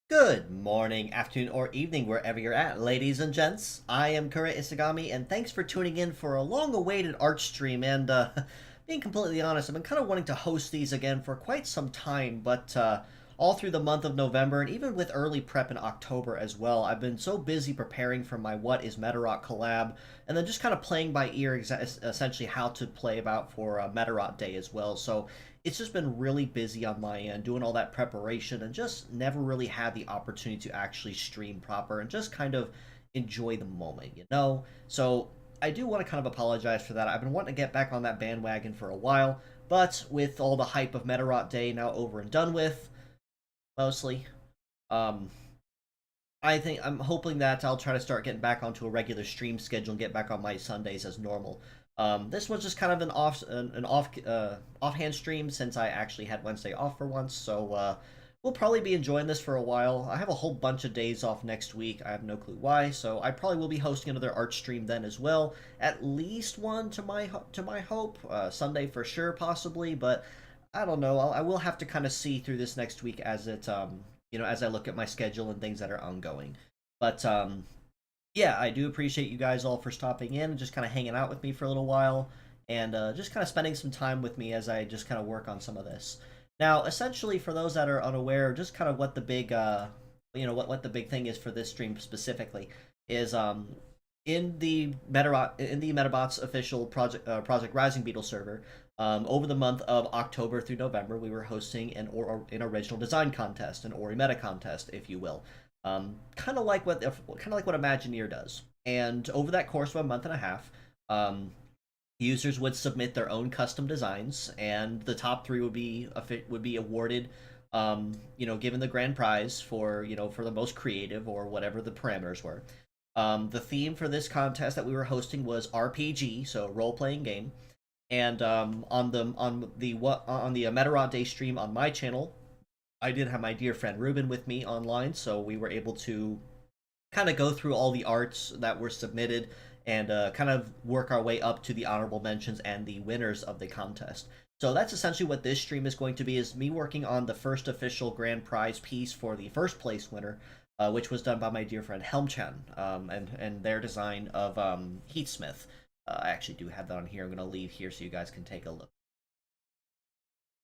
Good morning, afternoon, or evening, wherever you're at, ladies and gents. I am Kuura Isagami, and thanks for tuning in for a long-awaited art stream. And being completely honest, I've been kind of wanting to host these again for quite some time, but all through the month of November, and even with early prep in October as well, I've been so busy preparing for my What is Medarot collab, and then just kind of playing by ear essentially how to play about for Medarot Day as well. So it's just been really busy on my end, doing all that preparation, and just never really had the opportunity to actually stream proper and just kind of enjoy the moment, you know? So I do want to kind of apologize for that. I've been wanting to get back on that bandwagon for a while, but with all the hype of Medarot Day now over and done with, mostly, um, I'm hoping that I'll try to start getting back onto a regular stream schedule and get back on my Sundays as normal. This was just kind of an offhand stream since I actually had Wednesday off for once, so we'll probably be enjoying this for a while. I have a whole bunch of days off next week. I have no clue why, so I probably will be hosting another art stream then as well. At least one to my hope. Sunday for sure, possibly, but I don't know. I will have to kind of see through this next week as it as I look at my schedule and things that are ongoing. But yeah, I do appreciate you guys all for stopping in and just kind of hanging out with me for a little while, and just kind of spending some time with me as I just kind of work on some of this. Now, essentially, for those that are unaware, just kind of what the big, what the big thing is for this stream specifically is in the Metabots official Project Rising Beetle server. Over the month of October through November, we were hosting an original design contest, an Orimeda contest, if you will. Kind of like what Imagineer does. And over that course of a month and a half, users would submit their own custom designs, and the top three would be awarded, given the grand prize for the most creative or whatever the parameters were. The theme for this contest that we were hosting was RPG, so role playing game. And on the Medarot Day stream on my channel, I did have my dear friend Ruben with me online, so we were able to kind of go through all the arts that were submitted and kind of work our way up to the honorable mentions and the winners of the contest. So that's essentially what this stream is going to be, is me working on the first official grand prize piece for the first place winner, which was done by my dear friend Helmchan, and their design of Heatsmith. I actually do have that on here. I'm going to leave here so you guys can take a look.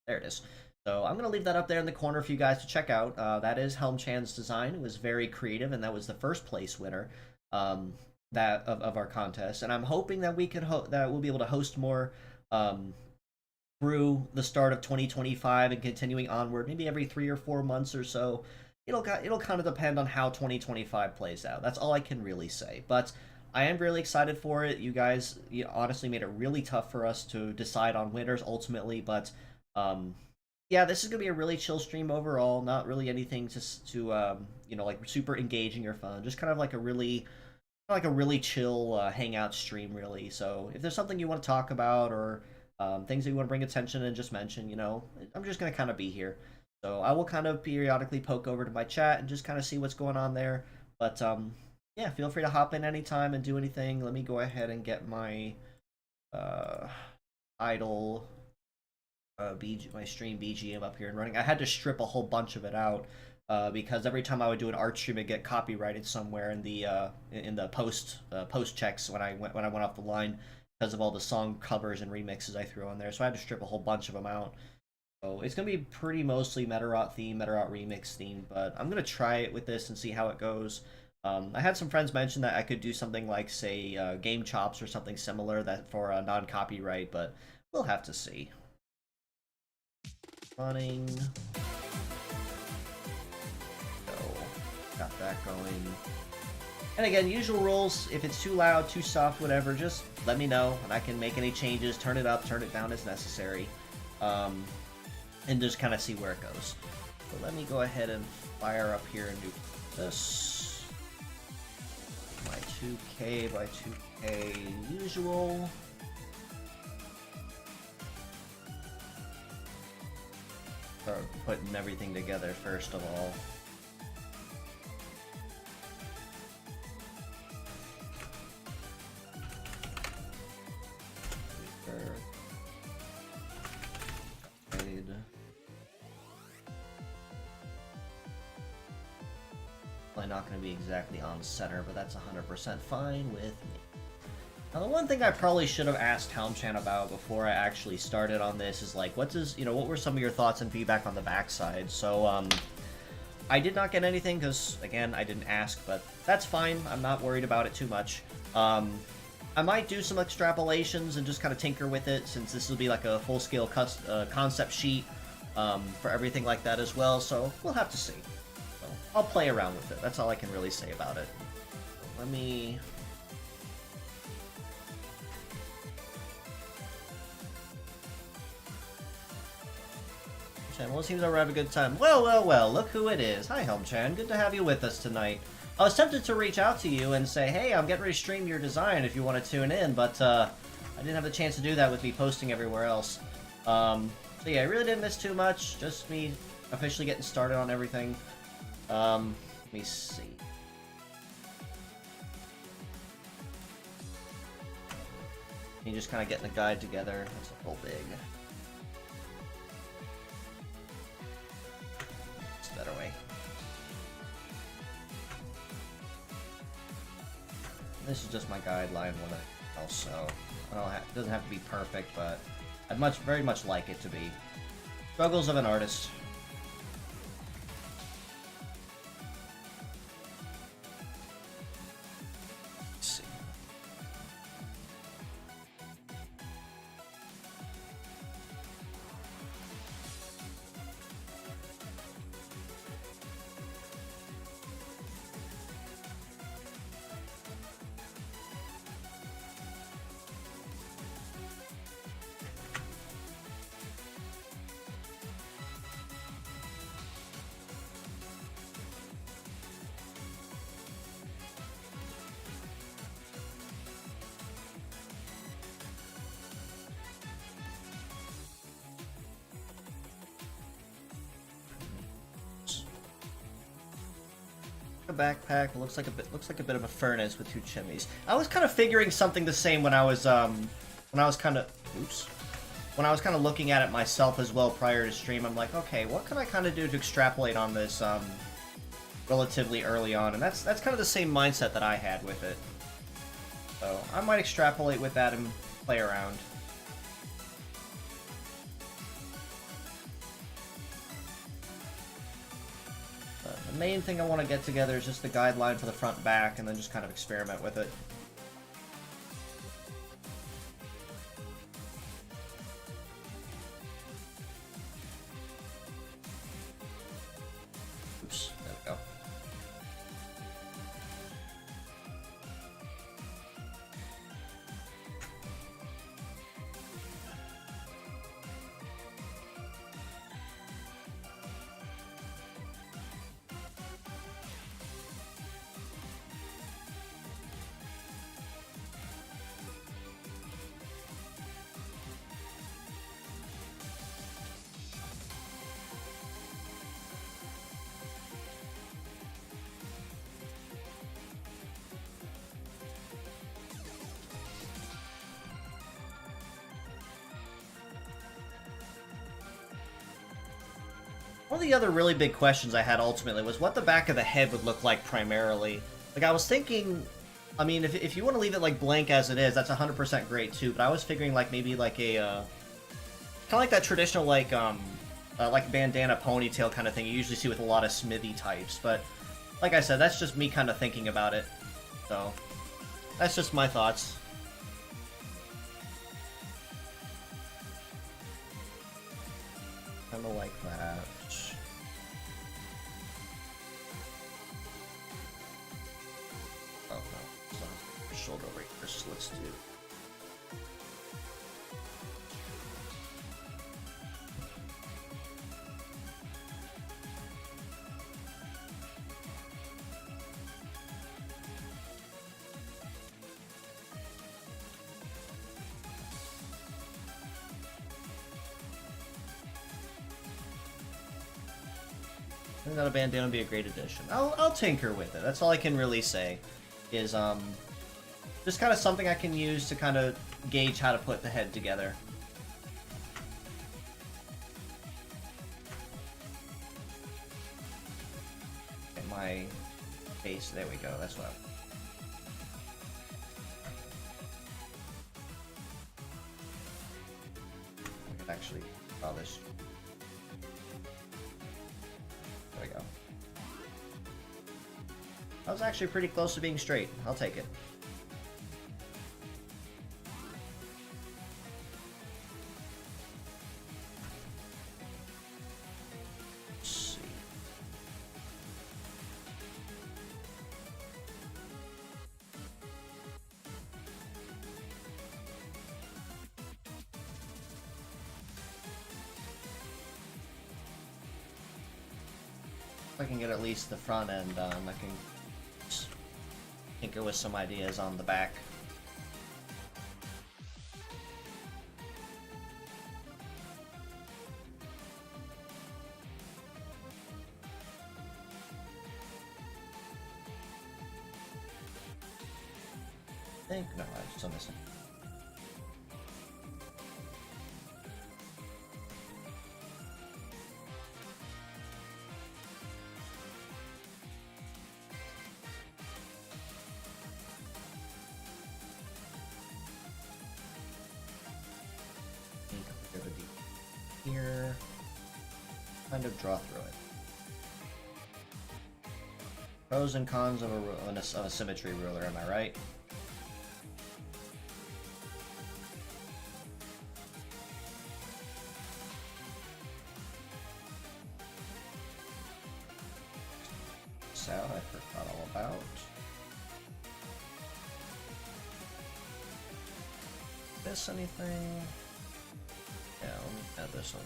There it is. So I'm going to leave that up there in the corner for you guys to check out. That is Helmchan's design. It was very creative, and that was the first place winner of our contest. And I'm hoping that we'll be able to host more through the start of 2025 and continuing onward, maybe every 3 or 4 months or so. It'll kind of depend on how 2025 plays out. That's all I can really say. But I am really excited for it. You guys honestly made it really tough for us to decide on winners ultimately, but yeah, this is gonna be a really chill stream overall. Not really anything to like super engaging or fun. Just kind of like a really chill hangout stream, really. So if there's something you want to talk about or things that you want to bring attention and just mention, I'm just gonna kind of be here. So I will kind of periodically poke over to my chat and just kind of see what's going on there. But yeah, feel free to hop in anytime and do anything. Let me go ahead and get my idle my stream BGM up here and running. I had to strip a whole bunch of it out because every time I would do an art stream, it'd get copyrighted somewhere in the post checks when I went off the line because of all the song covers and remixes I threw on there. So I had to strip a whole bunch of them out. So it's gonna be pretty mostly Medarot theme, Medarot remix theme, but I'm gonna try it with this and see how it goes. I had some friends mention that I could do something like, say, Game Chops or something similar that for non-copyright, but we'll have to see. Running. So, got that going. And again, usual rules, if it's too loud, too soft, whatever, just let me know, and I can make any changes, turn it up, turn it down as necessary, and just kind of see where it goes. So let me go ahead and fire up here and do this. My 2K by 2K usual. Start putting everything together first of all. Probably not going to be exactly on center, but that's 100% fine with me. Now, the one thing I probably should have asked Helmchan about before I actually started on this is like, what were some of your thoughts and feedback on the backside? So, I did not get anything because, again, I didn't ask, but that's fine. I'm not worried about it too much. I might do some extrapolations and just kind of tinker with it, since this will be like a full-scale concept sheet for everything like that as well, so we'll have to see. So I'll play around with it. That's all I can really say about it. Let me... Well, it seems like we're having a good time. Well, well, well, look who it is. Hi, Helmchan. Good to have you with us tonight. I was tempted to reach out to you and say, hey, I'm getting ready to stream your design if you want to tune in, but I didn't have the chance to do that with me posting everywhere else. So yeah, I really didn't miss too much. Just me officially getting started on everything. Let me see. You just kind of getting a guide together. That's a whole big... better way. This is just my guideline one also. It doesn't have to be perfect, but I'd very much like it to be. Struggles of an artist. Let's see. A backpack looks like a bit of a furnace with two chimneys. I was kind of figuring something the same when I was kind of looking at it myself as well prior to stream. I'm like, okay, what can I kind of do to extrapolate on this relatively early on? And that's kind of the same mindset that I had with it. So I might extrapolate with that and play around. The main thing I want to get together is just the guideline for the front and back, and then just kind of experiment with it. Oops, there we go. One of the other really big questions I had ultimately was what the back of the head would look like primarily. Like, I was thinking, I mean, if you want to leave it, like, blank as it is, that's 100% great, too, but I was figuring, like, maybe, like, a, kind of like that traditional, like bandana ponytail kind of thing you usually see with a lot of smithy types, but, like I said, that's just me kind of thinking about it, so, that's just my thoughts. Kind of like that. Oh no, it's not shoulder over here, so let's do. think that a bandana would be a great addition. I'll tinker with it. That's all I can really say. Is just kind of something I can use to kind of gauge how to put the head together. Get my face. There we go. That's what. I could actually draw this. There we go. I was actually pretty close to being straight. I'll take it. Let's see. If I can get at least the front end done, I can tinker with some ideas on the back. I think no, I'm still missing. Here, kind of draw through it. Pros and cons of a symmetry ruler, am I right? So I forgot all about. Miss anything? Yeah, let me add this one.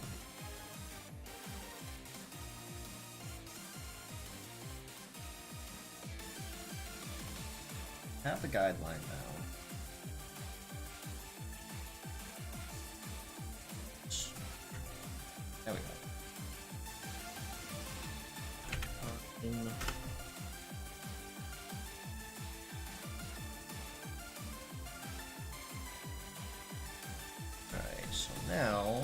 Have the guideline now. There we go. So now,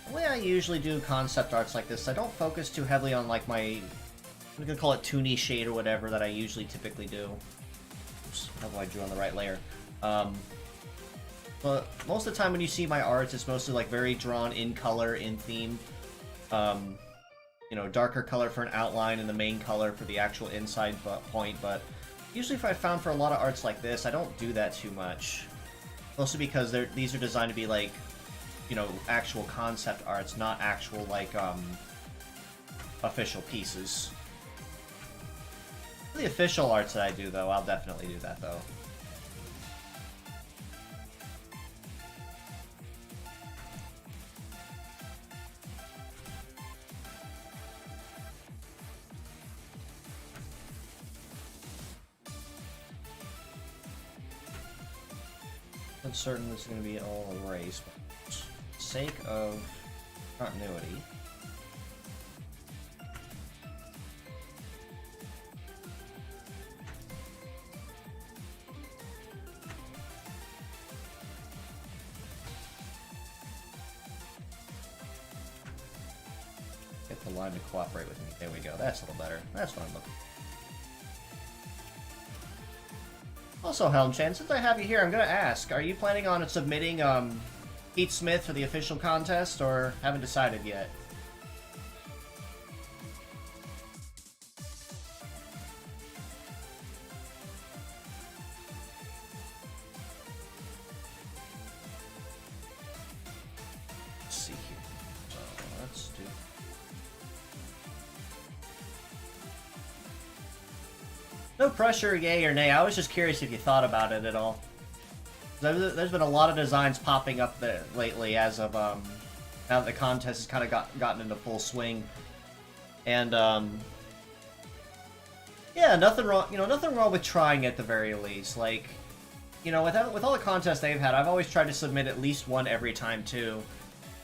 the way I usually do concept arts like this, I don't focus too heavily on like my, I'm gonna call it toony shade or whatever that I usually typically do. Oops, how do I drew on the right layer? But most of the time when you see my arts, it's mostly like very drawn in color, in theme. You know, darker color for an outline and the main color for the actual inside point, but usually if I found for a lot of arts like this, I don't do that too much. Mostly because these are designed to be like, you know, actual concept arts, not actual like official pieces. The official arts that I do though, I'll definitely do that though. I'm certain this is going to be all erased, but for the sake of continuity. Get the line to cooperate with me. There we go. That's a little better. That's what I'm looking for. Also, Helmchan, since I have you here, I'm going to ask, are you planning on submitting Pete Smith for the official contest, or haven't decided yet? Let's see here. So, let's do... No pressure, yay or nay. I was just curious if you thought about it at all. There's been a lot of designs popping up there lately as of now that the contest has kind of gotten into full swing, and yeah, nothing wrong. You know, nothing wrong with trying at the very least. Like, you know, with all the contests they've had, I've always tried to submit at least one every time too.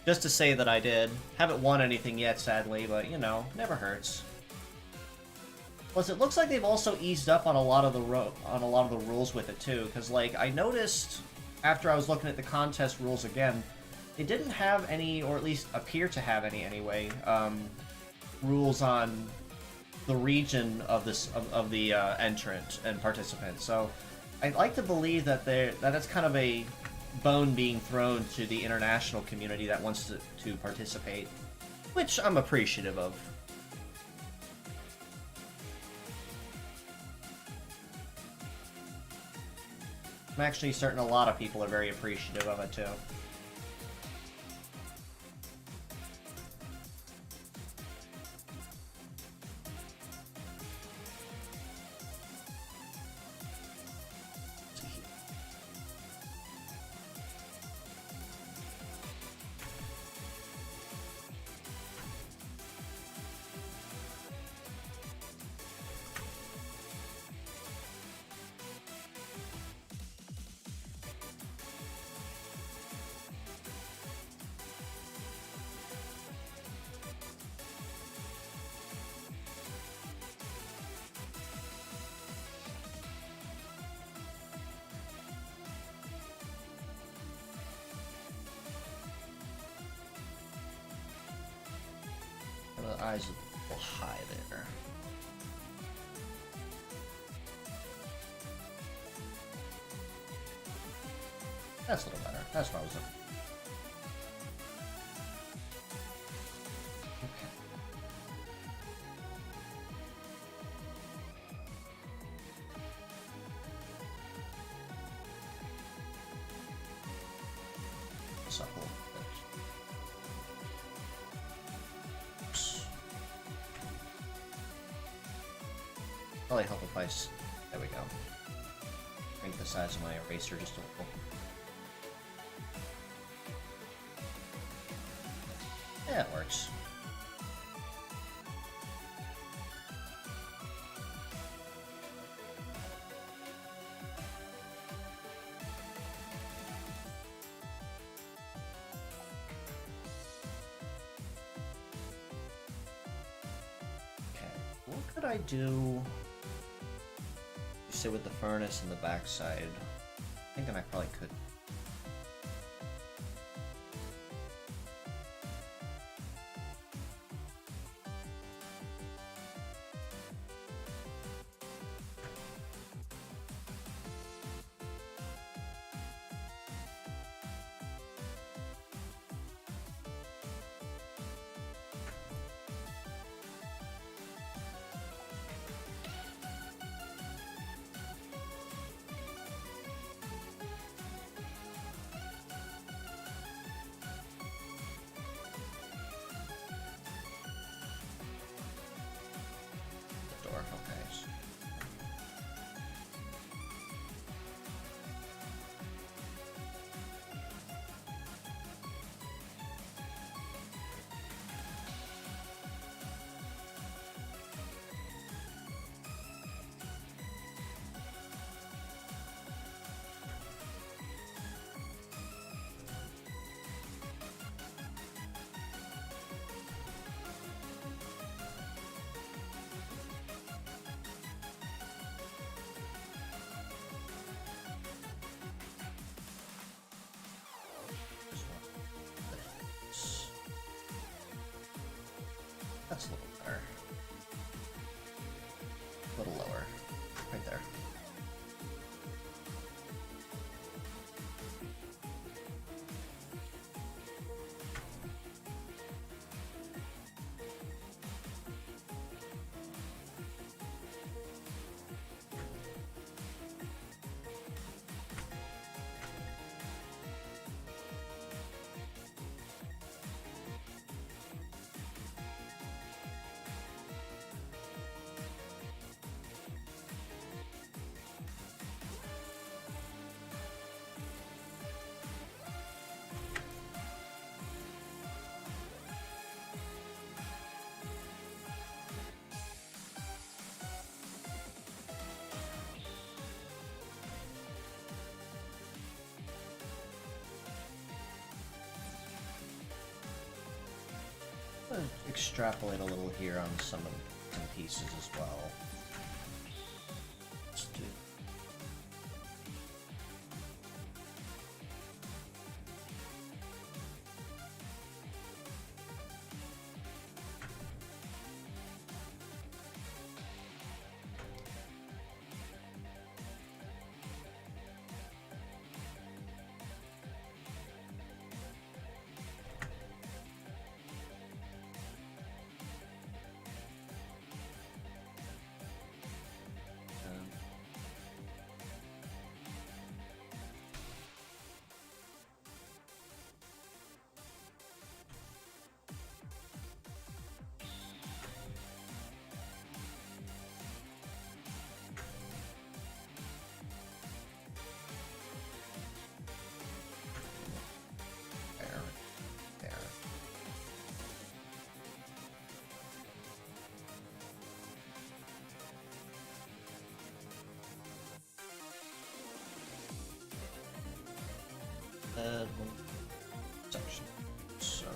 Just to say that I did. Haven't won anything yet, sadly, but, you know, never hurts. Plus, it looks like they've also eased up on a lot of the rules with it, too. Because, like, I noticed, after I was looking at the contest rules again, they didn't have any, or at least appear to have any anyway, rules on the region of the entrant and participant. So I'd like to believe that that's kind of a bone being thrown to the international community that wants to participate, which I'm appreciative of. I'm actually certain a lot of people are very appreciative of it too. The eyes a little high there. That's a little better. That's what I was looking for. Okay. What's up a little bit? Probably help if there we go. Crank the size of my eraser just a little. Yeah, it works. Okay, what could I do? Sit with the furnace in the backside. Thinking I probably could. That's a little better. A little lower. Right there. extrapolate a little here on some pieces as well. Let's do. Section. So.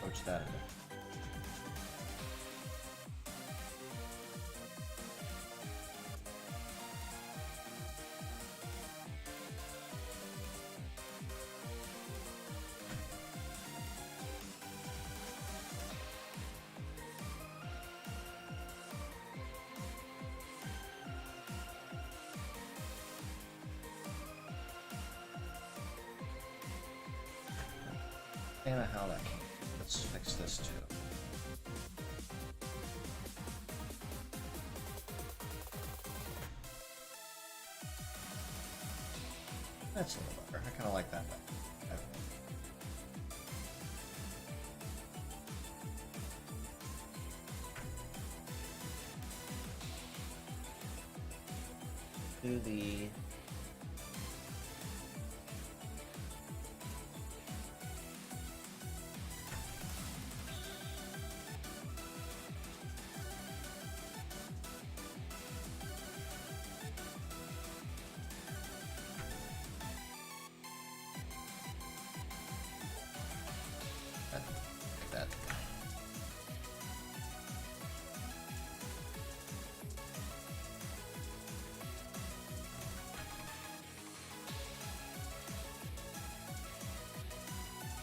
Approach that. And how that came. Let's fix this too. That's a little better. I kind of like that better. Do the that.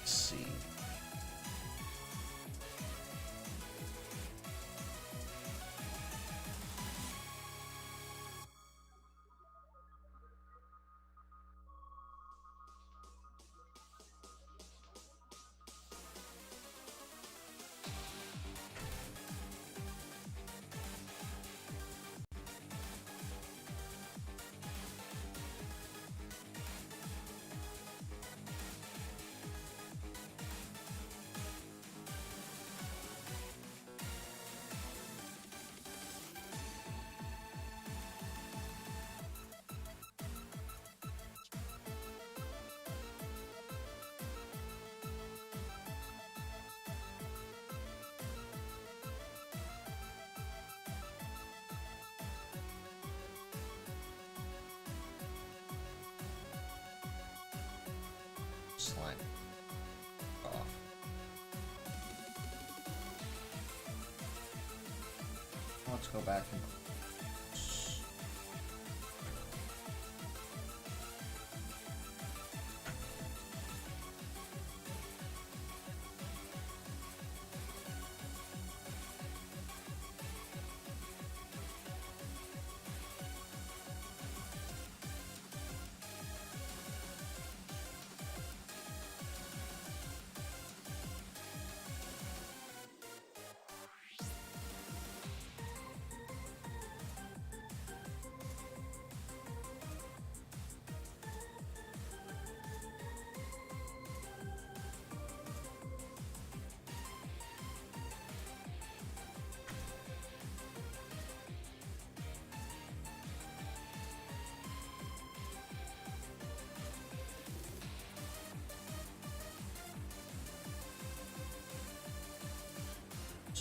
Let's see. Slime off. Let's go back and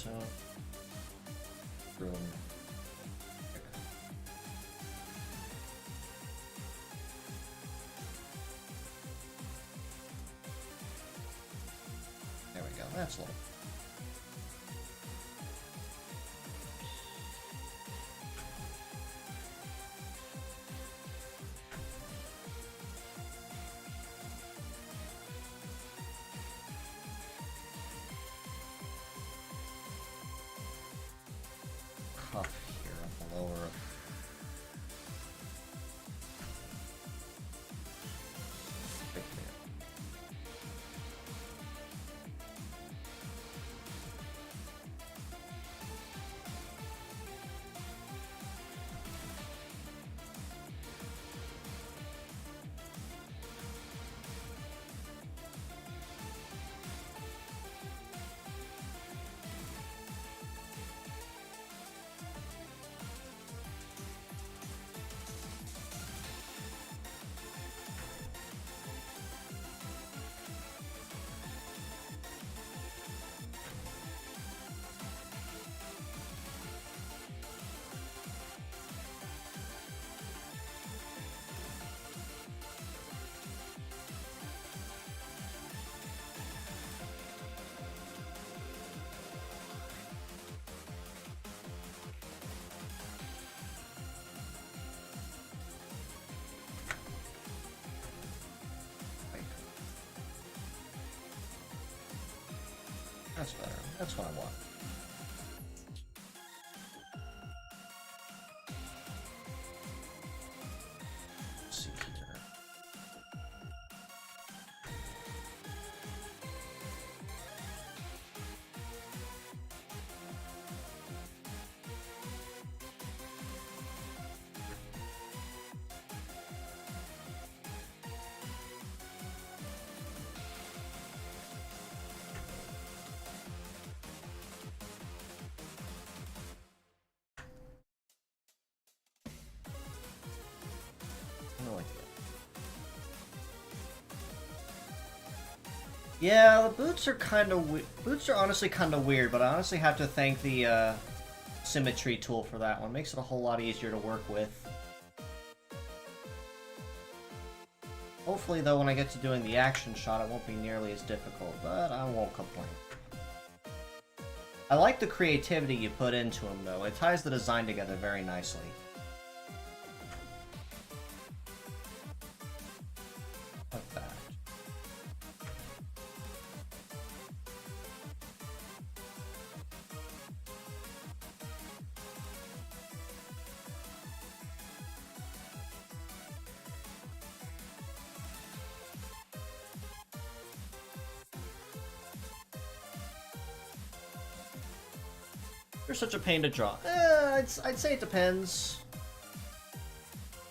so. Room. There we go. That's low. Cuff here on the lower. Right there. That's better. That's what I want. Let's see here. I like that. Yeah, the boots are kind of boots are honestly kind of weird, but I honestly have to thank the symmetry tool for that one. Makes it a whole lot easier to work with. Hopefully, though, when I get to doing the action shot, it won't be nearly as difficult, but I won't complain. I like the creativity you put into them, though. It ties the design together very nicely. Like that. You're such a pain to draw. I'd say it depends.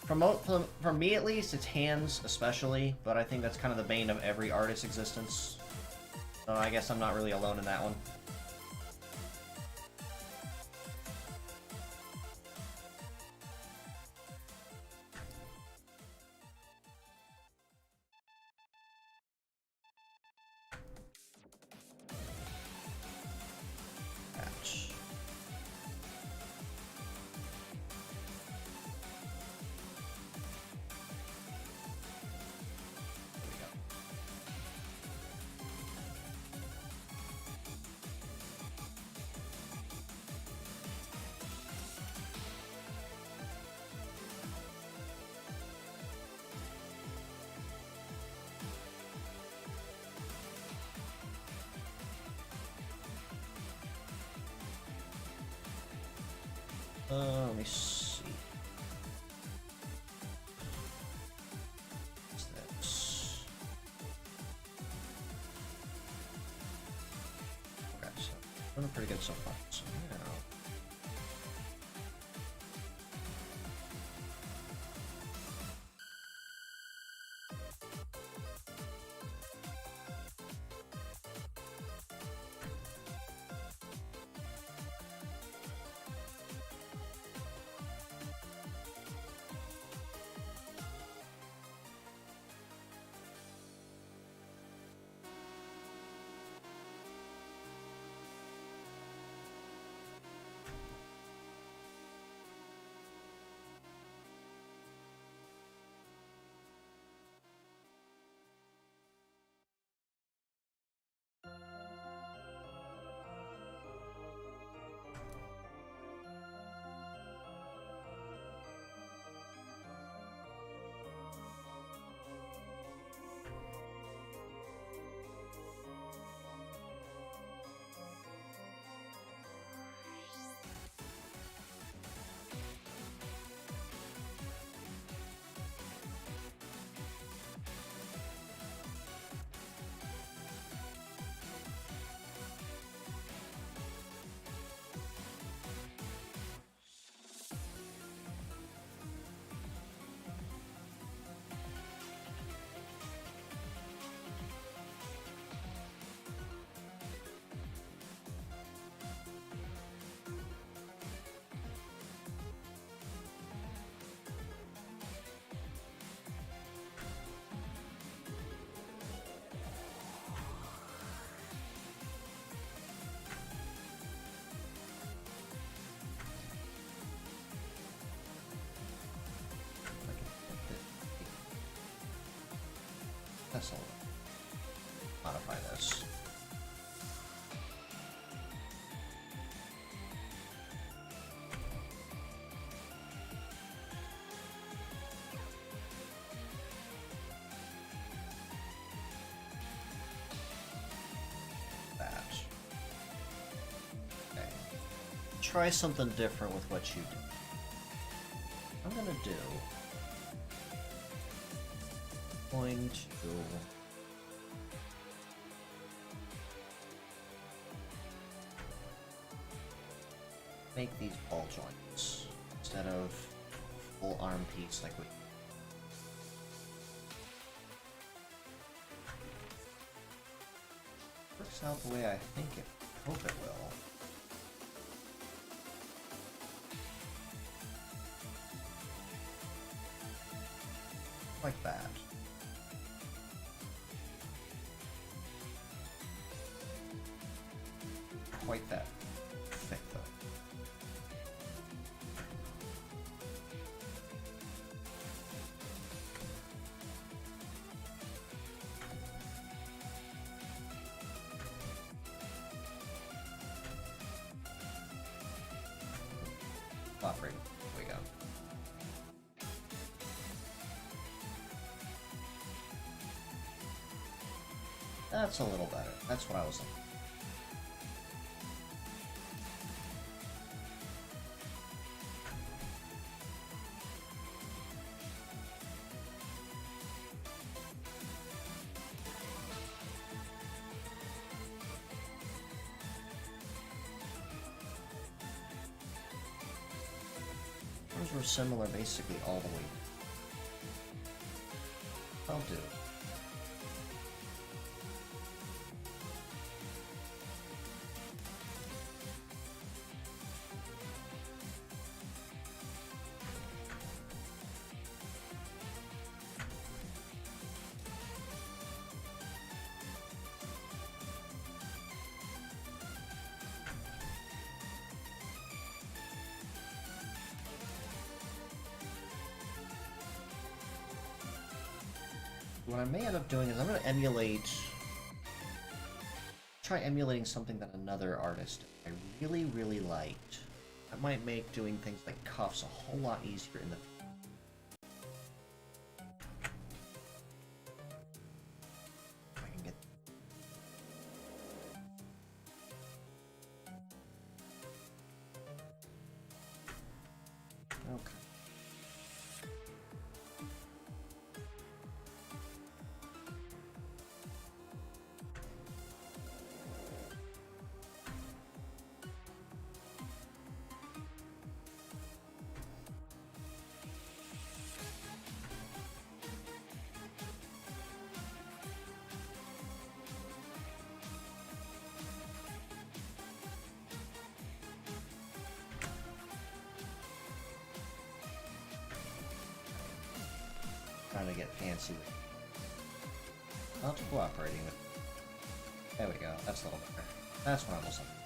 For me at least, it's hands especially, but I think that's kind of the bane of every artist's existence. So I guess I'm not really alone in that one. Patch. Let me see. What's this? Okay, so doing pretty good so far. So now. That's a little. Modify this. That. Okay. Try something different with what you do. I'm gonna do going to make these ball joints instead of full arm piece like we. Works out the way I think it. Hope it will. Like that. Quite that thick though. Operating. There we go. That's a little better. That's what I was thinking. Those were similar basically all the way. I'll do. What I may end up doing is I'm going to try emulating something that another artist I really, really liked. That might make doing things like cuffs a whole lot easier in the future. If I can get. Okay. Trying to get fancy with it. Not cooperating with it. There we go. That's a little better. That's what I was looking for.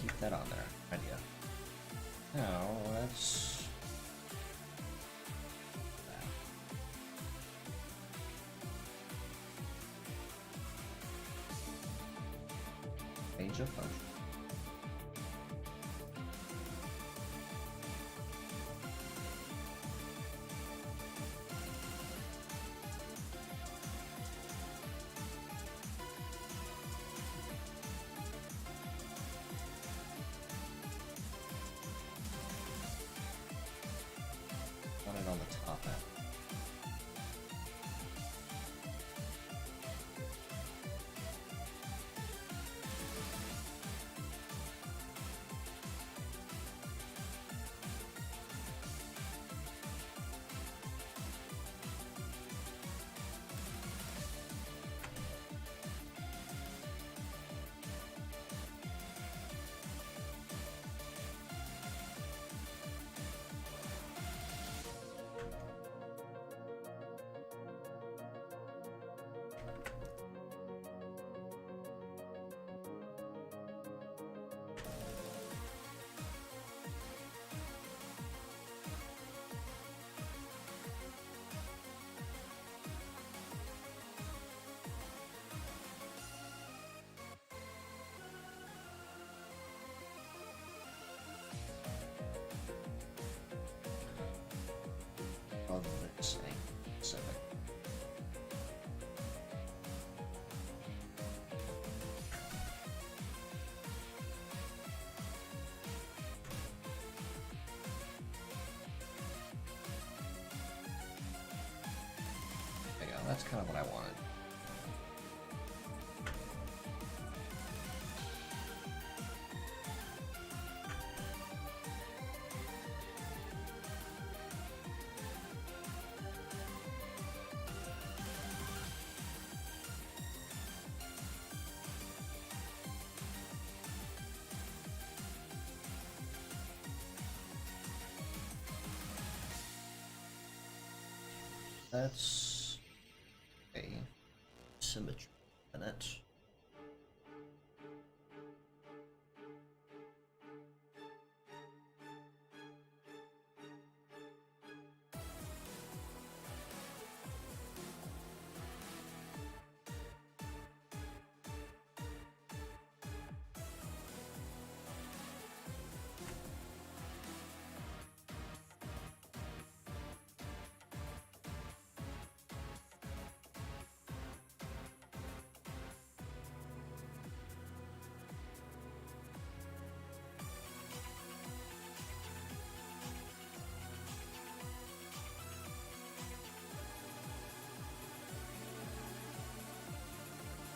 Keep that on there. Idea. Now let's. Change of function. Want it on the top end. That's kind of what I wanted. That's a symmetry in it.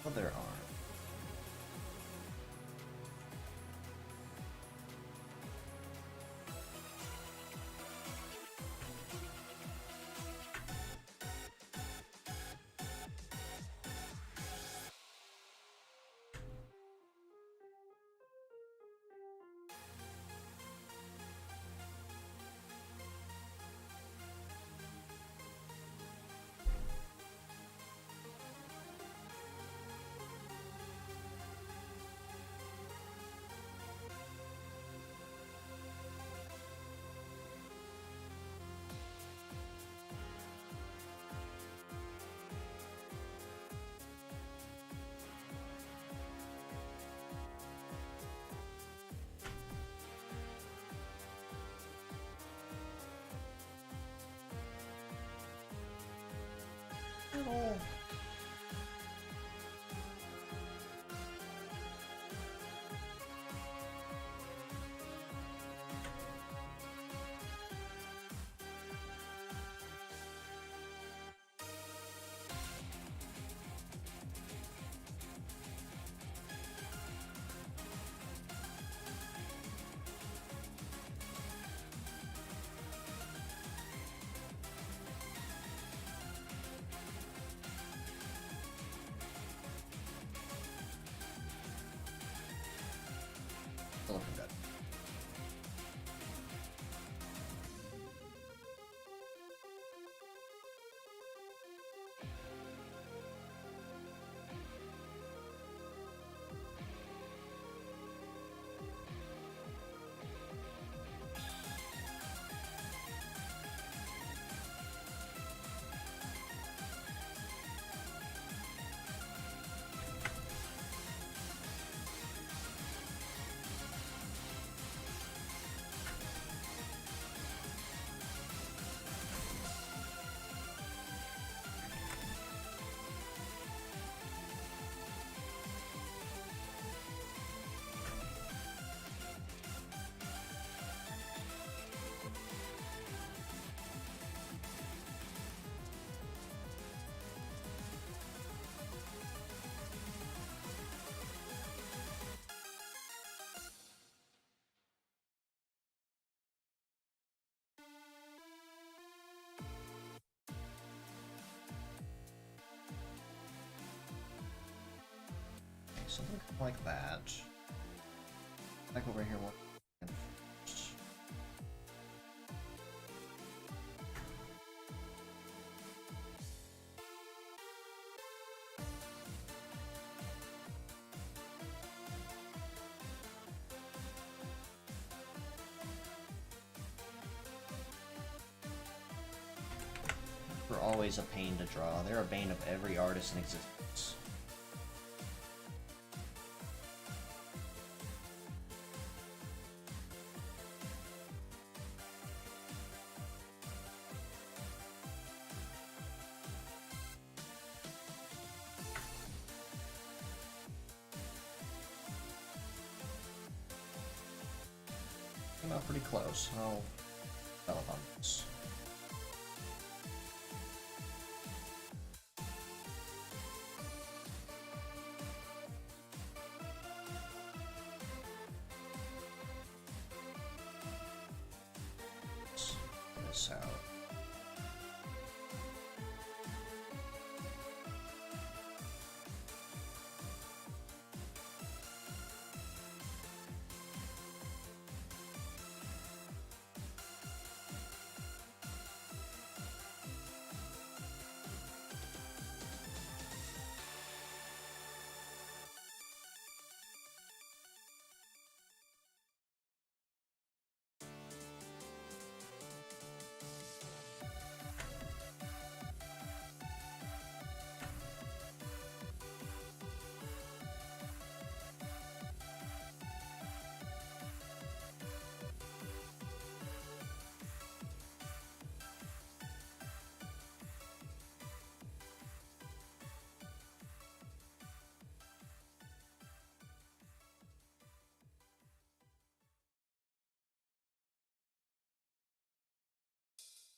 Well, there are. Oh. Still looking good. Okay, something like that. Back over here. They're always a pain to draw. They're a bane of every artist in existence. Came out pretty close. I'll develop on this. so.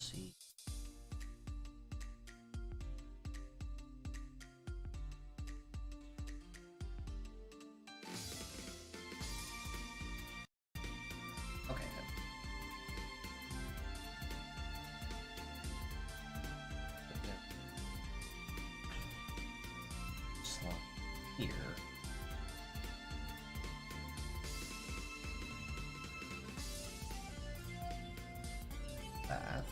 See. Okay. Slot here. That.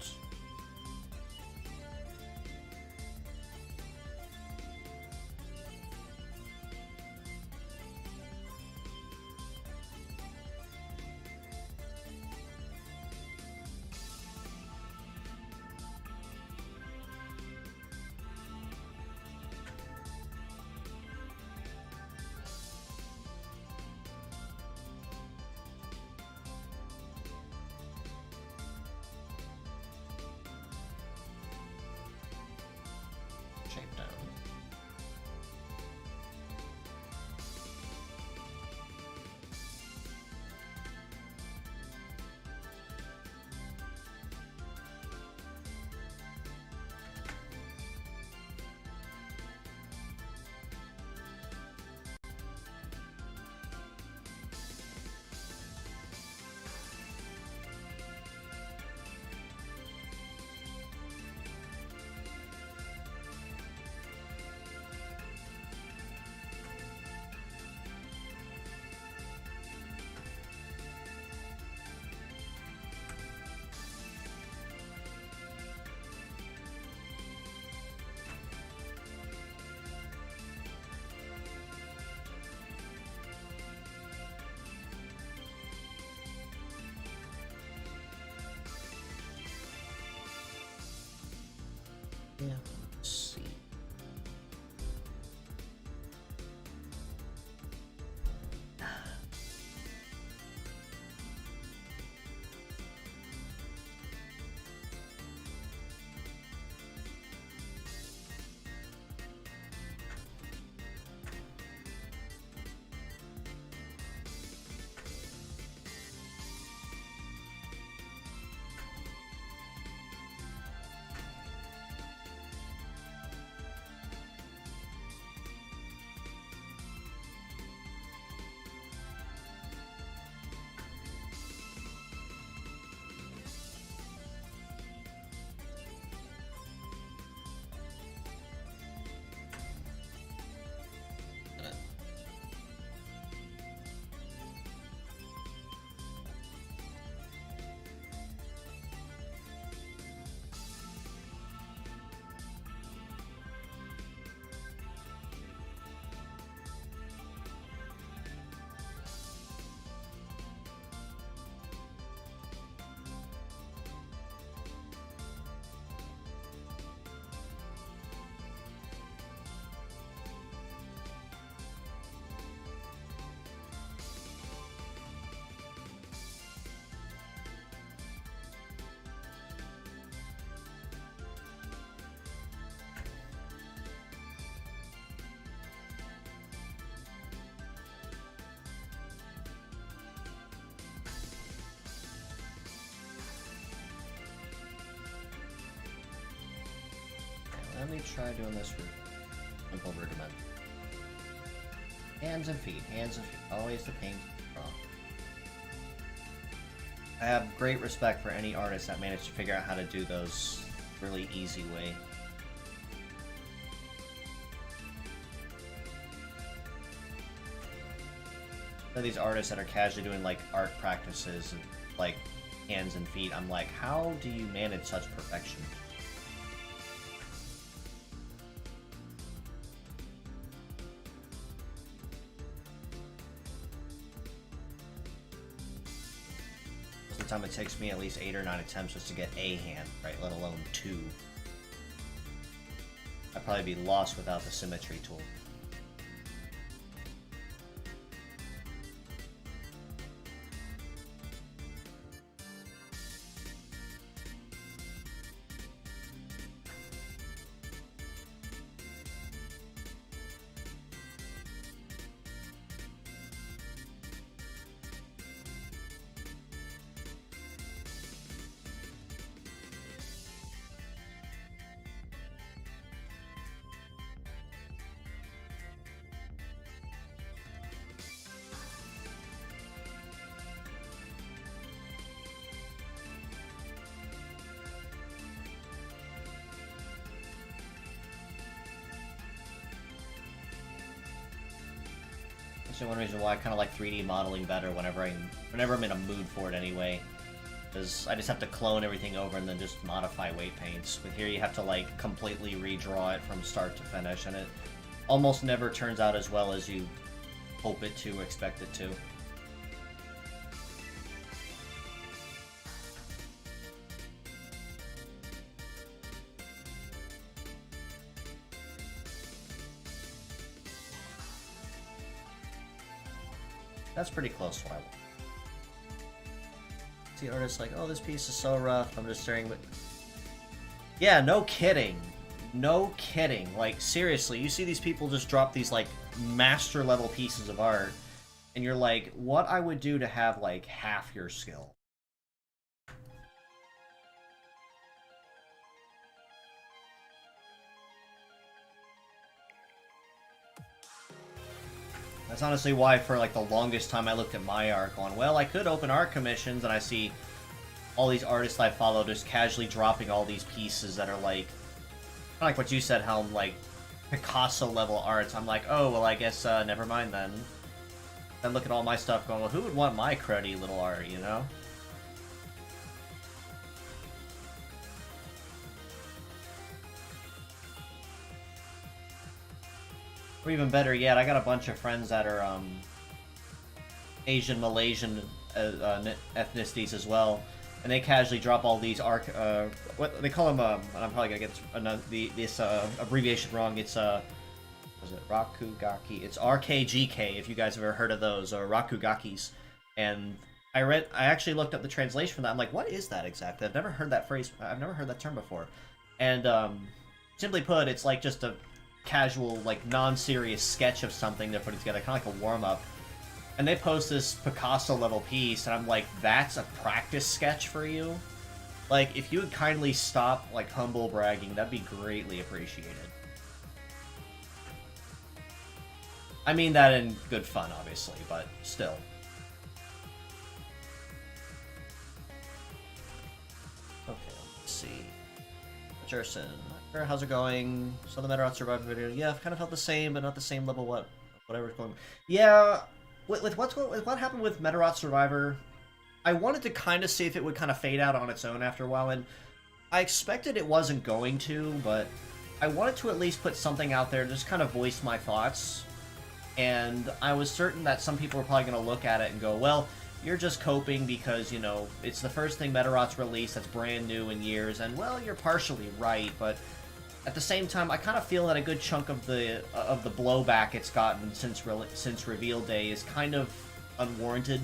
Shape down. Yeah, let's see. Let me try doing this for simple rudiment. Hands and feet, always the pain wrong. I have great respect for any artist that managed to figure out how to do those really easy way. These artists that are casually doing like art practices and like hands and feet, I'm like, how do you manage such perfection? Most of the time it takes me at least 8 or 9 attempts just to get a hand right, let alone 2. I'd probably be lost without the symmetry tool. One reason why I kind of like 3D modeling better whenever I'm in a mood for it anyway, because I just have to clone everything over and then just modify weight paints. But here you have to like completely redraw it from start to finish, and it almost never turns out as well as you hope it to, expect it to. That's pretty close to what I want. See artists like, oh, this piece is so rough. I'm just staring, but yeah, no kidding. No kidding. Like, seriously, you see these people just drop these, like, master level pieces of art, and you're like, what I would do to have, like, half your skill. That's honestly why for like the longest time I looked at my art going, well, I could open art commissions, and I see all these artists I follow just casually dropping all these pieces that are like, kind of like what you said, Helm, like Picasso level arts. I'm like, oh, well, I guess never mind then. Then look at all my stuff going, well, who would want my cruddy little art, you know? Or even better yet, I got a bunch of friends that are Asian, Malaysian ethnicities as well, and they casually drop all these what they call them. And I'm probably gonna get this abbreviation wrong. It's was it Rakugaki? It's RKGK. If you guys have ever heard of those, or Rakugakis. And I actually looked up the translation for that. I'm like, what is that exactly? I've never heard that phrase. I've never heard that term before. And simply put, it's like just a casual, like, non-serious sketch of something they're putting together, kind of like a warm-up. And they post this Picasso-level piece, and I'm like, that's a practice sketch for you? Like, if you would kindly stop, like, humble bragging, that'd be greatly appreciated. I mean that in good fun, obviously, but still. Okay, let's see. Jerson. How's it going? So the Meta Survivor video, yeah, I've kind of felt the same, but not the same level. Whatever's going. Yeah, with what happened with Meta Survivor, I wanted to kind of see if it would kind of fade out on its own after a while, and I expected it wasn't going to, but I wanted to at least put something out there, just kind of voice my thoughts, and I was certain that some people were probably going to look at it and go, well, you're just coping because, you know, it's the first thing Metarot's released that's brand new in years, and, well, you're partially right, but at the same time, I kind of feel that a good chunk of the blowback it's gotten since reveal day is kind of unwarranted.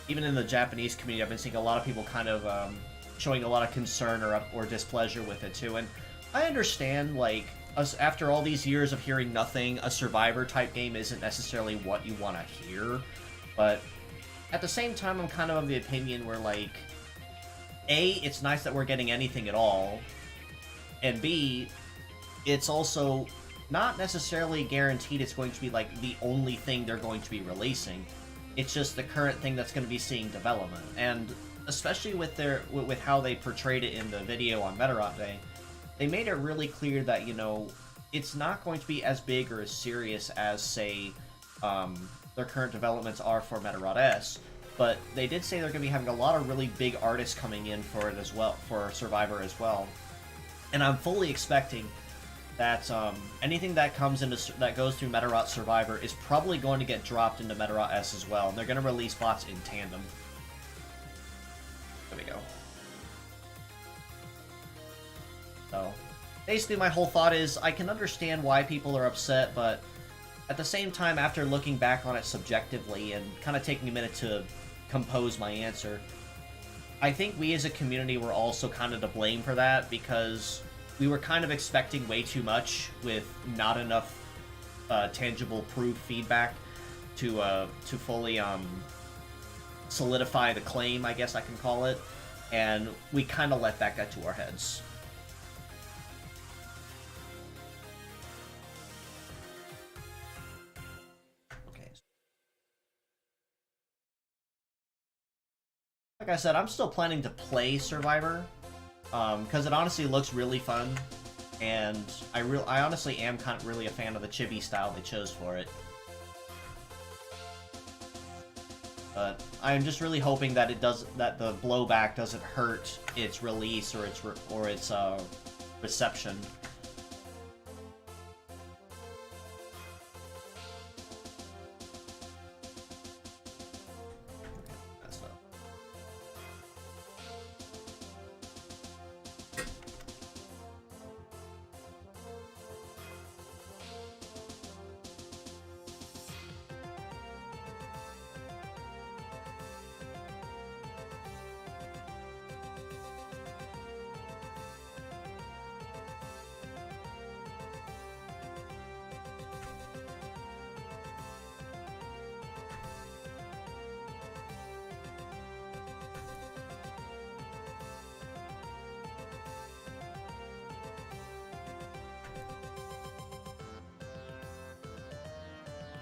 Even in the Japanese community, I've been seeing a lot of people kind of showing a lot of concern or displeasure with it too. And I understand, like, after all these years of hearing nothing, a Survivor type game isn't necessarily what you want to hear. But at the same time, I'm kind of the opinion where, like, A, it's nice that we're getting anything at all. And B, it's also not necessarily guaranteed it's going to be, like, the only thing they're going to be releasing. It's just the current thing that's going to be seeing development, and especially with how they portrayed it in the video on Medarot Day, they made it really clear that, you know, it's not going to be as big or as serious as, say, their current developments are for Medarot S, but they did say they're going to be having a lot of really big artists coming in for it as well, for Survivor as well. And I'm fully expecting that anything that comes into that goes through Medarot Survivor is probably going to get dropped into Medarot S as well. And they're going to release bots in tandem. There we go. So, basically my whole thought is, I can understand why people are upset, but at the same time, after looking back on it subjectively and kind of taking a minute to compose my answer, I think we as a community were also kind of to blame for that, because we were kind of expecting way too much with not enough tangible proof feedback to fully solidify the claim, I guess I can call it, and we kind of let that get to our heads. Okay. Like I said, I'm still planning to play Survivor, because it honestly looks really fun, and I honestly am kind of really a fan of the chibi style they chose for it. But I'm just really hoping that that the blowback doesn't hurt its release or its reception.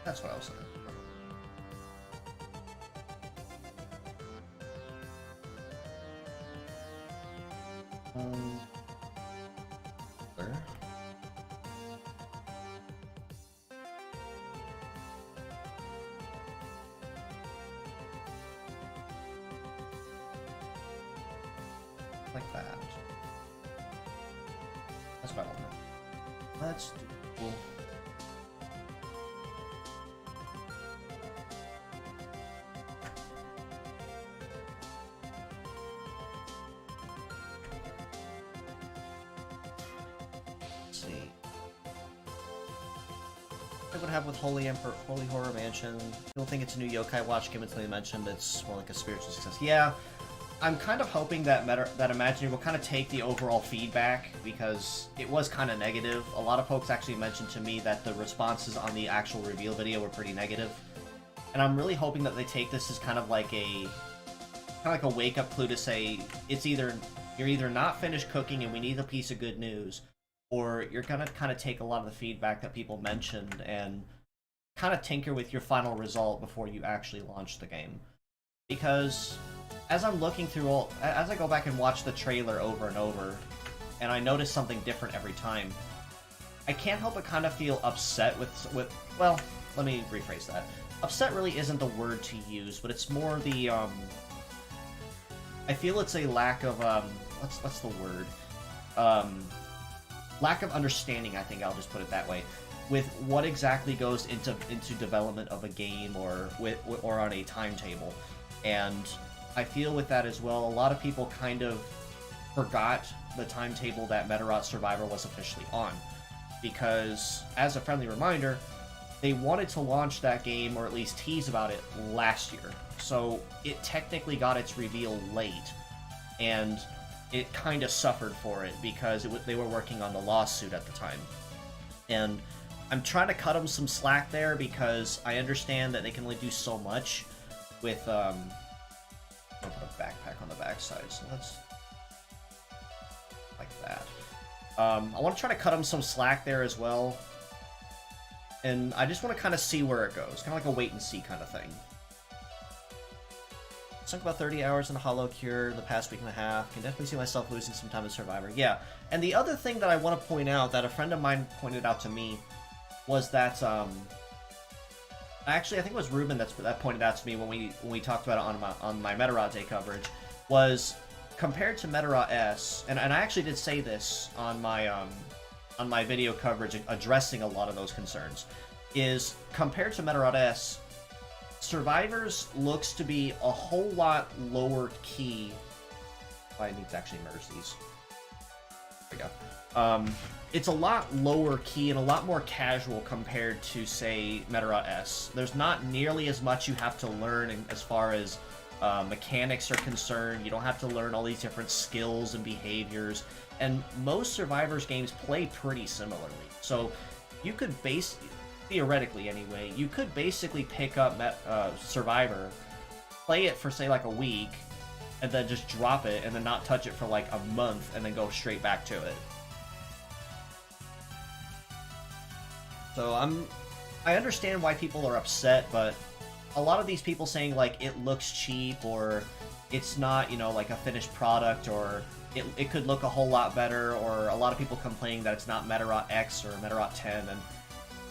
That's what I was saying. There. Like that. That's what I want. Let's do cool. What happened with Holy Horror Mansion? I don't think it's a new yokai watch game until you mentioned it's more like a spiritual success. Yeah, I'm kind of hoping that Imaginary will kind of take the overall feedback, because it was kind of negative. A lot of folks actually mentioned to me that the responses on the actual reveal video were pretty negative, and I'm really hoping that they take this as kind of like a wake-up clue to say you're either not finished cooking and we need a piece of good news, or you're gonna kind of take a lot of the feedback that people mentioned and kind of tinker with your final result before you actually launch the game. Because as I'm looking through as I go back and watch the trailer over and over, and I notice something different every time, I can't help but kind of feel upset with well, let me rephrase that. Upset really isn't the word to use, but it's more the I feel it's a lack of what's the word? Lack of understanding, I think I'll just put it that way, with what exactly goes into development of a game or on a timetable. And I feel with that as well, a lot of people kind of forgot the timetable that Medarot Survivor was officially on. Because, as a friendly reminder, they wanted to launch that game, or at least tease about it, last year. So it technically got its reveal late. And it kind of suffered for it because they were working on the lawsuit at the time. And I'm trying to cut them some slack there, because I understand that they can only do so much with I'll put a backpack on the backside, so let's like that. I want to try to cut them some slack there as well, and I just want to kind of see where it goes, kind of like a wait and see kind of thing. Sunk about 30 hours in Hollow Cure in the past week and a half. Can definitely see myself losing some time as Survivor. Yeah, and the other thing that I want to point out that a friend of mine pointed out to me was that, actually, I think it was Ruben that pointed out to me when we talked about it on my Metarot Day coverage, was compared to Metarot S, and I actually did say this on my video coverage addressing a lot of those concerns, is compared to Metarot S, Survivors looks to be a whole lot lower key. I need to actually merge these. There we go. It's a lot lower key and a lot more casual compared to, say, Metarot S. There's not nearly as much you have to learn as far as mechanics are concerned. You don't have to learn all these different skills and behaviors. And most Survivors games play pretty similarly. So you could theoretically anyway, you could basically pick up Survivor, play it for, say, like a week, and then just drop it, and then not touch it for like a month, and then go straight back to it. So I understand why people are upset, but a lot of these people saying like it looks cheap, or it's not, you know, like a finished product, or it could look a whole lot better, or a lot of people complaining that it's not Metarot X or Metarot 10, and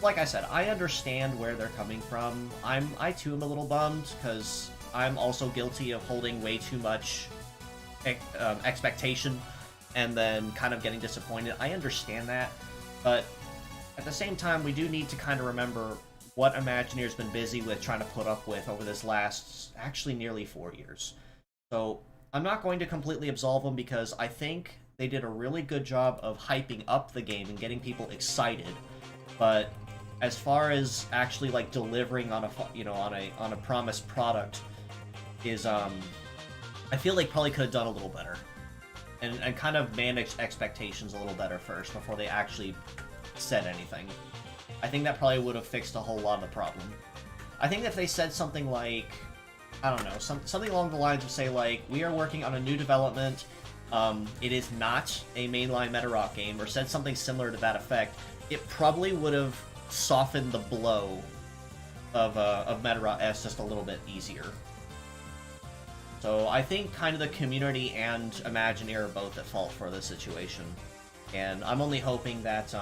like I said, I understand where they're coming from. I too am a little bummed, because I'm also guilty of holding way too much expectation and then kind of getting disappointed. I understand that, but at the same time, we do need to kind of remember what Imagineer's been busy with trying to put up with over this last, actually nearly 4 years. So I'm not going to completely absolve them, because I think they did a really good job of hyping up the game and getting people excited. But as far as actually like delivering on a promised product is, I feel like probably could have done a little better, and kind of managed expectations a little better first before they actually said anything. I think that probably would have fixed a whole lot of the problem. I think if they said something like, I don't know, something along the lines of, say, like, we are working on a new development, it is not a mainline Metarot game, or said something similar to that effect, it probably would have softened the blow of Metarot S just a little bit easier. So I think kind of the community and Imagineer are both at fault for this situation. And I'm only hoping that,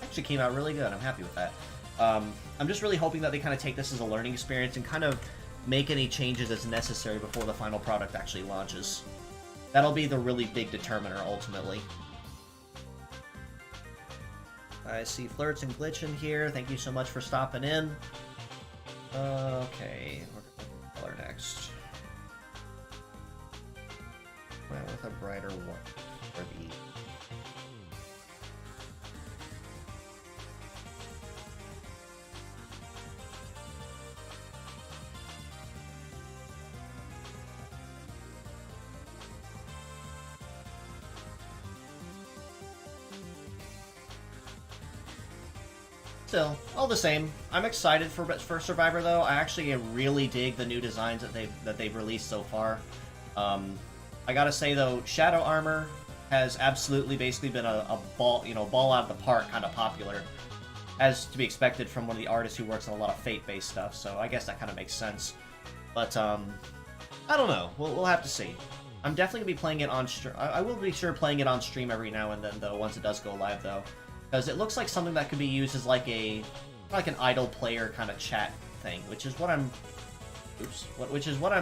actually came out really good, I'm happy with that. I'm just really hoping that they kind of take this as a learning experience and kind of make any changes as necessary before the final product actually launches. That'll be the really big determiner, ultimately. I see Flirts and Glitch in here. Thank you so much for stopping in. Okay, what color next? Well, with a brighter one for the... Still, all the same, I'm excited for Survivor though. I actually really dig the new designs that they've released so far. I gotta say though, Shadow Armor has absolutely basically been a ball out of the park kind of popular, as to be expected from one of the artists who works on a lot of Fate-based stuff. So I guess that kind of makes sense. But I don't know. We'll have to see. I'm definitely gonna be playing it on stream. I will be sure playing it on stream every now and then though, once it does go live though. Because it looks like something that could be used as like an idle player kind of chat thing, which is what I'm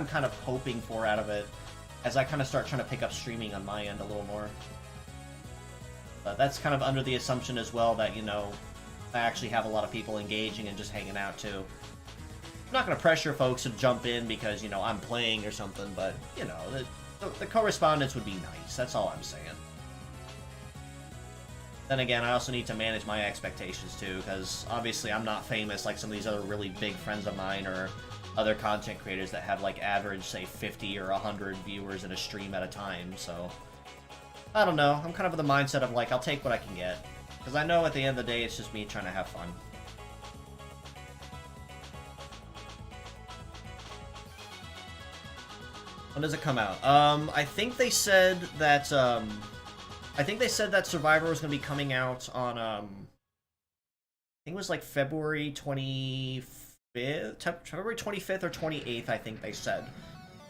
kind of hoping for out of it, as I kind of start trying to pick up streaming on my end a little more. But that's kind of under the assumption as well that, you know, I actually have a lot of people engaging and just hanging out too. I'm not going to pressure folks to jump in because, you know, I'm playing or something, but, you know, the correspondence would be nice. That's all I'm saying. Then again, I also need to manage my expectations too, because obviously I'm not famous like some of these other really big friends of mine or other content creators that have like average, say, 50 or 100 viewers in a stream at a time, so... I don't know, I'm kind of in the mindset of like, I'll take what I can get. Because I know at the end of the day, it's just me trying to have fun. When does it come out? I think they said that, Survivor was going to be coming out on, I think it was like February 25th February 25th or 28th, I think they said.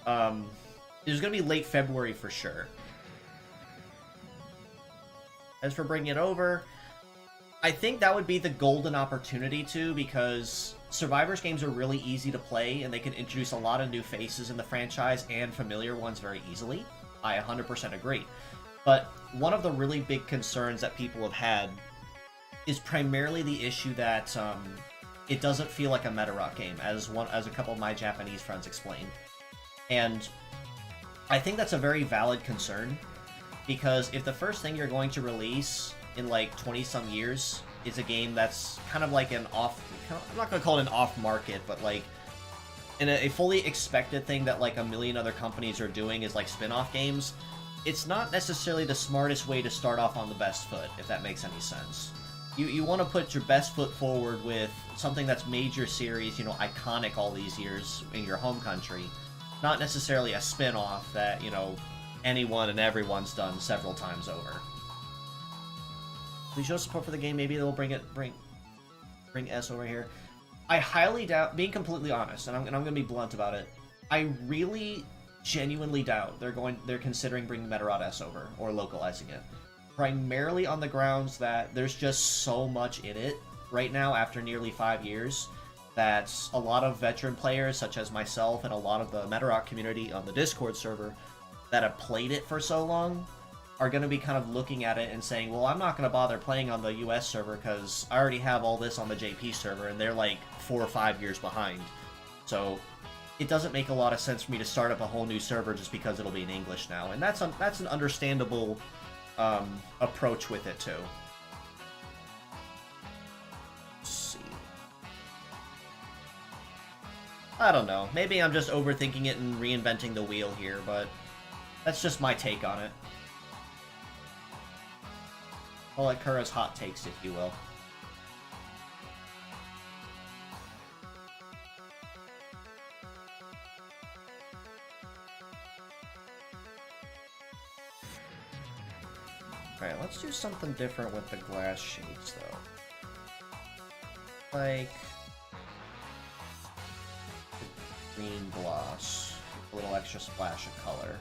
It was going to be late February for sure. As for bringing it over, I think that would be the golden opportunity too, because Survivors games are really easy to play, and they can introduce a lot of new faces in the franchise and familiar ones very easily. I 100% agree. But one of the really big concerns that people have had is primarily the issue that it doesn't feel like a meta rock game, as a couple of my Japanese friends explained. And I think that's a very valid concern, because if the first thing you're going to release in like 20-some years is a game that's kind of like an off... I'm not going to call it an off-market, but like in a fully expected thing that like a million other companies are doing is like spin-off games, it's not necessarily the smartest way to start off on the best foot, if that makes any sense. You want to put your best foot forward with something that's made your series, you know, iconic all these years in your home country. Not necessarily a spin-off that, you know, anyone and everyone's done several times over. Please show support for the game. Maybe they'll bring S over here. I highly doubt, being completely honest, and I'm going to be blunt about it, I really genuinely doubt they're considering bringing Metarod S over or localizing it. Primarily on the grounds that there's just so much in it right now after nearly 5 years that a lot of veteran players, such as myself and a lot of the Metarock community on the Discord server that have played it for so long, are going to be kind of looking at it and saying, well, I'm not going to bother playing on the US server because I already have all this on the JP server, and they're like 4 or 5 years behind. So it doesn't make a lot of sense for me to start up a whole new server just because it'll be in English now. And that's an understandable approach with it, too. Let's see. I don't know. Maybe I'm just overthinking it and reinventing the wheel here, but that's just my take on it. Call it Kuura's hot takes, if you will. Alright, let's do something different with the glass shades, though. Like green gloss, a little extra splash of color.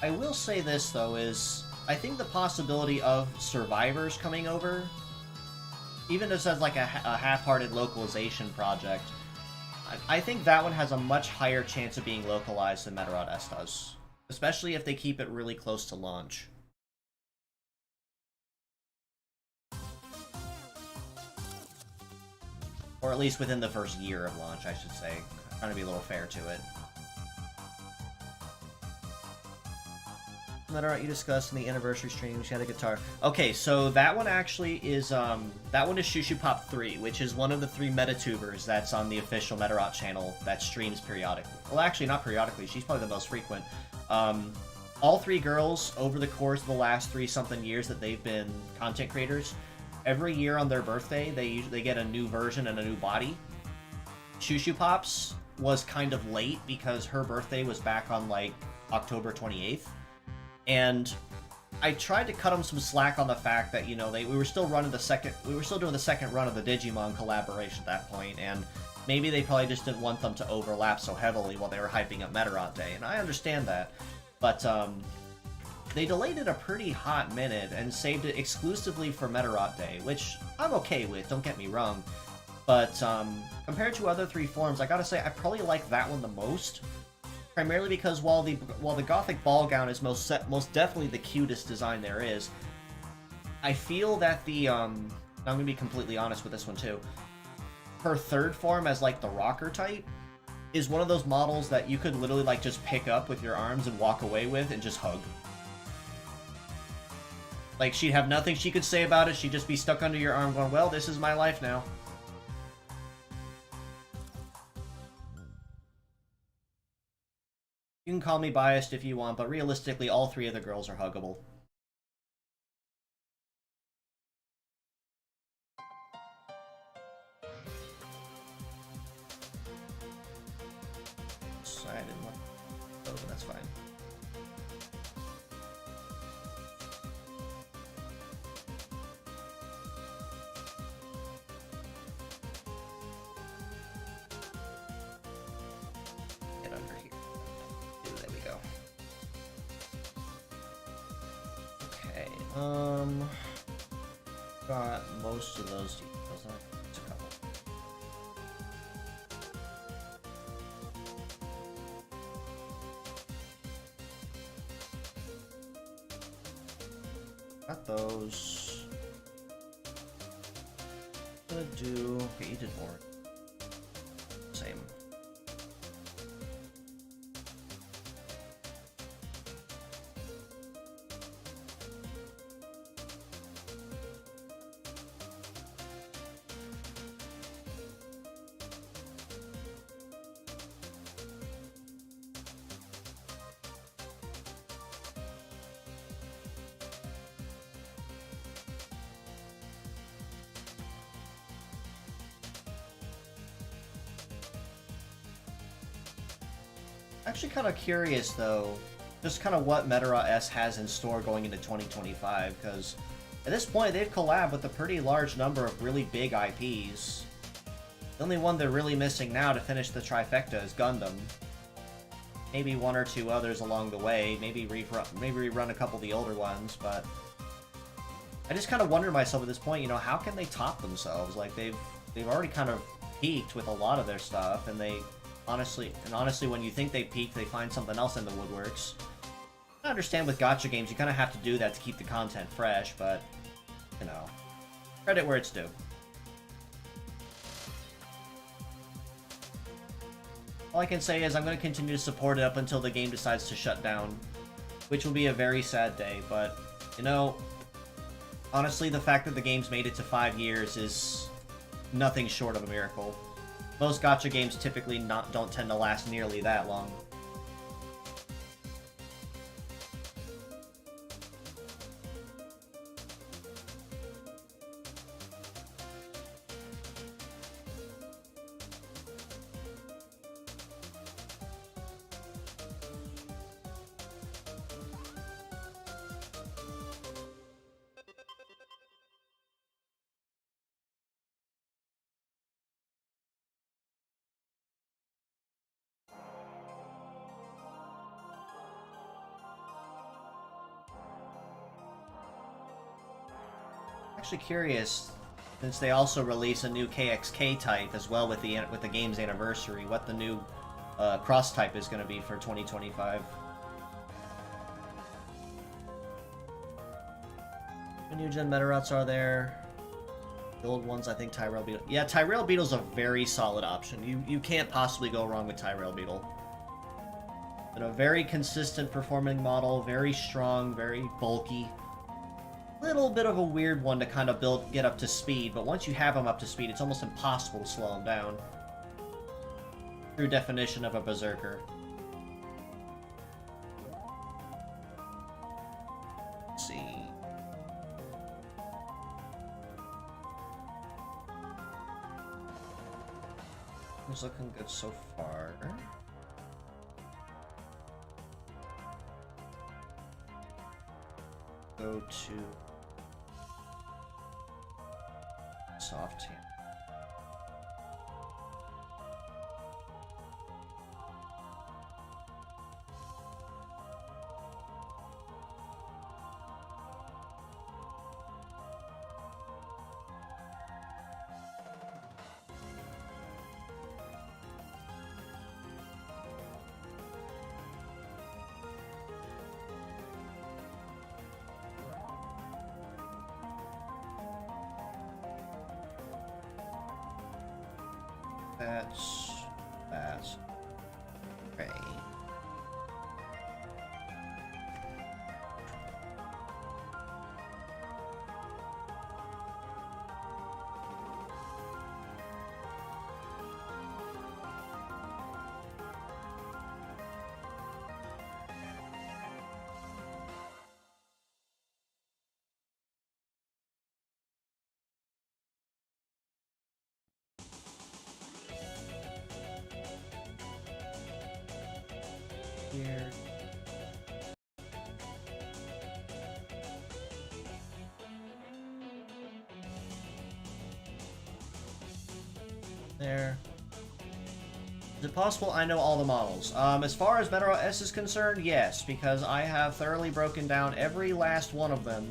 I will say this, though, is I think the possibility of Survivors coming over, even just as like a half-hearted localization project, I think that one has a much higher chance of being localized than Metarod S does. Especially if they keep it really close to launch. Or at least within the first year of launch, I should say. I'm trying to be a little fair to it. Metarod you discussed in the anniversary stream, she had a guitar. Okay, so that one actually is, that one is Shushu Pop 3, which is one of the 3 Metatubers that's on the official Metarod channel that streams periodically. Well, actually, not periodically, she's probably the most frequent. All 3 girls, over the course of the last 3-something years that they've been content creators, every year on their birthday, they get a new version and a new body. Shushu Pop's was kind of late because her birthday was back on, like, October 28th. And I tried to cut them some slack on the fact that, you know, we were still doing the second run of the Digimon collaboration at that point, and maybe they probably just didn't want them to overlap so heavily while they were hyping up Metarod Day, and I understand that. But they delayed it a pretty hot minute and saved it exclusively for Metarod Day, which I'm okay with, don't get me wrong. But compared to other 3 forms, I gotta say I probably like that one the most. Primarily because while the Gothic ball gown is most definitely the cutest design there is, I feel that I'm gonna be completely honest with this one too. Her third form as like the rocker type is one of those models that you could literally like just pick up with your arms and walk away with and just hug. Like she'd have nothing she could say about it. She'd just be stuck under your arm going, well, this is my life now. You can call me biased if you want, but realistically, all 3 of the girls are huggable. that's fine. Get under here. There we go. Okay, got most of those details. Just a couple. Got those. Gonna do. Okay, you did more. Same. Actually kind of curious though, just kind of what Meta S has in store going into 2025, because at this point they've collabed with a pretty large number of really big IPs. The only one they're really missing now to finish the trifecta is Gundam. Maybe one or two others along the way, maybe rerun a couple of the older ones, but I just kind of wonder myself at this point, you know, how can they top themselves? Like they've already kind of peaked with a lot of their stuff, and honestly, when you think they peaked, they find something else in the woodworks. I understand with gacha games, you kind of have to do that to keep the content fresh, but, you know, credit where it's due. All I can say is I'm going to continue to support it up until the game decides to shut down, which will be a very sad day, but, you know, honestly, the fact that the game's made it to 5 years is nothing short of a miracle. Most gacha games typically don't tend to last nearly that long. Actually curious, since they also release a new KXK type as well with the game's anniversary, what the new cross type is going to be for 2025. The new gen meta routes are there. The old ones, I think Tyrell Beetle. Yeah, Tyrell Beetle's a very solid option. You can't possibly go wrong with Tyrell Beetle. But a very consistent performing model, very strong, very bulky. Little bit of a weird one to kind of get up to speed, but once you have him up to speed, it's almost impossible to slow him down. True definition of a berserker. Let's see. It's looking good so far. Go to soft hand. That's great. Here. there. Is it possible I know all the models? As far as Metro S is concerned, yes, because I have thoroughly broken down every last one of them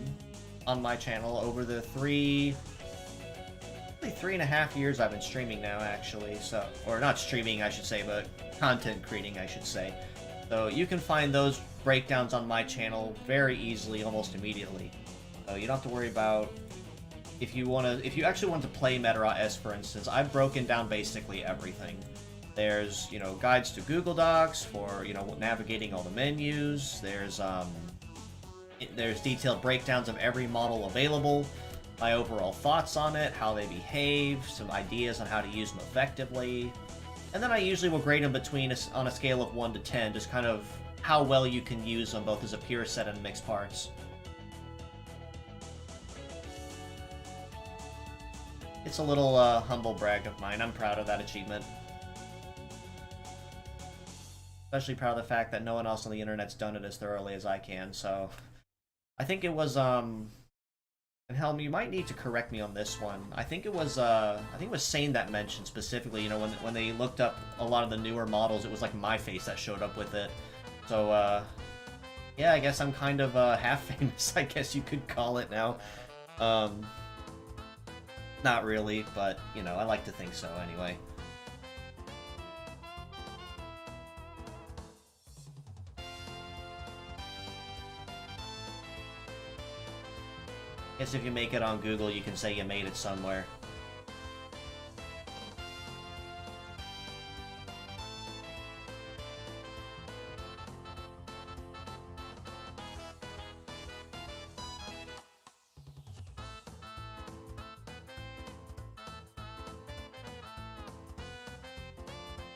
on my channel over the 3.5 years I've been streaming now, actually. So, or not streaming, I should say, but content creating, I should say. So you can find those breakdowns on my channel very easily, almost immediately. So you don't have to worry about if you actually want to play Metro S, for instance. I've broken down basically everything. There's, you know, guides to Google Docs for, you know, navigating all the menus. There's detailed breakdowns of every model available, my overall thoughts on it, how they behave, some ideas on how to use them effectively. And then I usually will grade them on a scale of 1 to 10, just kind of how well you can use them both as a pure set and mixed parts. It's a little humble brag of mine. I'm proud of that achievement. Especially proud of the fact that no one else on the internet's done it as thoroughly as I can, so... I think it was, and Helm, you might need to correct me on this one. I think it was Sane that mentioned specifically, you know, when they looked up a lot of the newer models, it was like my face that showed up with it. So, yeah, I guess I'm kind of, half famous, I guess you could call it now. Not really, but, you know, I like to think so anyway. Guess if you make it on Google, you can say you made it somewhere.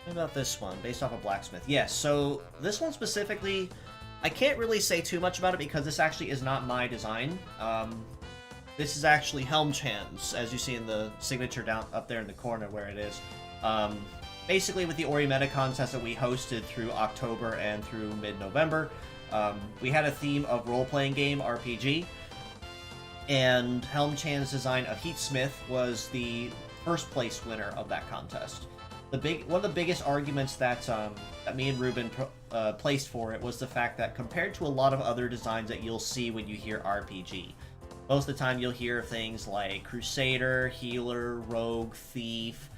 What about this one, based off of Blacksmith? Yes, so this one specifically, I can't really say too much about it because this actually is not my design. This is actually Helm Chan's, as you see in the signature down up there in the corner where it is. Basically, with the Orimeda contest that we hosted through October and through mid-November, we had a theme of role-playing game, RPG, and Helm Chan's design of Heatsmith was the first place winner of that contest. One of the biggest arguments that me and Ruben placed for it was the fact that compared to a lot of other designs that you'll see when you hear RPG, most of the time you'll hear things like Crusader, Healer, Rogue, Thief,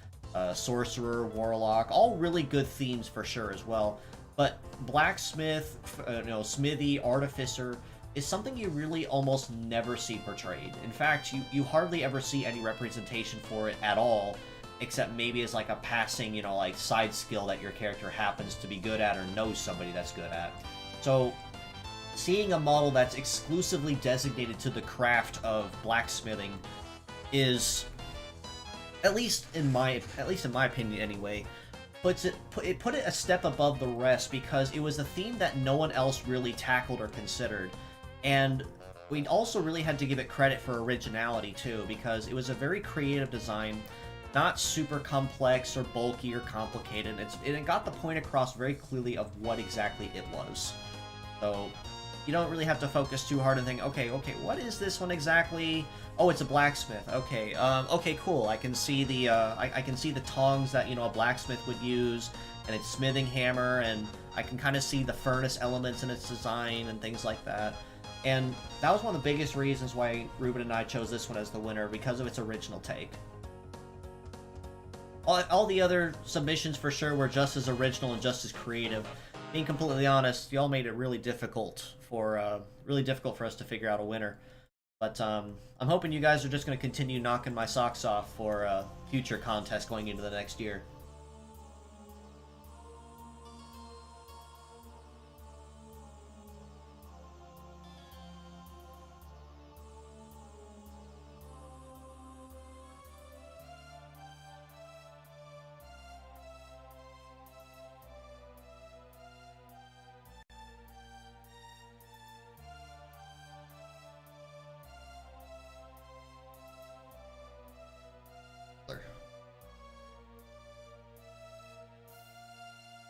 Sorcerer, Warlock, all really good themes for sure as well. But Blacksmith, Smithy, Artificer is something you really almost never see portrayed. In fact, you hardly ever see any representation for it at all, except maybe as like a passing, you know, like side skill that your character happens to be good at or knows somebody that's good at. So seeing a model that's exclusively designated to the craft of blacksmithing is, at least in my opinion anyway, put it a step above the rest because it was a theme that no one else really tackled or considered. And we also really had to give it credit for originality too, because it was a very creative design, not super complex or bulky or complicated. It got the point across very clearly of what exactly it was. So you don't really have to focus too hard and think, okay, what is this one exactly? Oh, it's a blacksmith. Okay, okay, cool. I can see the I can see the tongs that, you know, a blacksmith would use, and its smithing hammer, and I can kind of see the furnace elements in its design and things like that. And that was one of the biggest reasons why Ruben and I chose this one as the winner, because of its original take. All the other submissions for sure were just as original and just as creative. Being completely honest, y'all made it really difficult for us to figure out a winner. But I'm hoping you guys are just going to continue knocking my socks off for future contests going into the next year.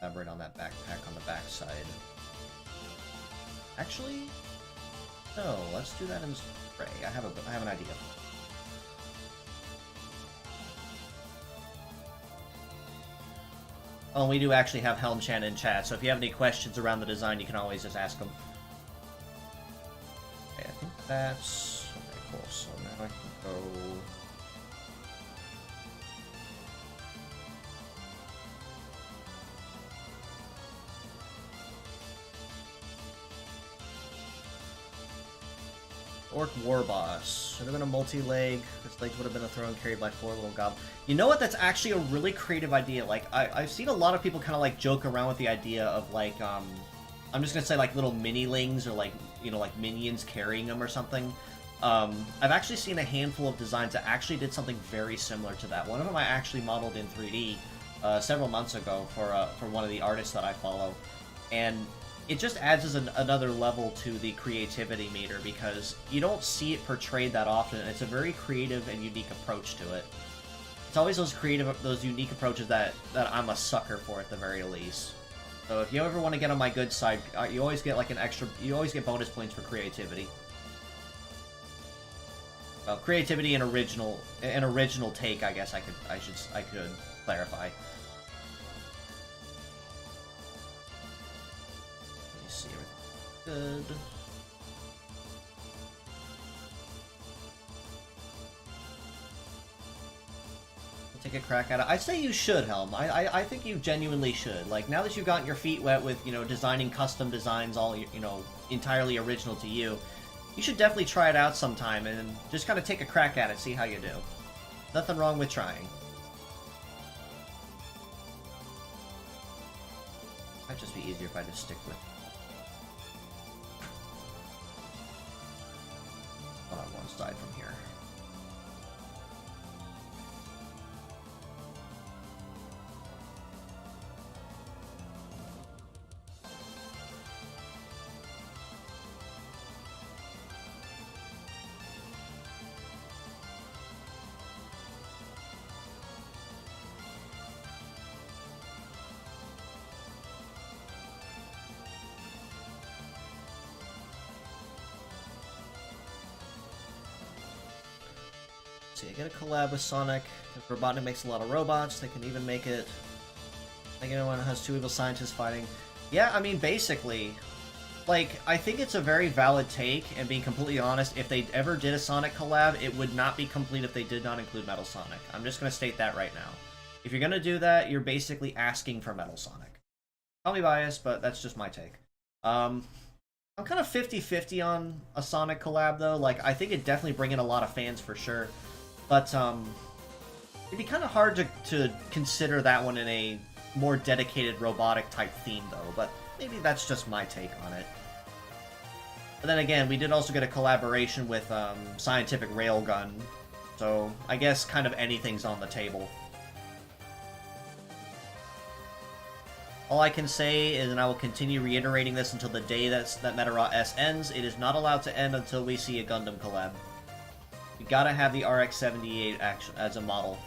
Elaborate on that backpack on the backside. Actually, no. Let's do that in spray. I have an idea. Oh, we do actually have Helm-chan in chat, so if you have any questions around the design, you can always just ask him. Okay, I think that's... Okay, cool. So now I can go... Orc War Boss. Should have been a multi-leg. His legs would have been a throne carried by 4 little goblins. You know what? That's actually a really creative idea. Like, I've seen a lot of people kind of, like, joke around with the idea of, like, I'm just gonna say, like, little mini-lings or, like, you know, like, minions carrying them or something. I've actually seen a handful of designs that actually did something very similar to that. One of them I actually modeled in 3D several months ago for one of the artists that I follow. And it just adds as another level to the creativity meter because you don't see it portrayed that often. It's a very creative and unique approach to it. It's always those unique approaches that I'm a sucker for at the very least. So if you ever want to get on my good side, you always get like you always get bonus points for creativity. Well, creativity and original take, I guess I could clarify. See everything good. Take a crack at it. I say you should, Helm. I think you genuinely should. Like, now that you've gotten your feet wet with, you know, designing custom designs all, you know, entirely original to you, you should definitely try it out sometime and just kind of take a crack at it, see how you do. Nothing wrong with trying. Might just be easier if I just stick with on one side from here. See, I get a collab with Sonic. If Robotnik makes a lot of robots, they can even make it. I think anyone has 2 evil scientists fighting. Yeah, I mean, basically, like, I think it's a very valid take, and being completely honest, if they ever did a Sonic collab, it would not be complete if they did not include Metal Sonic. I'm just going to state that right now. If you're going to do that, you're basically asking for Metal Sonic. I'll be biased, but that's just my take. I'm kind of 50-50 on a Sonic collab, though. Like, I think it'd definitely bring in a lot of fans for sure. But, it'd be kind of hard to consider that one in a more dedicated robotic-type theme, though. But maybe that's just my take on it. But then again, we did also get a collaboration with, Scientific Railgun. So, I guess kind of anything's on the table. All I can say is, and I will continue reiterating this until the day that Meteorot S ends, it is not allowed to end until we see a Gundam collab. You gotta have the RX-78 action as a model.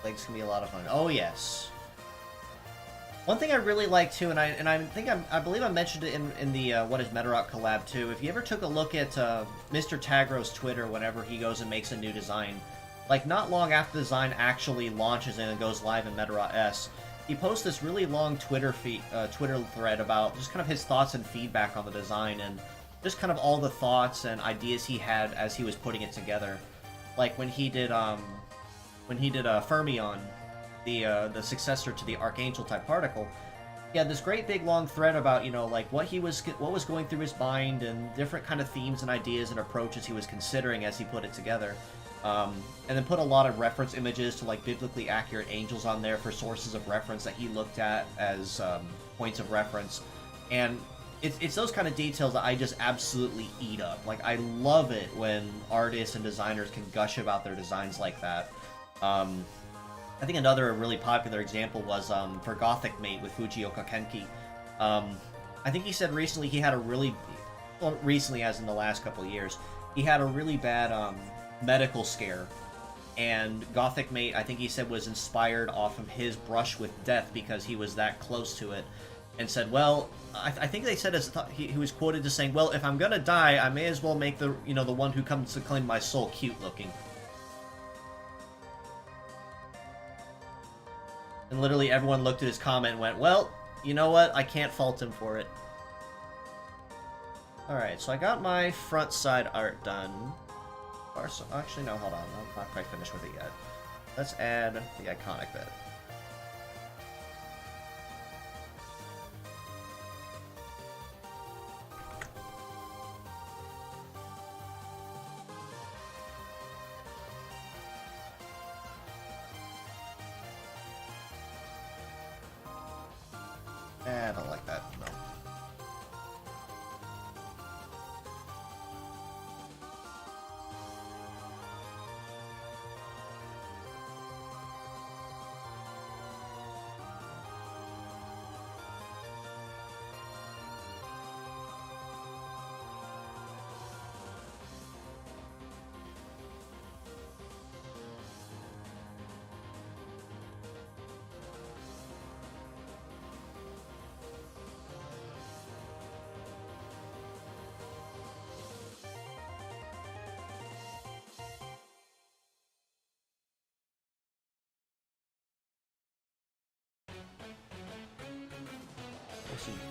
Legs can be a lot of fun. Oh yes. One thing I really like too, and I believe I mentioned it in the What is Meteorot collab too. If you ever took a look at Mr. Tagro's Twitter whenever he goes and makes a new design, like not long after the design actually launches and goes live in Meteorot S, he posts this really long Twitter thread about just kind of his thoughts and feedback on the design and just kind of all the thoughts and ideas he had as he was putting it together. Like when he did Fermion, the successor to the Archangel type particle, he had this great big long thread about, you know, like what was going through his mind and different kind of themes and ideas and approaches he was considering as he put it together. And then put a lot of reference images to like biblically accurate angels on there for sources of reference that he looked at as points of reference. And it's those kind of details that I just absolutely eat up. Like, I love it when artists and designers can gush about their designs like that. I think another really popular example was for Gothic Mate with Fujioka Kenki. I think he said recently he had a really, well, recently as in the last couple of years, he had a really bad medical scare. And Gothic Mate, I think he said, was inspired off of his brush with death because he was that close to it. And said, well, I think they said he was quoted as saying, well, if I'm gonna die, I may as well make the one who comes to claim my soul cute looking. And literally everyone looked at his comment and went, well, you know what? I can't fault him for it. Alright, so I got my front side art done. Actually, no, hold on. I'm not quite finished with it yet. Let's add the iconic bit. I don't like that. No.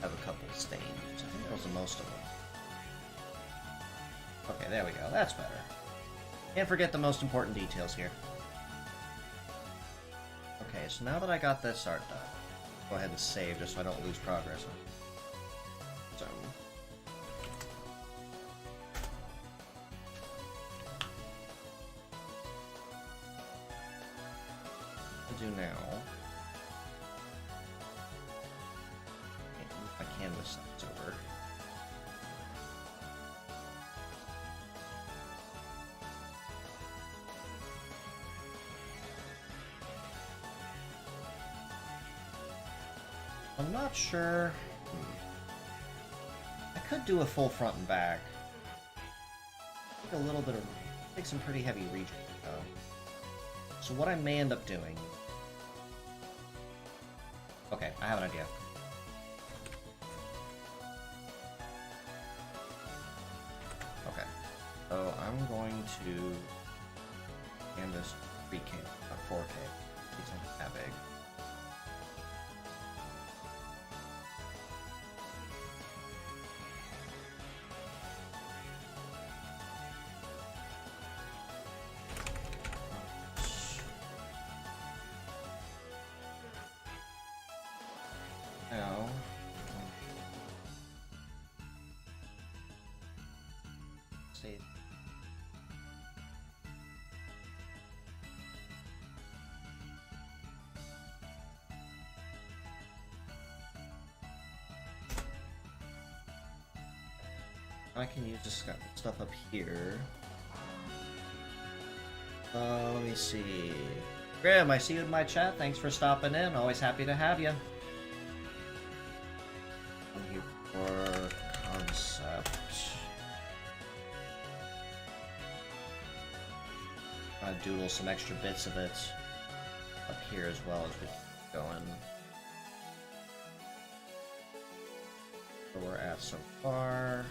Have a couple stains. I think that was the most of them. Okay, there we go. That's better. Can't forget the most important details here. Okay, so now that I got this art done, go ahead and save just so I don't lose progress. So. I'll do now. Canvas that's over. I'm not sure. I could do a full front and back. Take a little bit of, take some pretty heavy region though. So what I may end up doing. Okay, I have an idea. So I'm going to canvas 3K, not 4K. It's not that big. Now, see. I can use this stuff up here. Let me see. Graham, I see you in my chat. Thanks for stopping in. Always happy to have you. For concept. Doodle some extra bits of it up here as well as we keep going. Where we're at so far.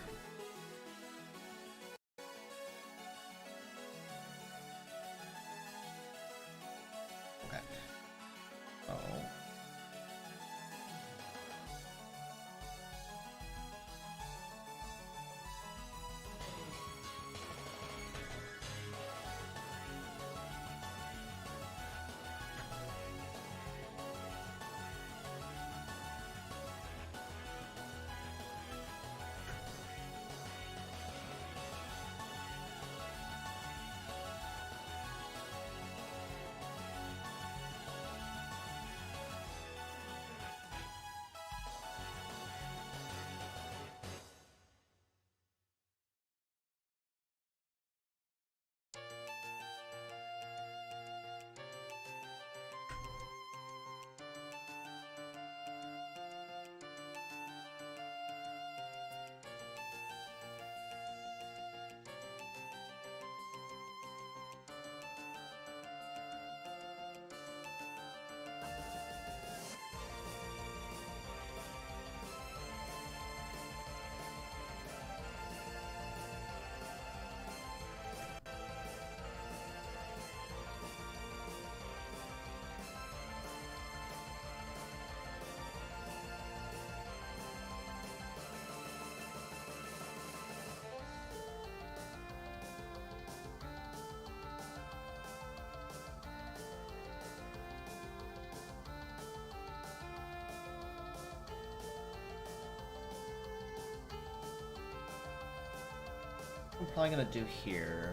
I'm probably gonna do here.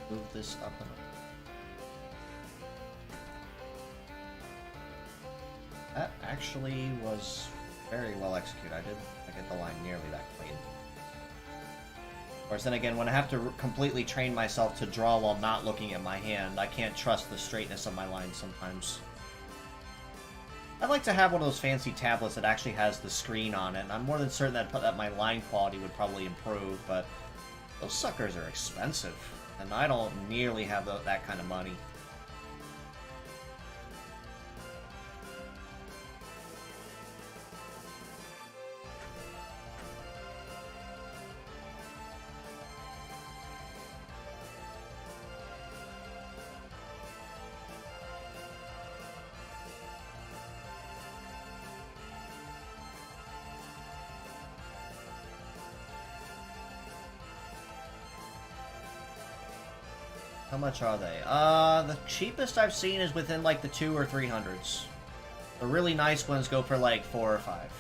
Move this up and up. That actually was very well executed. I get the line nearly that clean. Of course, then again, when I have to completely train myself to draw while not looking at my hand, I can't trust the straightness of my line sometimes. I'd like to have one of those fancy tablets that actually has the screen on it, and I'm more than certain that my line quality would probably improve, but those suckers are expensive, and I don't nearly have that kind of money. How much are they? The cheapest I've seen is within like the 200s or 300s. The really nice ones go for like 4 or 5.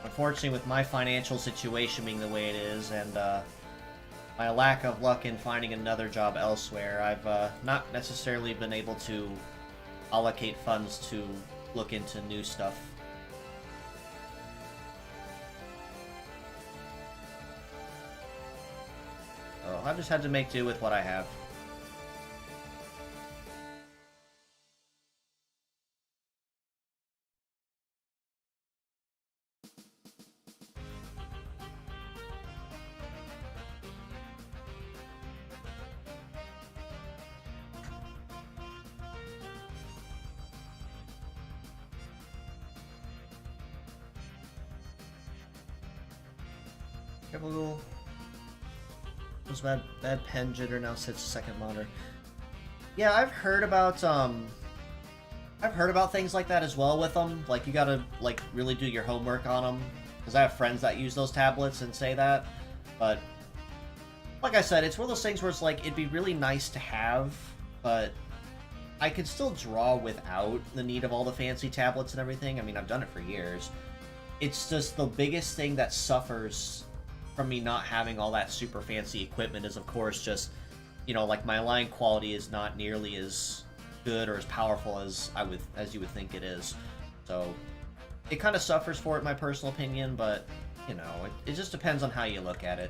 Unfortunately, with my financial situation being the way it is, and my lack of luck in finding another job elsewhere, I've not necessarily been able to allocate funds to look into new stuff. So I've just had to make do with what I have. Careful. Those bad pen jitter now sits second monitor. Yeah, I've heard about things like that as well with them. Like, you gotta like really do your homework on them, because I have friends that use those tablets and say that. But like I said, it's one of those things where it's like it'd be really nice to have, but I could still draw without the need of all the fancy tablets and everything. I mean, I've done it for years. It's just the biggest thing that suffers from me not having all that super fancy equipment is, of course, just, you know, like, my line quality is not nearly as good or as powerful as you would think it is. So it kind of suffers for it, in my personal opinion, but, you know, it just depends on how you look at it.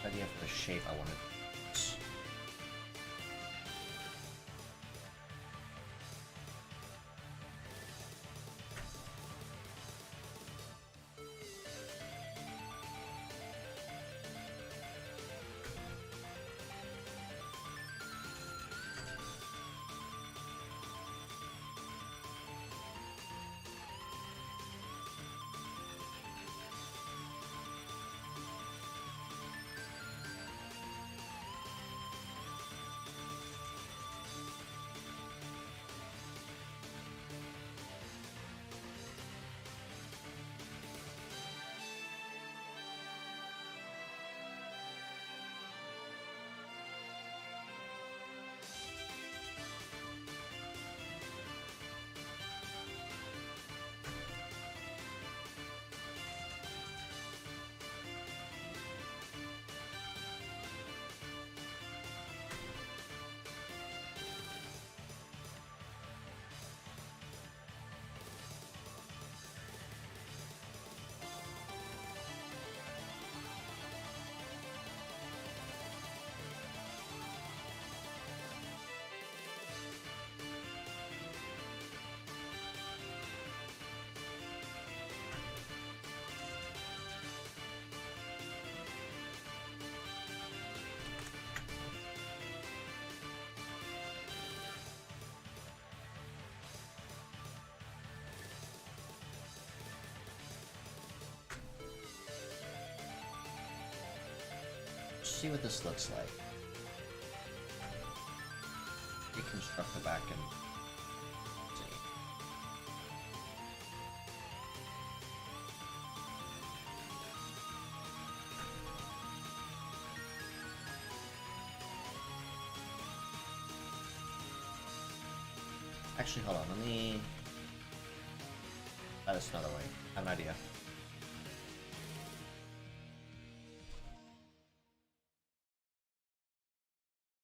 Idea for the shape I wanted. see what this looks like. Reconstruct the back and see. Actually, hold on, let me... That is another way. I have an idea.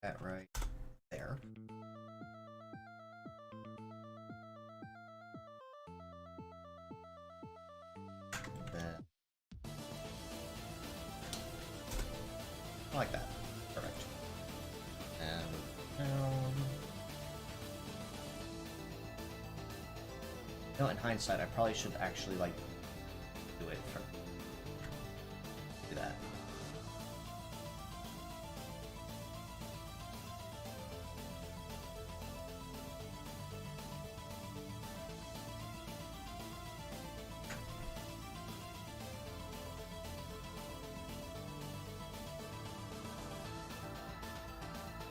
That right there. Then... I like that. Perfect. And... You know, in hindsight, I probably should actually, like, do it from... Do that.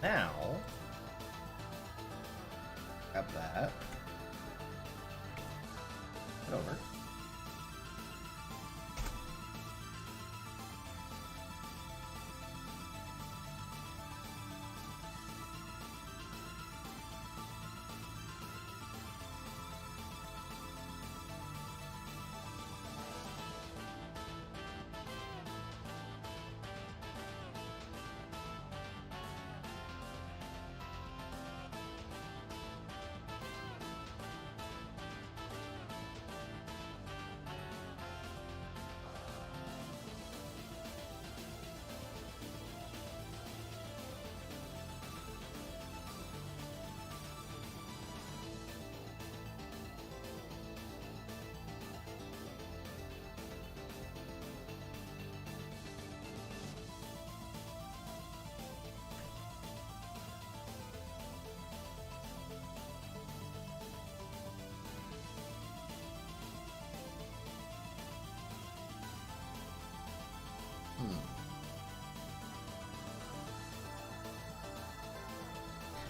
Now... Grab that. Put it over.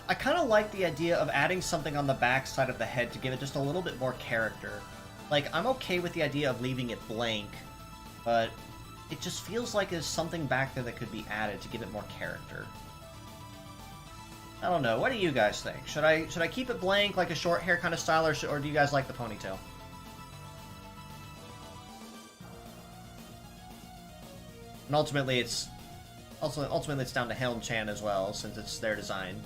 I kind of like the idea of adding something on the back side of the head to give it just a little bit more character. Like, I'm okay with the idea of leaving it blank, but it just feels like there's something back there that could be added to give it more character. I don't know. What do you guys think? Should I keep it blank, like a short hair kind of style, or do you guys like the ponytail? And ultimately, it's down to Helm Chan as well, since it's their design.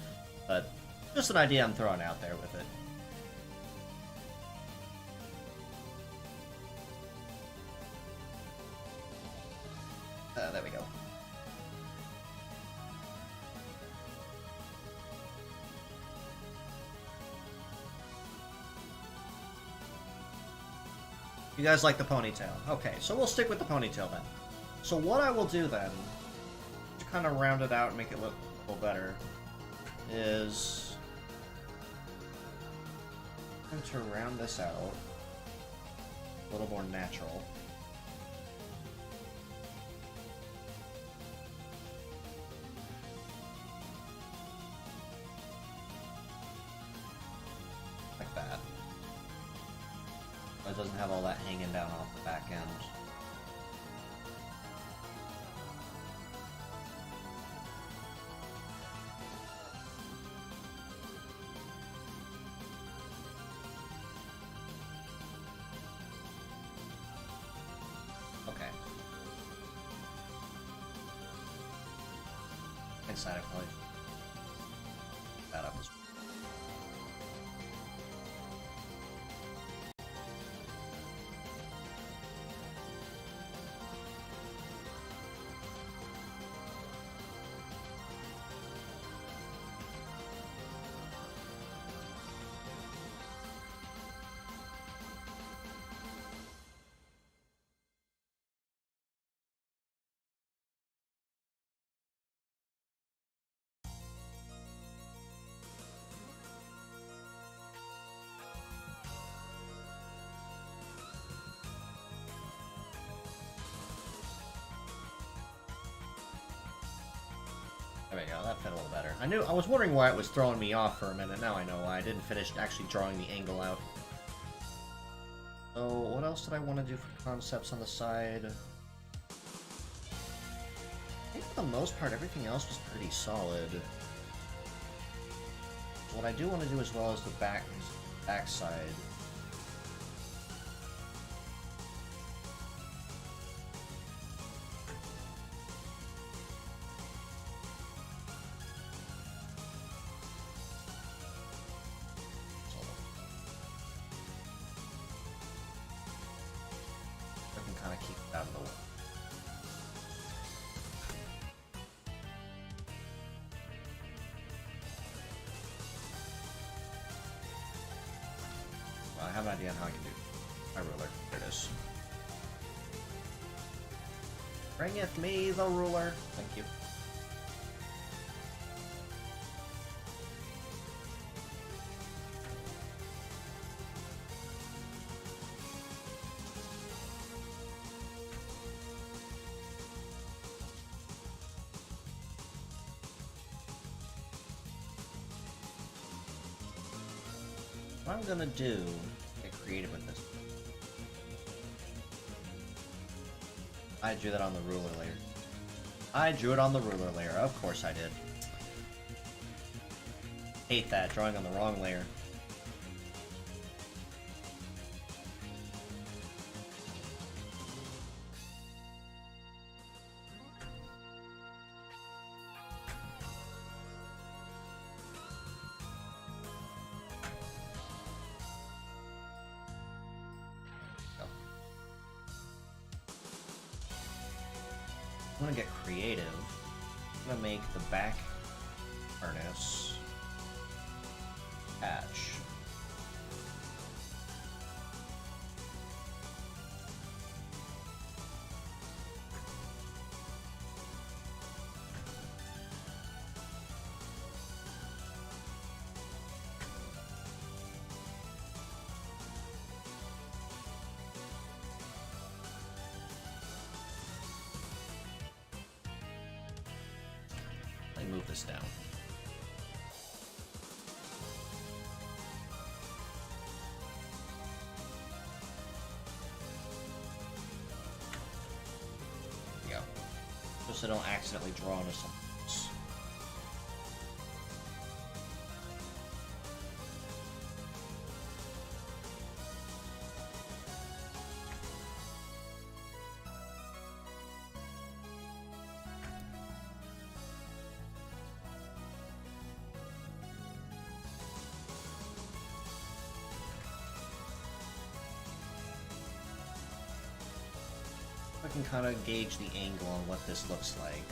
But just an idea I'm throwing out there with it. There we go. You guys like the ponytail? Okay, so we'll stick with the ponytail then. So what I will do then, to kind of round it out and make it look a little better, is I'm going to round this out a little more natural. Like that. But it doesn't have all that hanging down off the back end. Inside of probably that up as well. we go, that fit a little better. I was wondering why it was throwing me off for a minute. Now I know why. I didn't finish actually drawing the angle out. So, what else did I want to do for concepts on the side? I think for the most part, everything else was pretty solid. What I do want to do as well is the back side. Kind of keep it out of the way. Well, I have an idea on how I can do my ruler. There it is. Bringeth me the ruler. Thank you. What I'm gonna do, get creative with this. I drew that on the ruler layer. I drew it on the ruler layer. Of course I did. Hate that, drawing on the wrong layer. I'm gonna get creative. I'm gonna make the back harness patch. Move this down. There we go. Just so I don't accidentally draw into something else. I can kind of gauge the angle on what this looks like.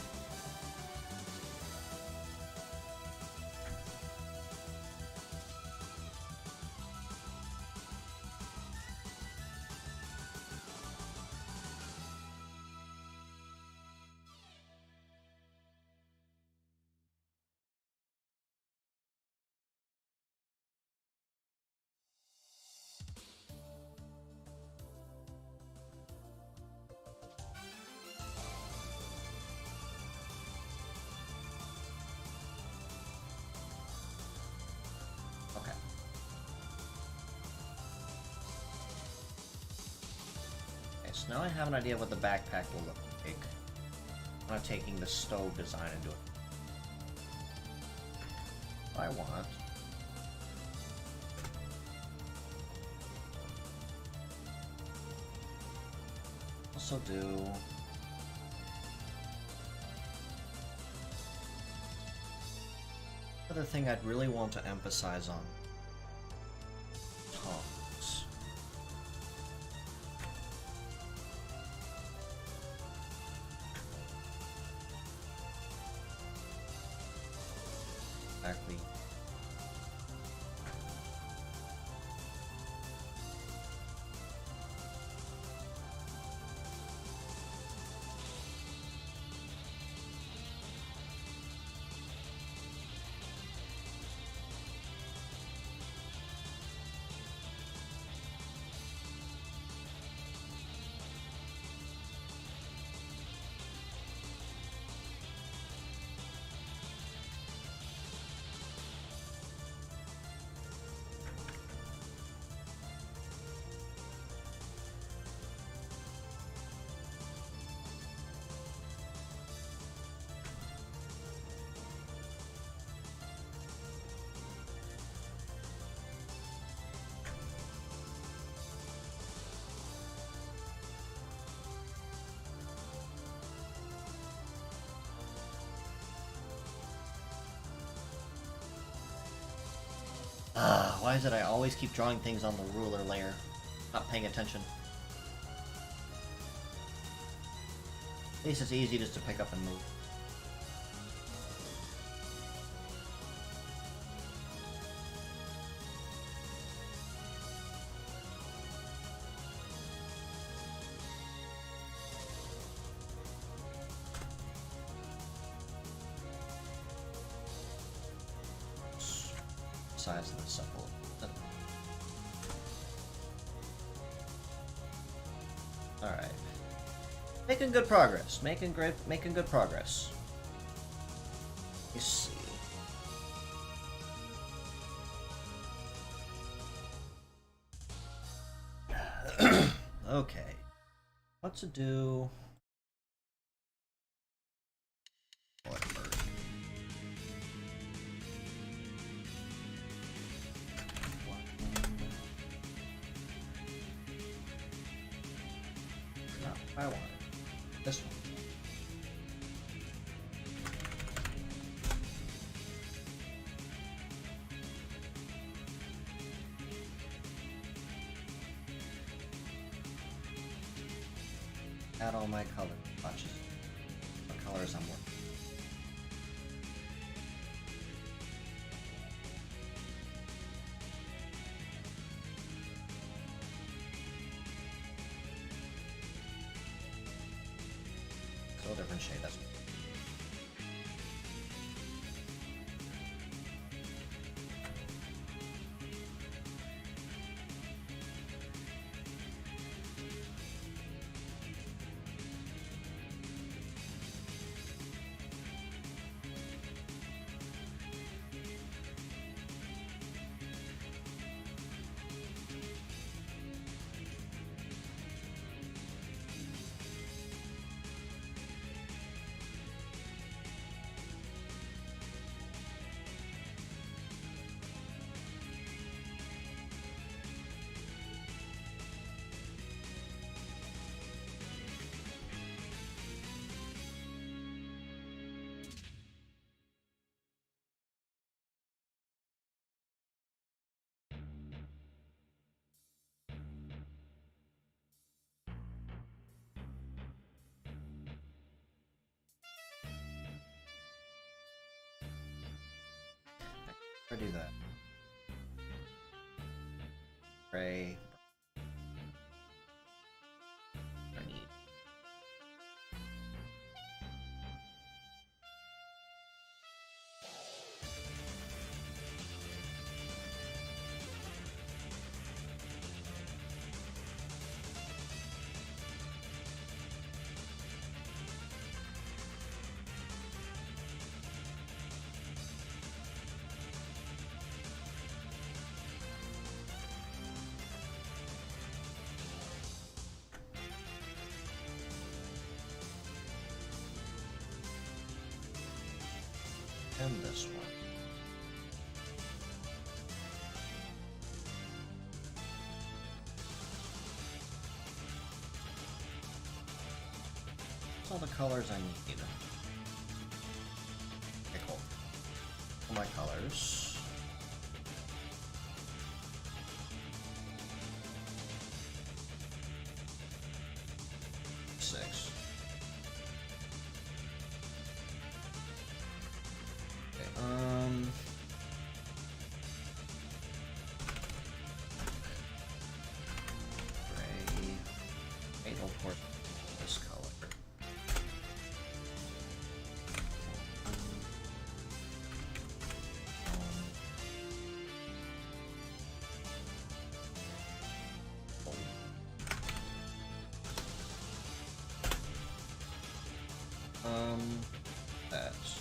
So now I have an idea of what the backpack will look like. I'm not taking the stove design and do it. What I want. Also do. Another thing I'd really want to emphasize on. Tongs. Exactly. Why is it I always keep drawing things on the ruler layer? Not paying attention. At least it's easy just to pick up and move. Size of this up a little bit. Alright. Making good progress. Making good progress. You see. Okay. What to do? I want it. This one. Add all my color watches. What colors I'm working. Different shade, that's or do that. Gray. And this one. That's all the colors I need. Okay, cool. All my colors. Six. Gray. Paint will port this color. That's.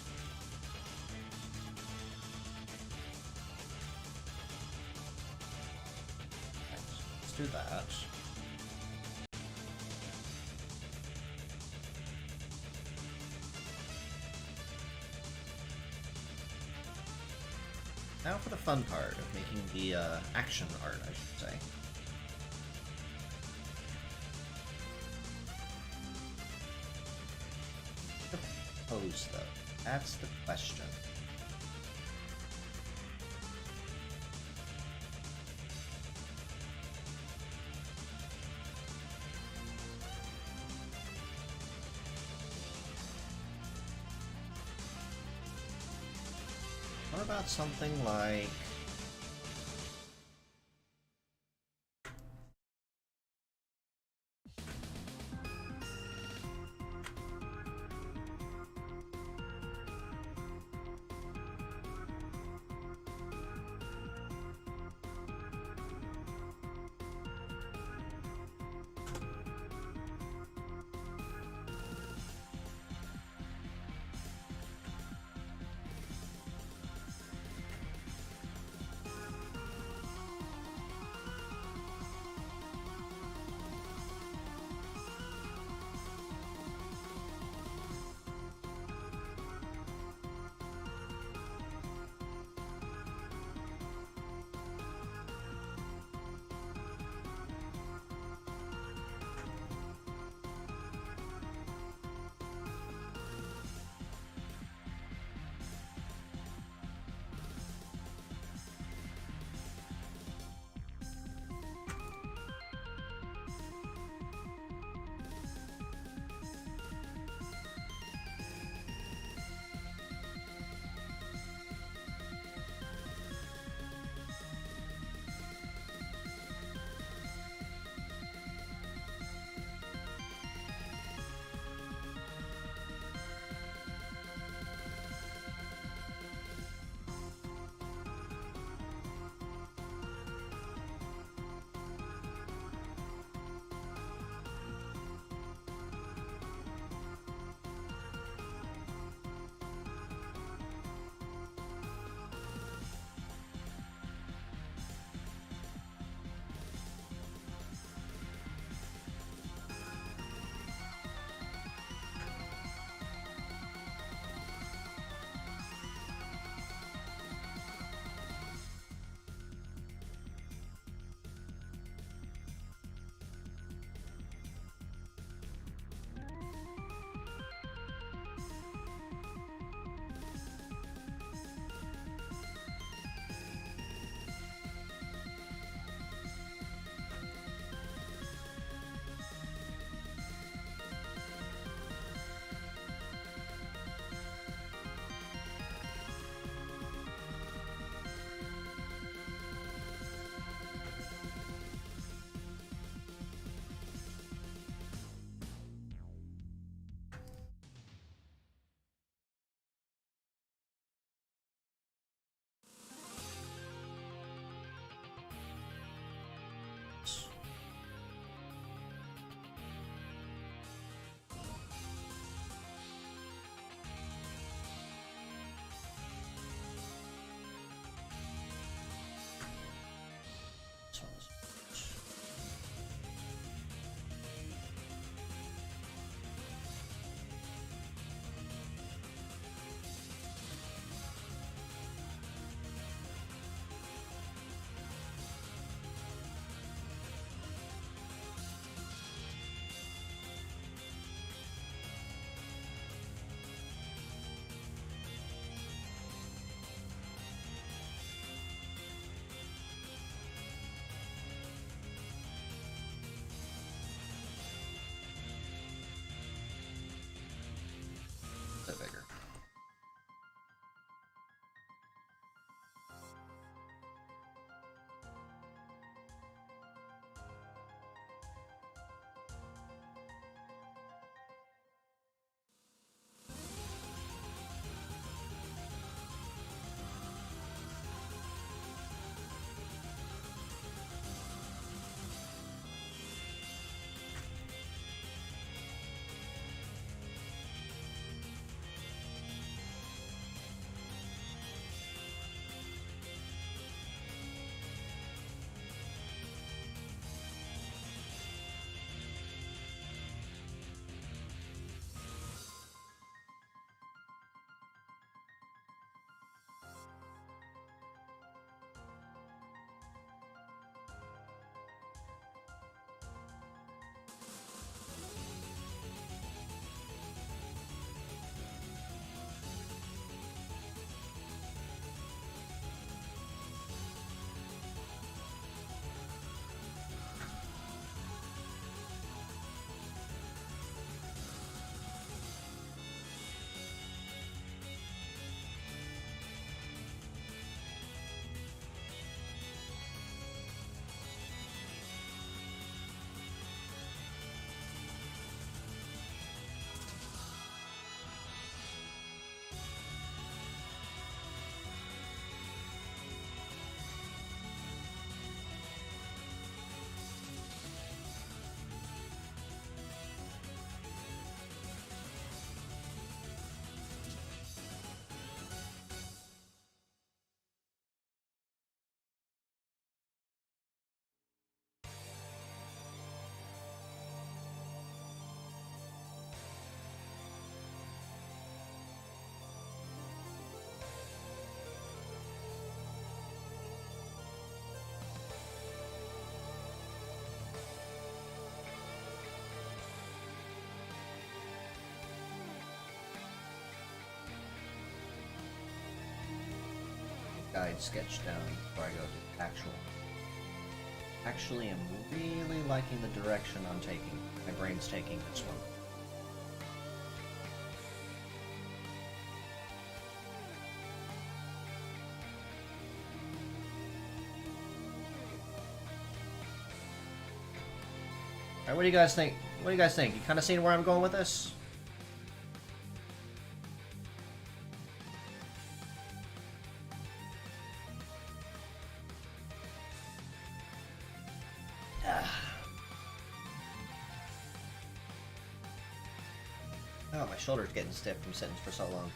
Let's do that. Now for the fun part of making the action art, I should say. The pose, though. That's the question. What about something like... guide sketch down before I go to actual. Actually, I'm really liking the direction I'm taking. My brain's taking this one. Alright, what do you guys think? What do you guys think? You kind of seen where I'm going with this? Oh, my shoulder's getting stiff from sitting for so long.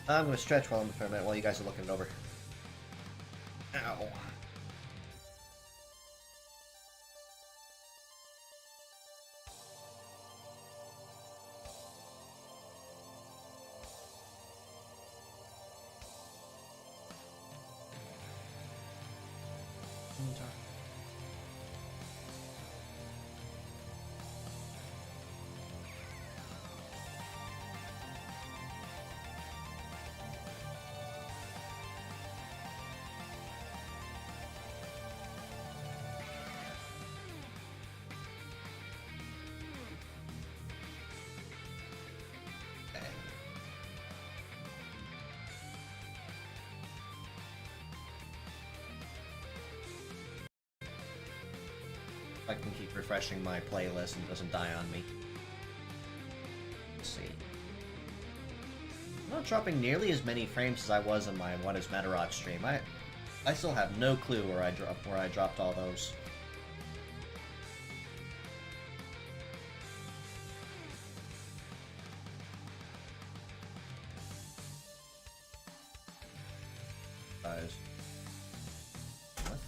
I'm gonna stretch for a minute while you guys are looking it over. Ow. I can keep refreshing my playlist and it doesn't die on me. Let's see. I'm not dropping nearly as many frames as I was in my What is Metarot stream. I still have no clue where I dropped all those. Guys. What?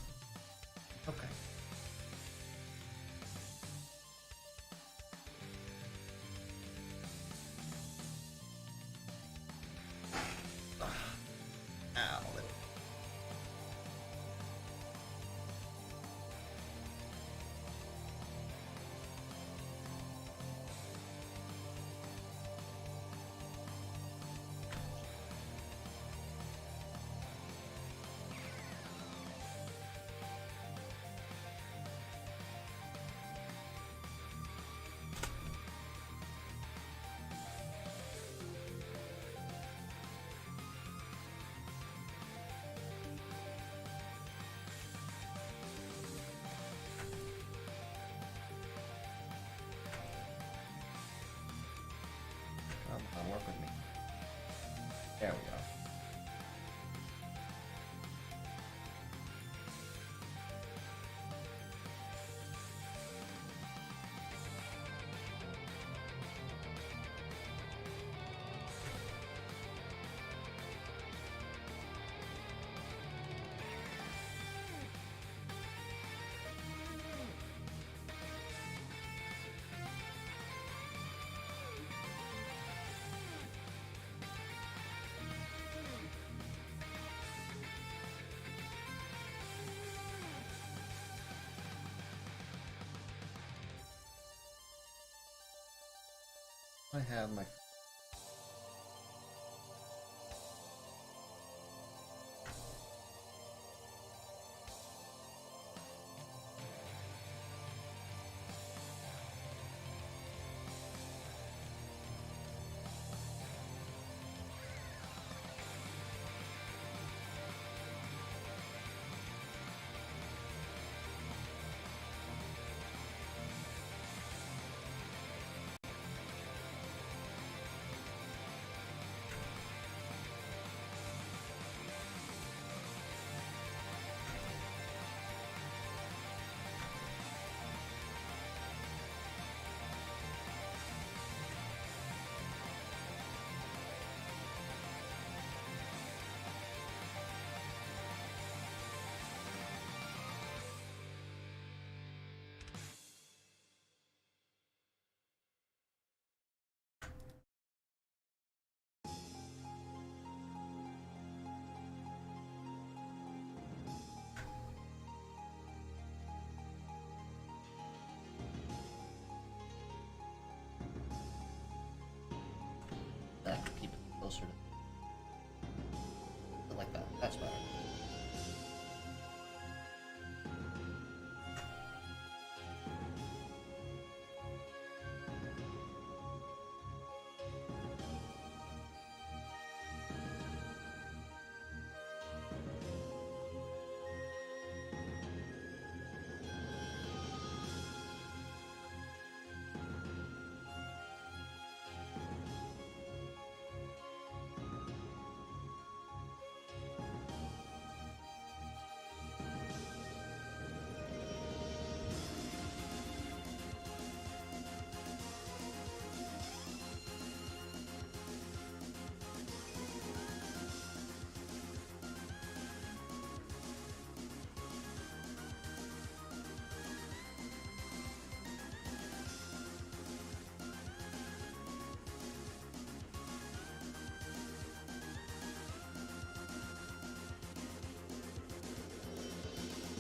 Okay. Ow. Come on, work with me. There we go. I have my...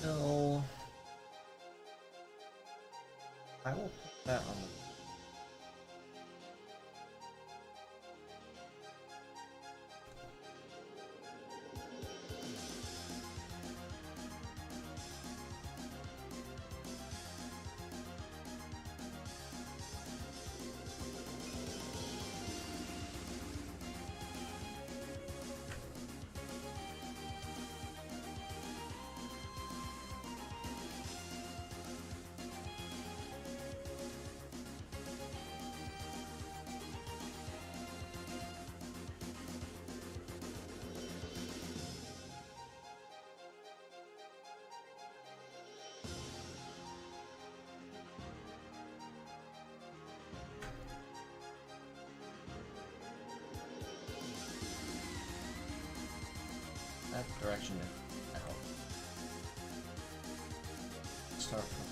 So I will put that on the. That direction I hope. Start from.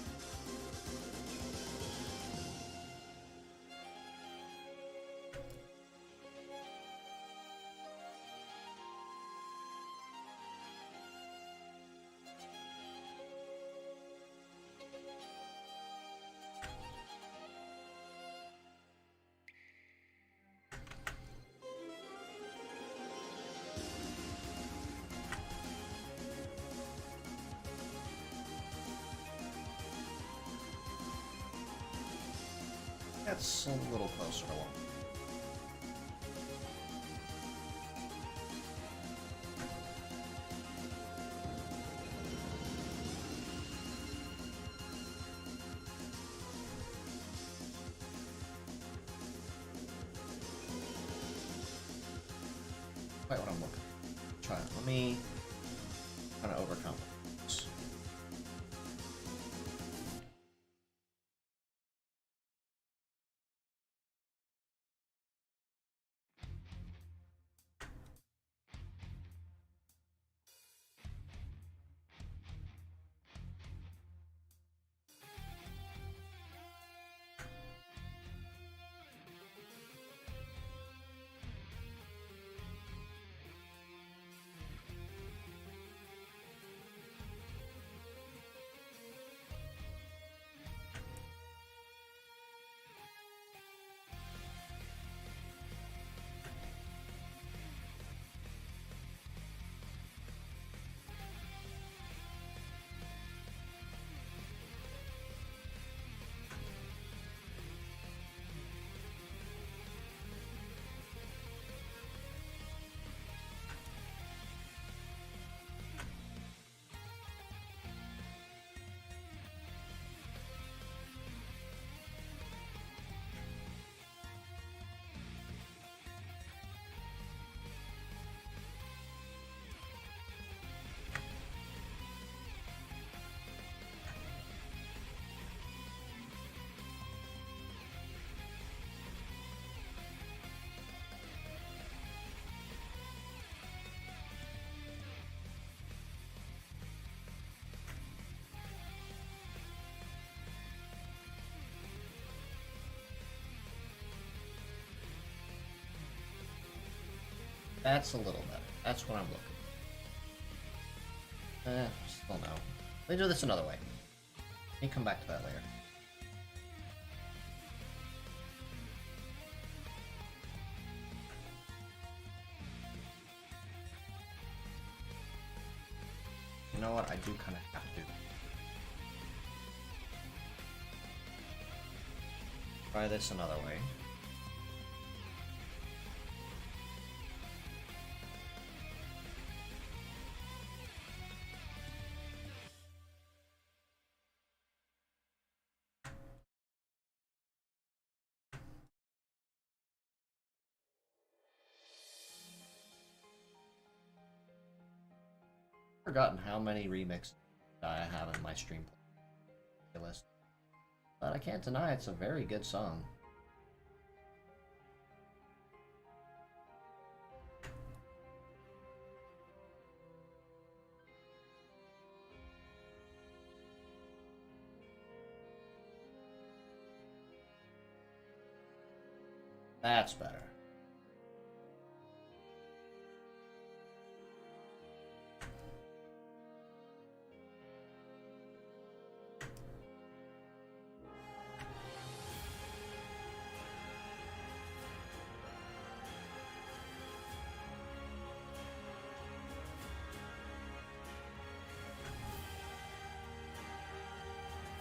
That's a little closer to one. Quite what I'm looking for. Try it. Let me kind of overcome this. That's a little better. That's what I'm looking for. Still no. Let me do this another way. Let me come back to that later. You know what? I do kind of have to. Try this another way. Forgotten how many remixes I have in my stream playlist, but I can't deny it's a very good song. That's better.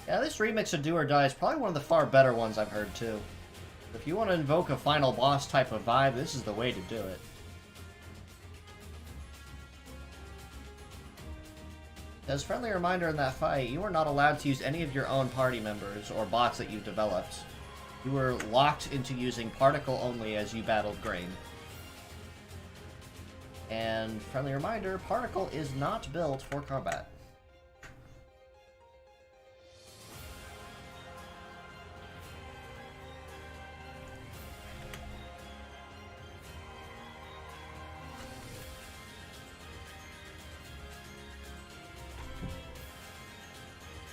Yeah, this remix of Do or Die is probably one of the far better ones I've heard, too. If you want to invoke a final boss type of vibe, this is the way to do it. As a friendly reminder in that fight, you are not allowed to use any of your own party members or bots that you've developed. You were locked into using Particle only as you battled Grain. And friendly reminder, Particle is not built for combat.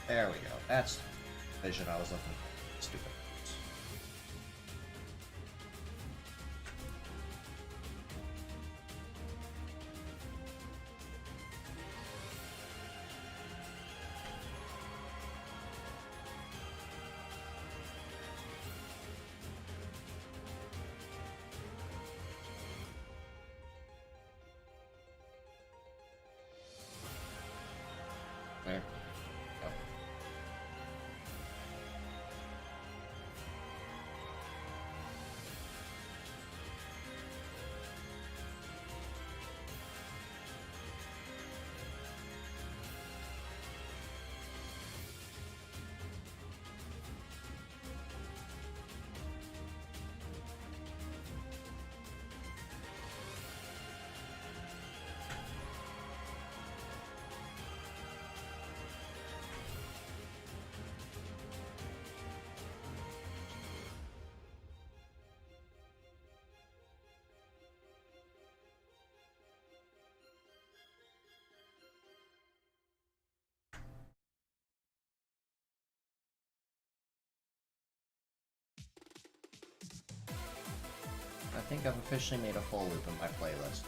There we go. That's the vision I was looking for. Stupid. There. Go. I think I've officially made a full loop in my playlist.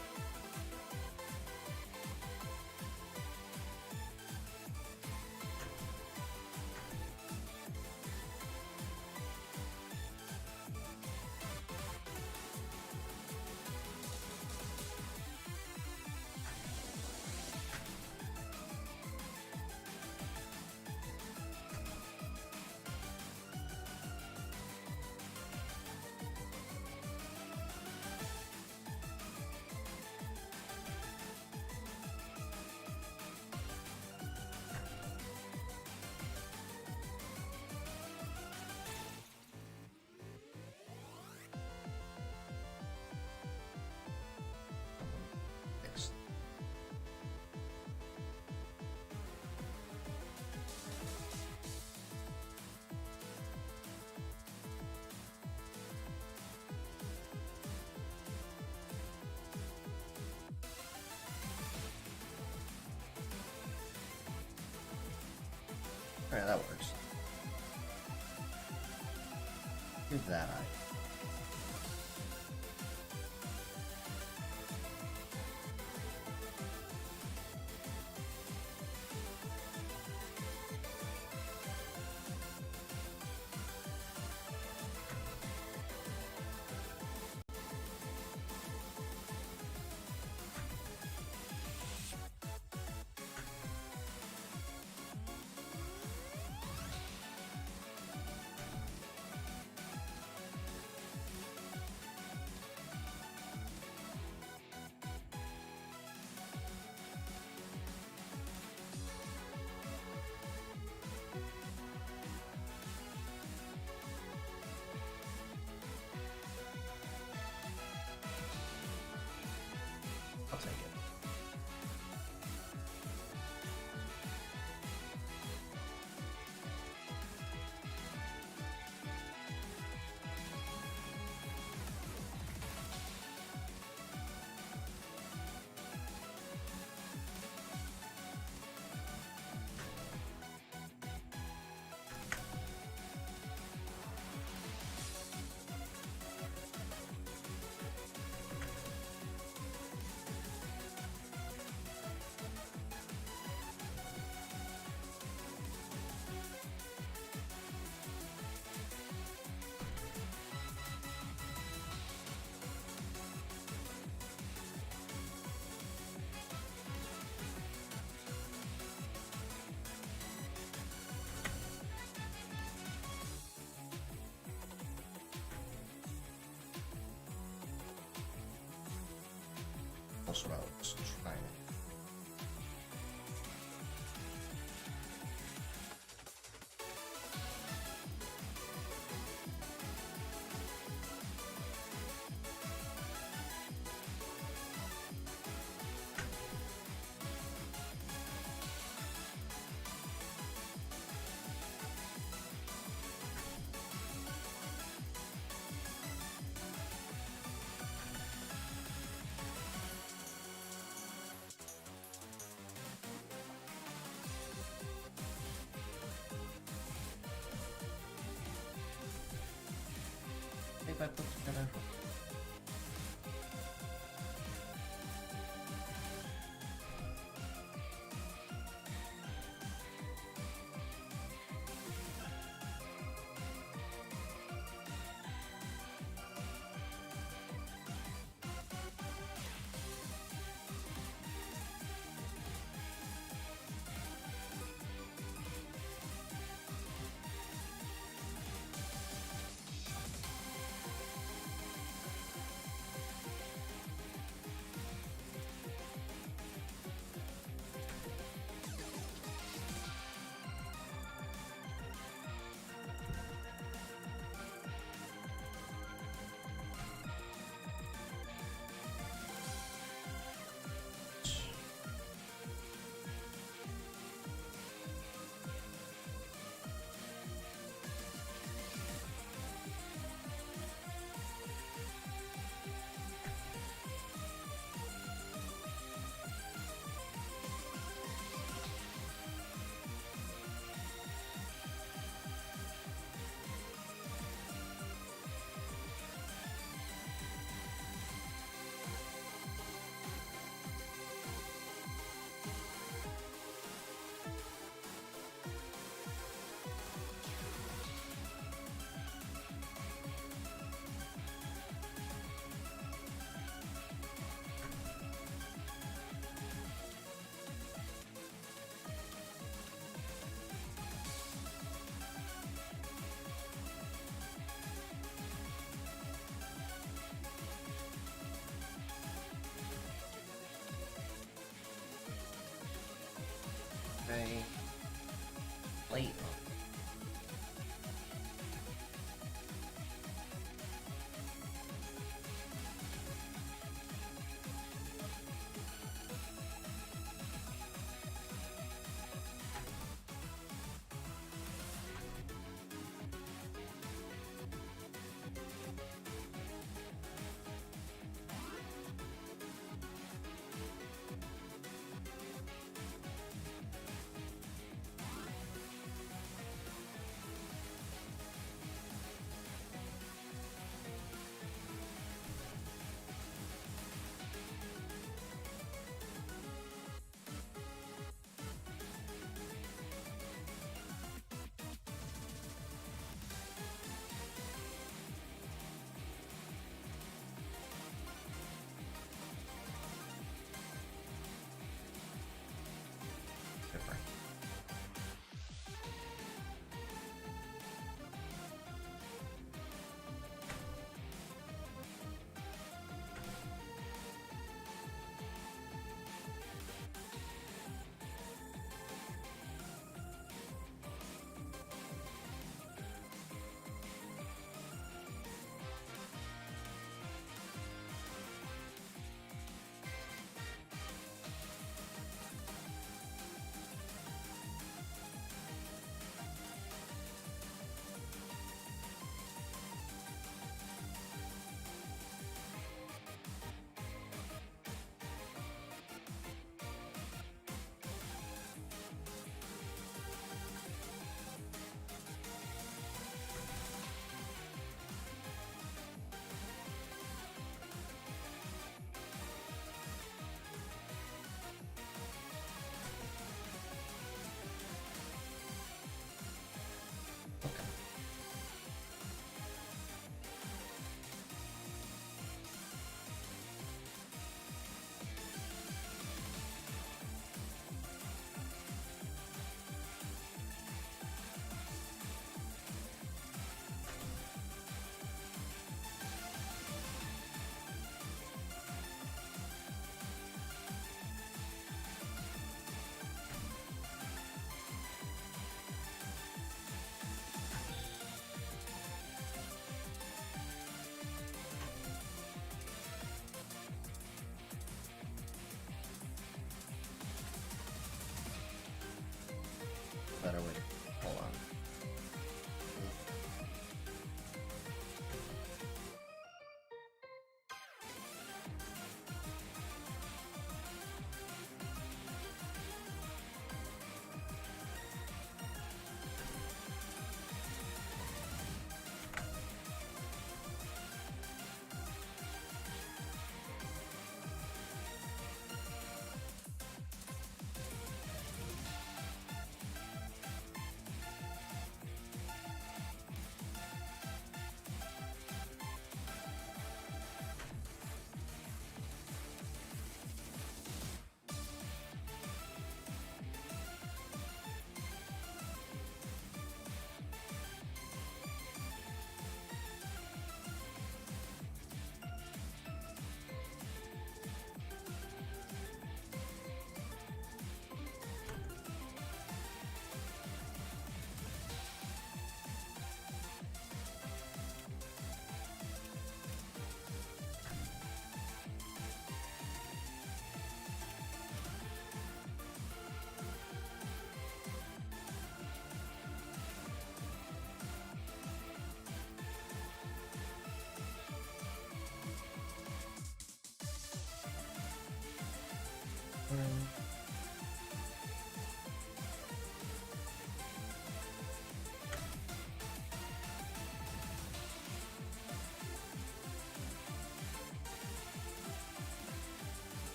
Alright, that works. Here's that eye. as well. Just trying it. If I put together.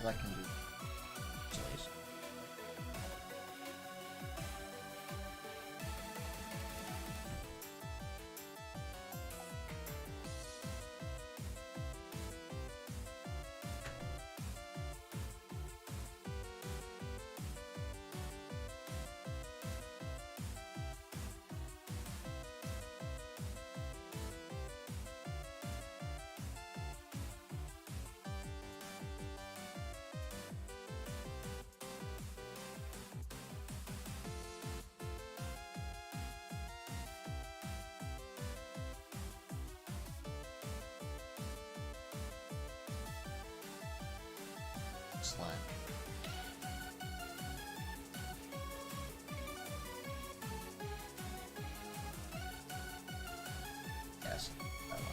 that can do chilies. Slime. Yes, that line.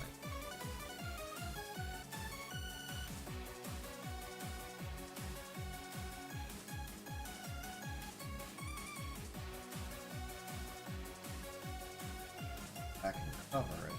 I can cover it.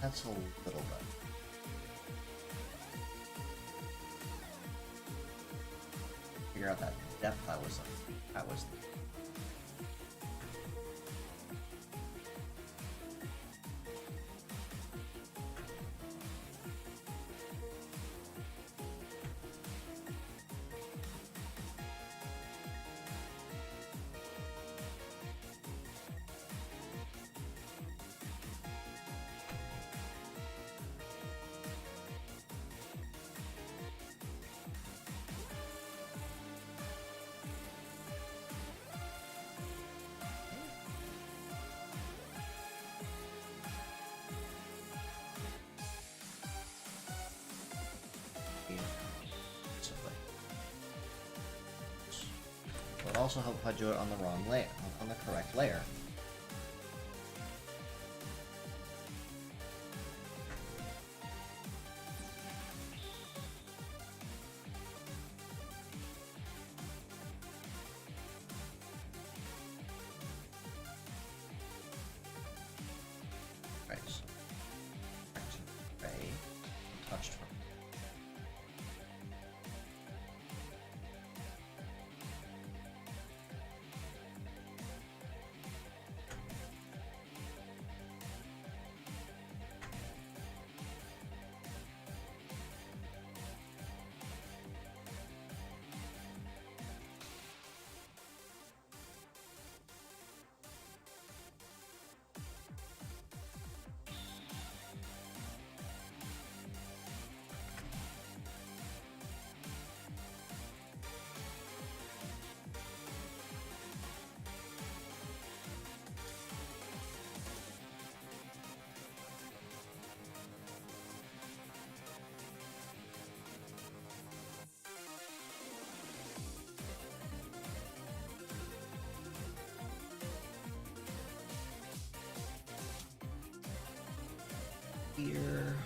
That's a little bit. Figure out that depth I was It would also help if I do it on the wrong layer, on the correct layer. Right, so touched from. Here.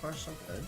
far so good.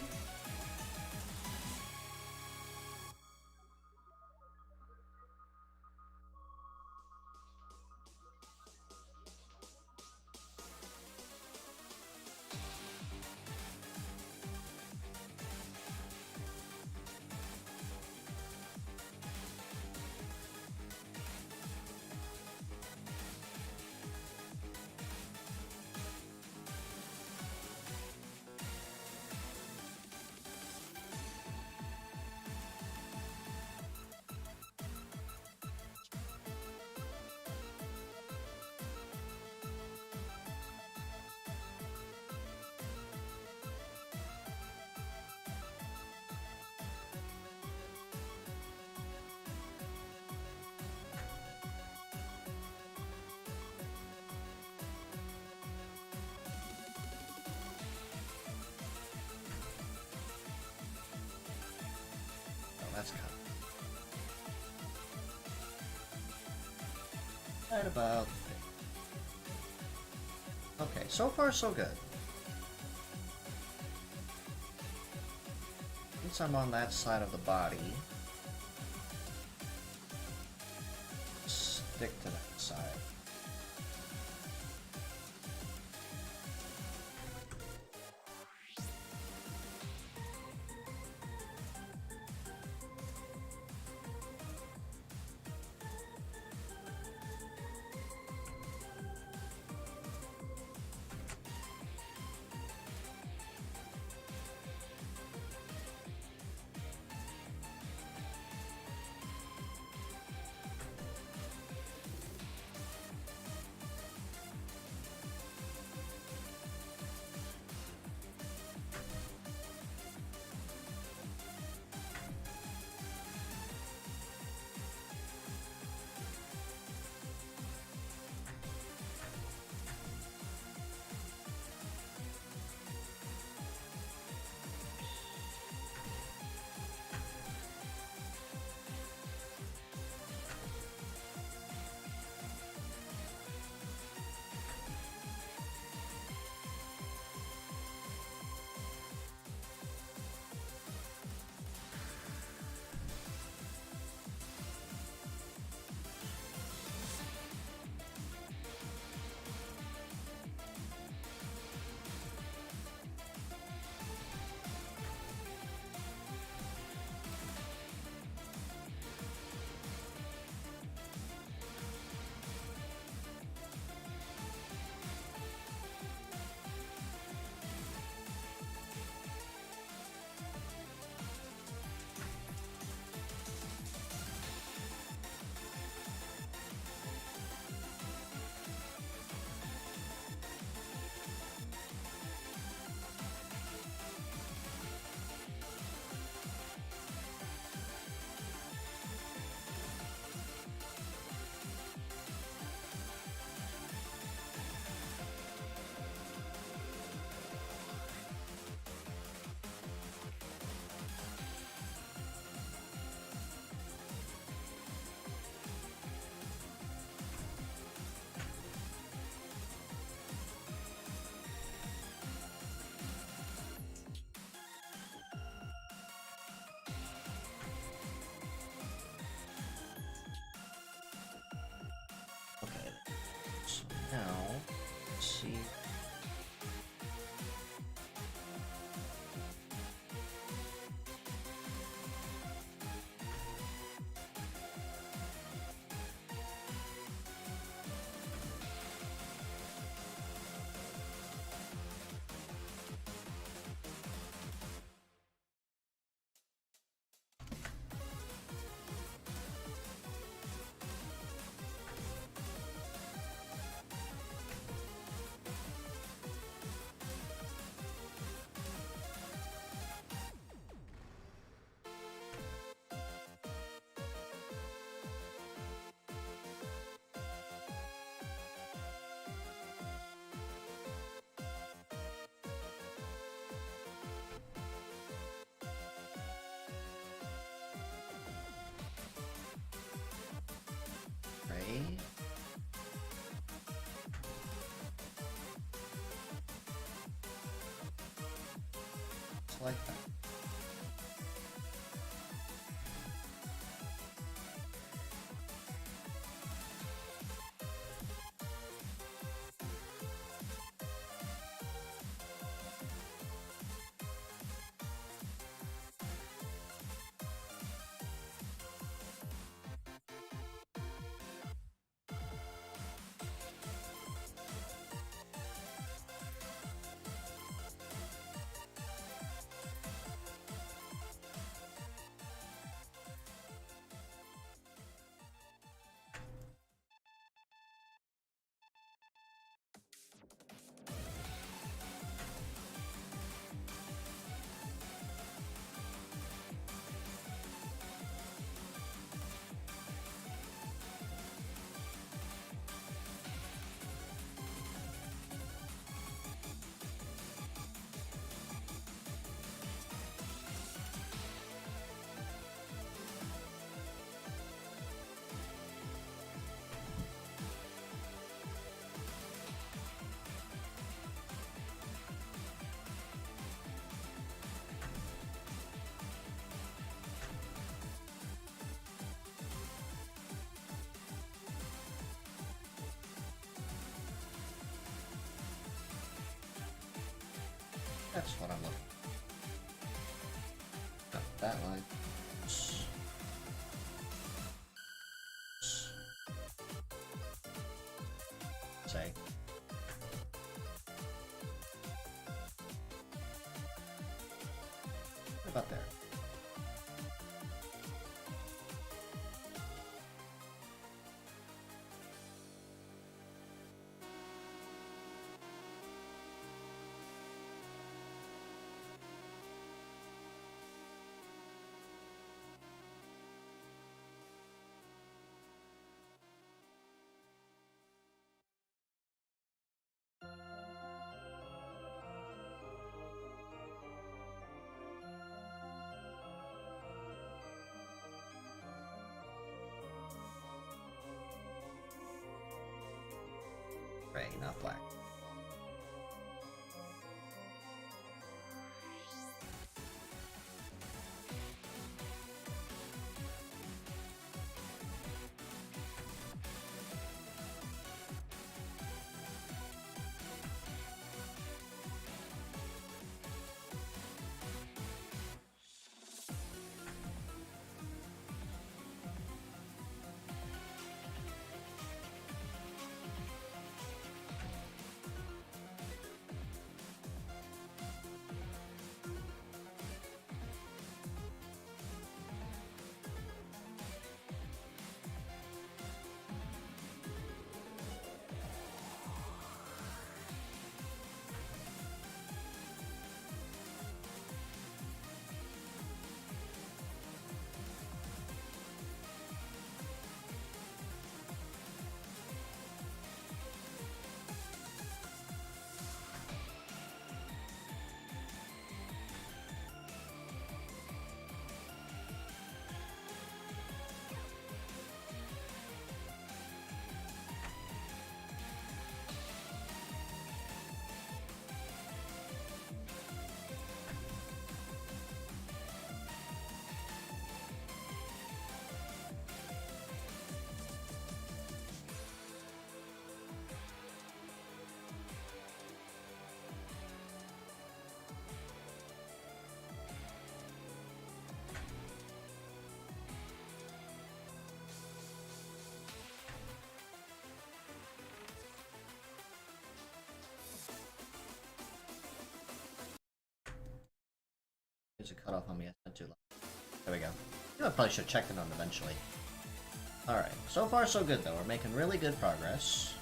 That's kind of right about there. Okay, so far so good. Since I'm on that side of the body, stick to that side. Okay, so now, let's see. just like that. That's what I'm looking for. Got that line. Say. What about there? Gray, not black. There's a cutoff on me. I spent too long. There we go. I probably should have checked it on eventually. Alright, so far so good though. We're making really good progress.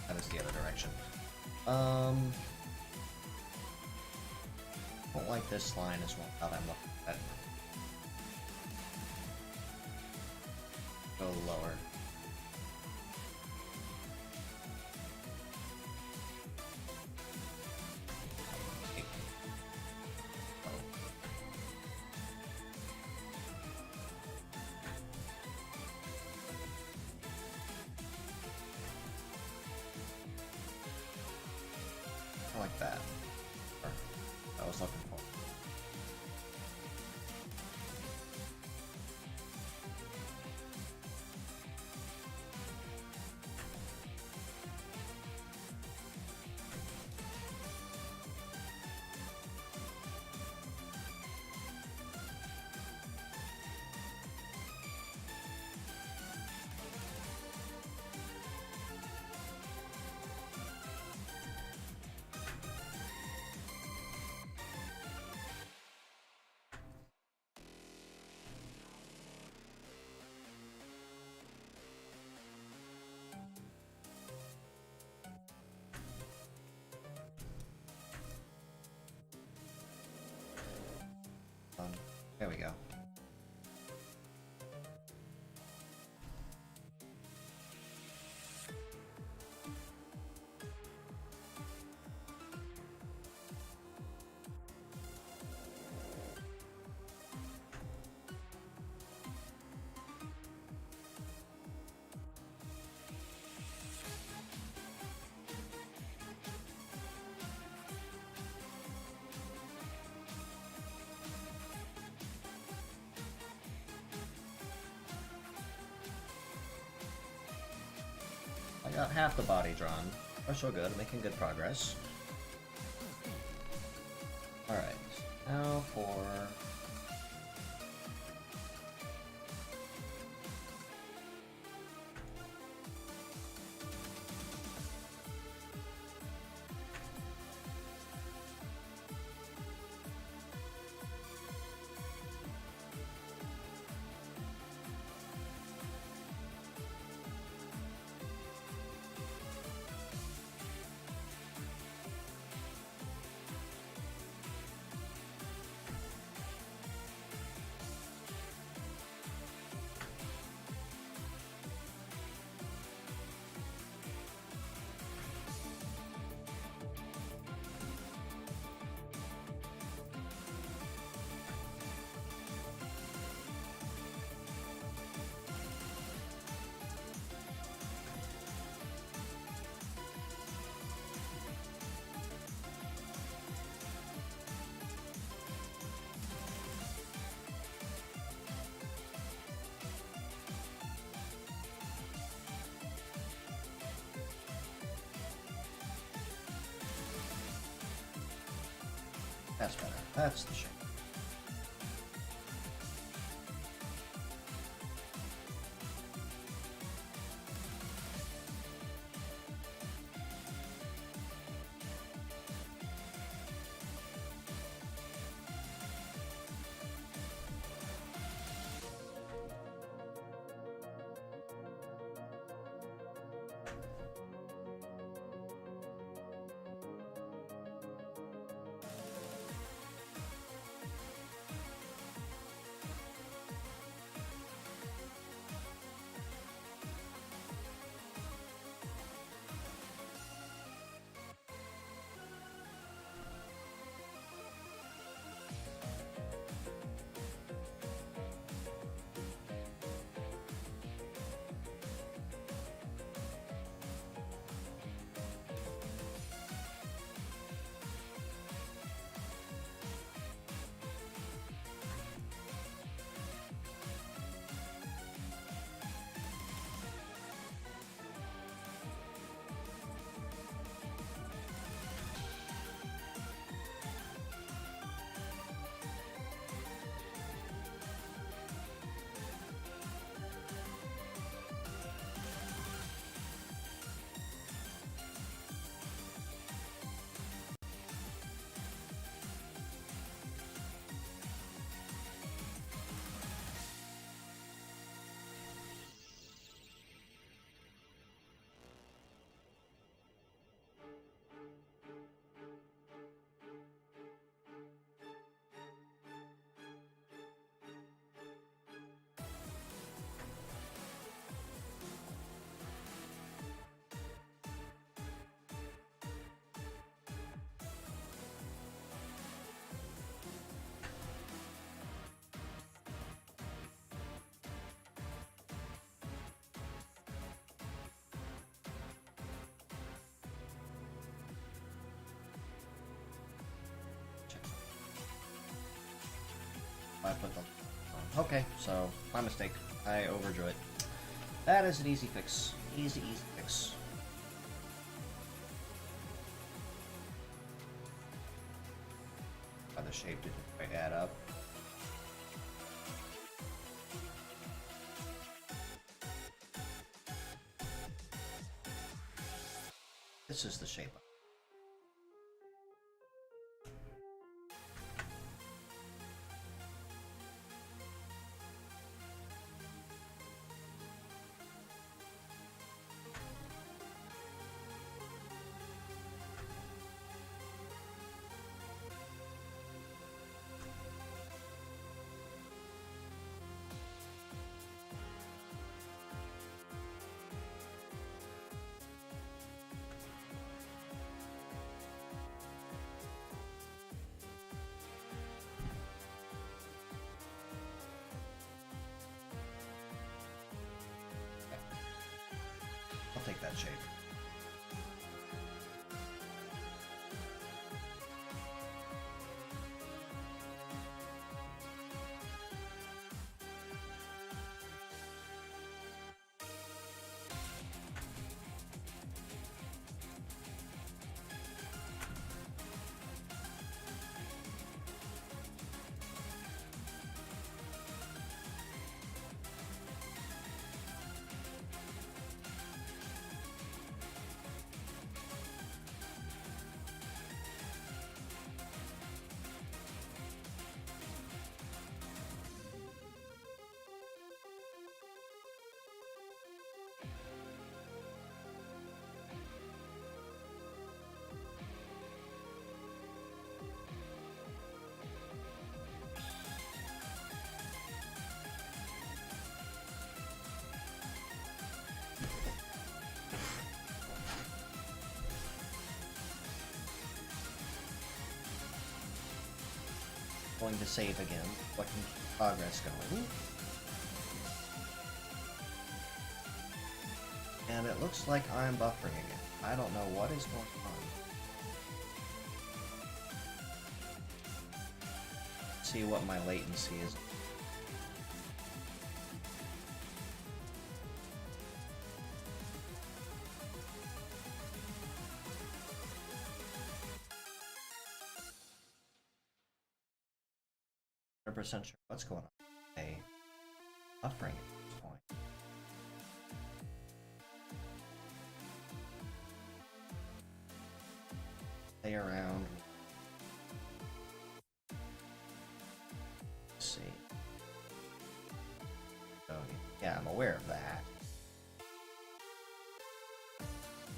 That is the other direction. Don't like this line as well. That I'm looking at. Go lower. Like that. I was looking for. There we go. I got half the body drawn. We're so good, making good progress. Alright, now for... That's better. That's the shape. I put the... Okay, so, my mistake. I overdrew it. That is an easy fix. Easy fix. The shape didn't quite add up. This is the shape. I'll take that shape. Going to save again. What can progress going? And it looks like I'm buffering again. I don't know what is going on. Let's see what my latency is. Percent sure what's going on. Okay. Buffering at this point. Play around. Let's see. So yeah, I'm aware of that.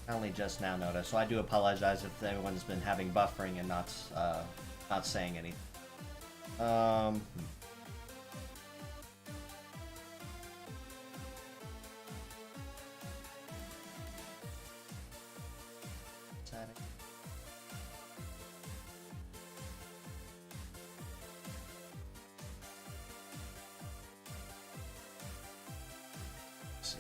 I only just now noticed, so I do apologize if everyone's been having buffering and not saying anything. Let's see.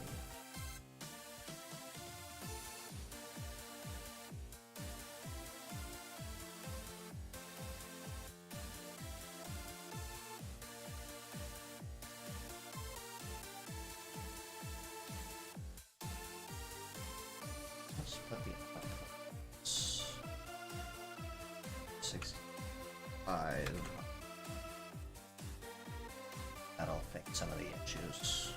Let's put the 65. That'll fix some of the issues.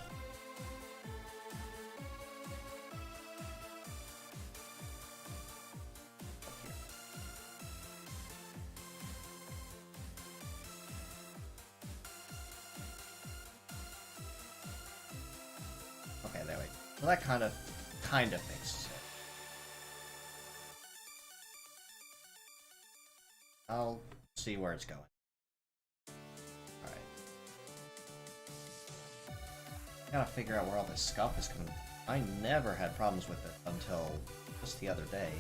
Okay, there we go. So that kind of fixes it. I'll see where it's going. Alright. Gotta figure out where all this scuff is coming. I never had problems with it until just the other day.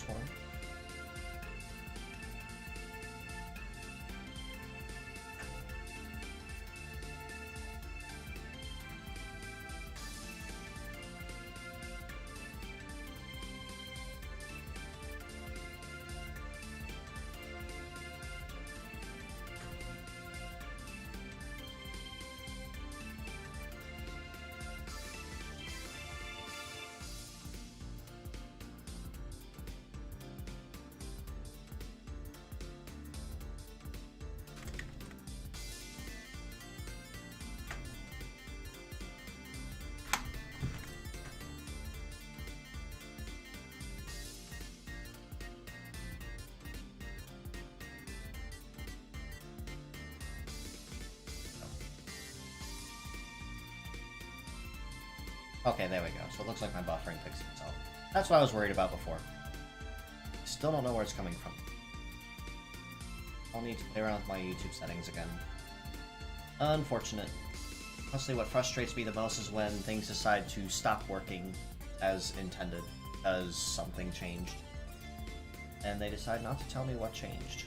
one. Okay, there we go. So it looks like my buffering fixed itself. That's what I was worried about before. Still don't know where it's coming from. I'll need to play around with my YouTube settings again. Unfortunate. Honestly, what frustrates me the most is when things decide to stop working as intended, because something changed. And they decide not to tell me what changed.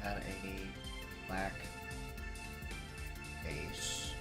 Had a black base.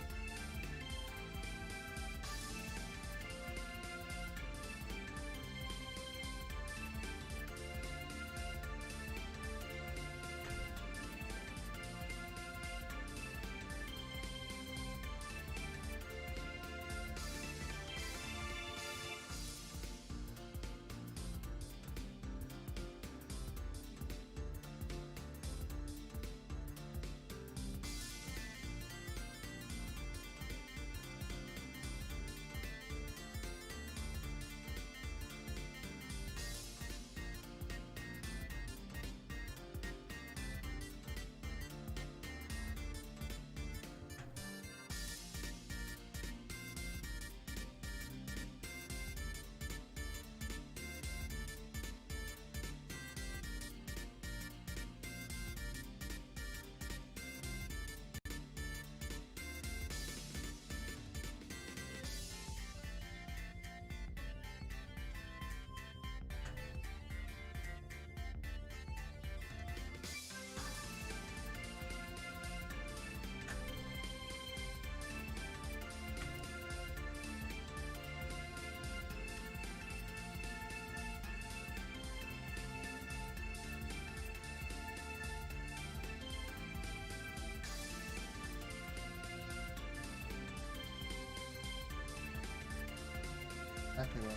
Exactly what.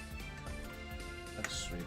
That's sweet.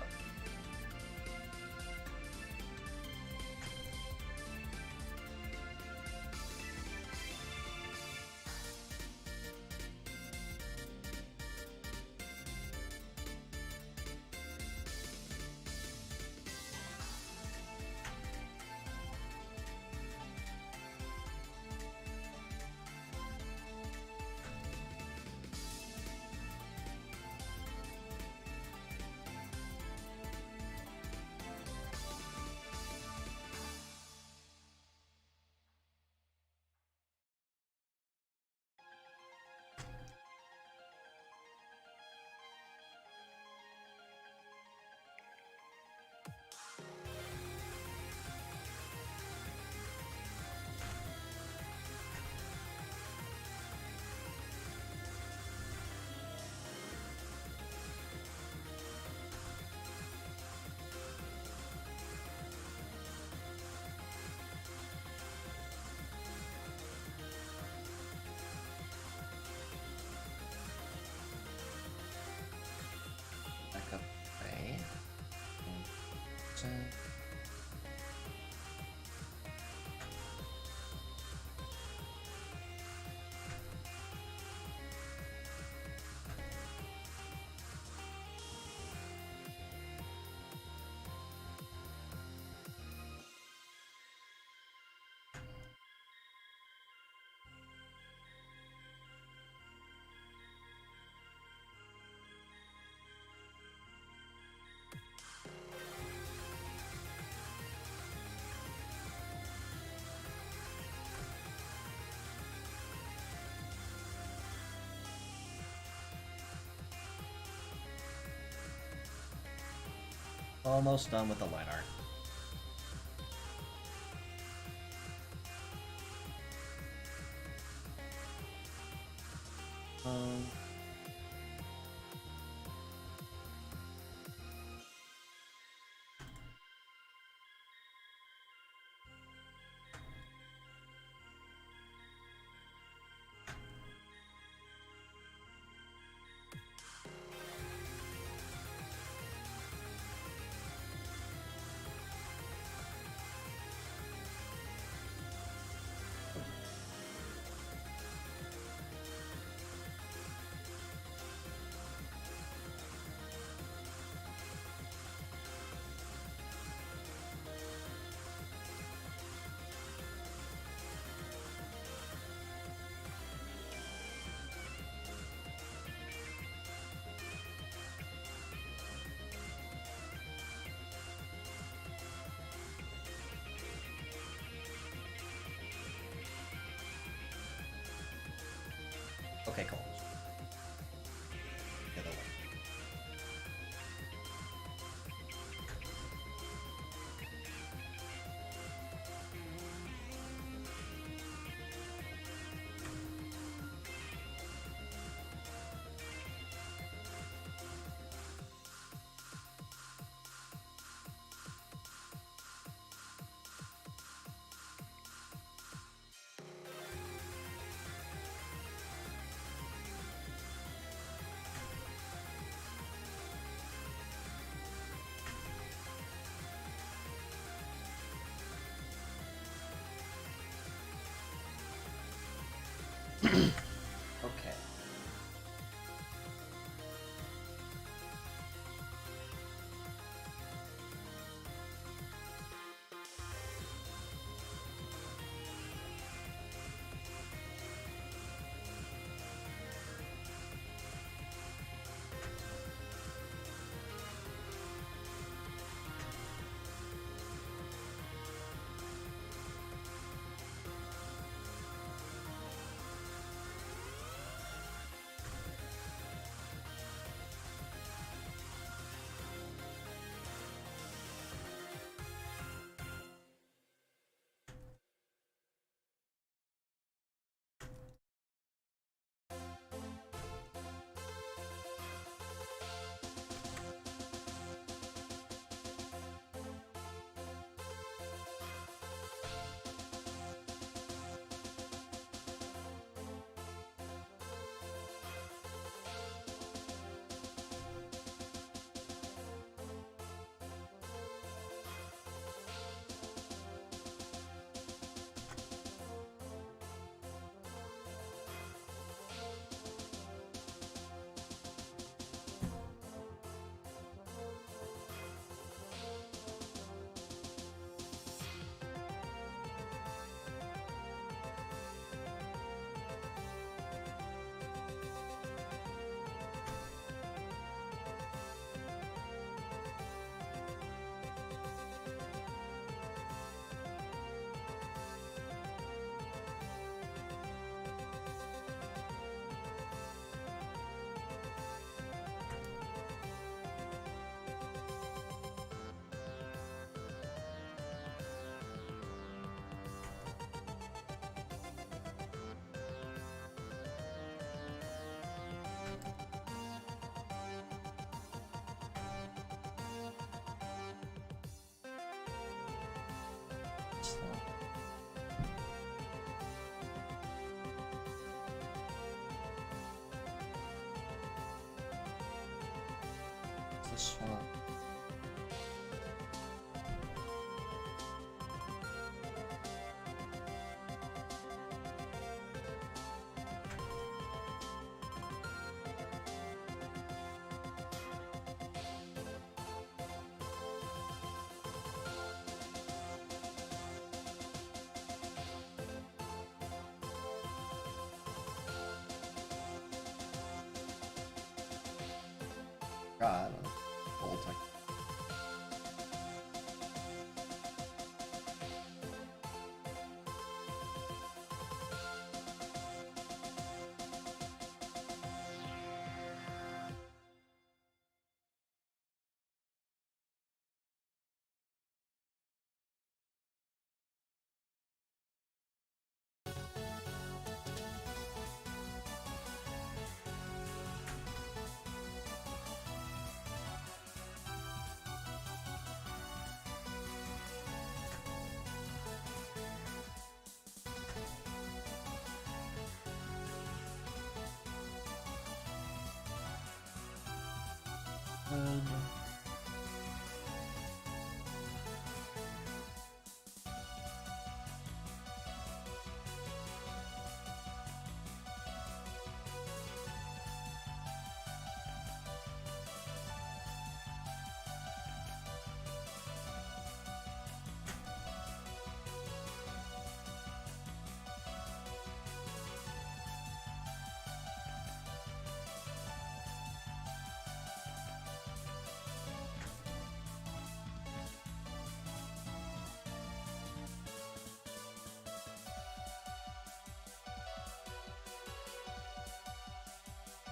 Almost done with the line art. Um, okay, cool. The other way. Okay. This one. God, old tech.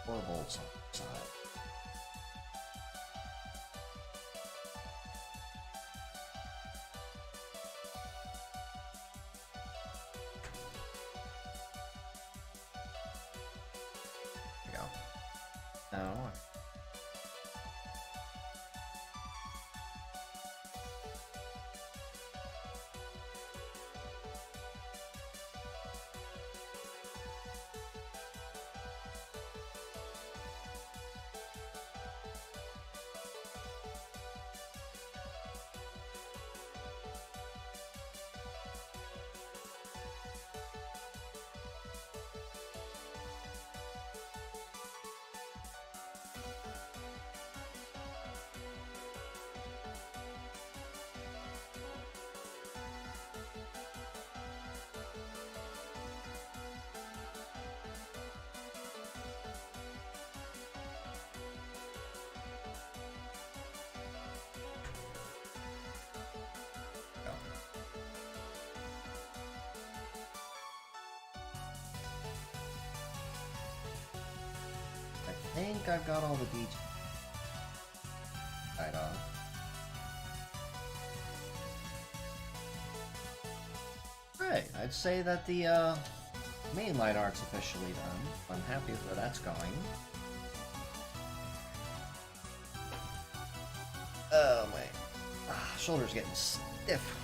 4 volts on the side. There we go. Now, I think I've got all the details right on. Right, I'd say that the main line art's officially done. I'm happy with where that's going. Oh my shoulder's getting stiff.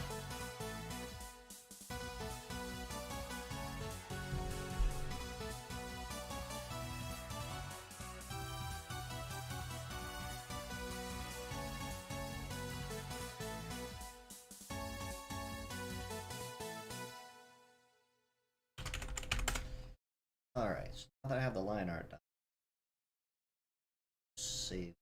Alright, so now that I have the line art done, let's see.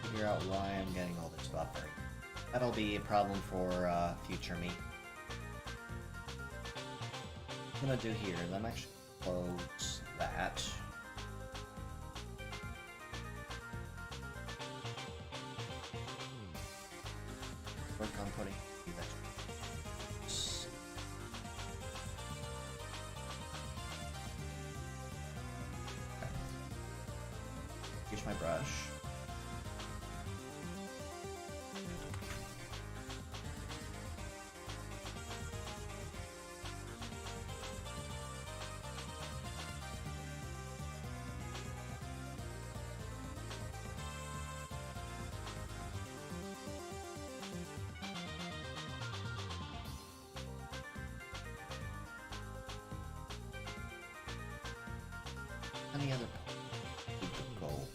Figure out why I'm getting all this buffering. That'll be a problem for future me. What I'm gonna do here is I'm actually close that. Work on putting that. Okay. Here's my brush. Any other goal?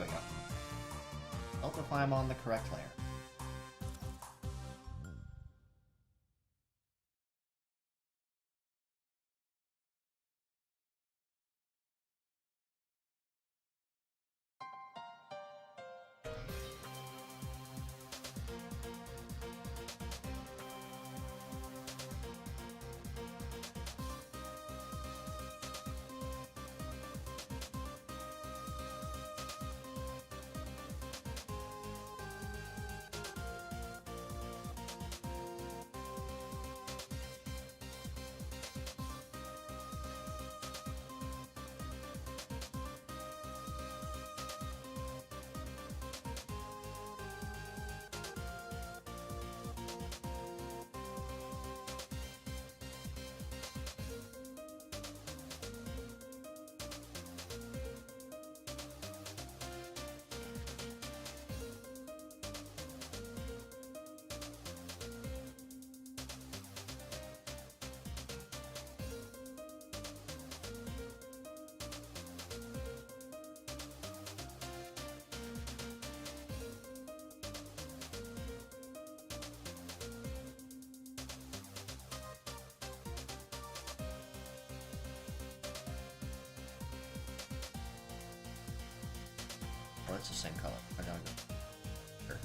There we go. Help if I'm on the correct layer. Oh, it's the same color. I gotta go. Sure.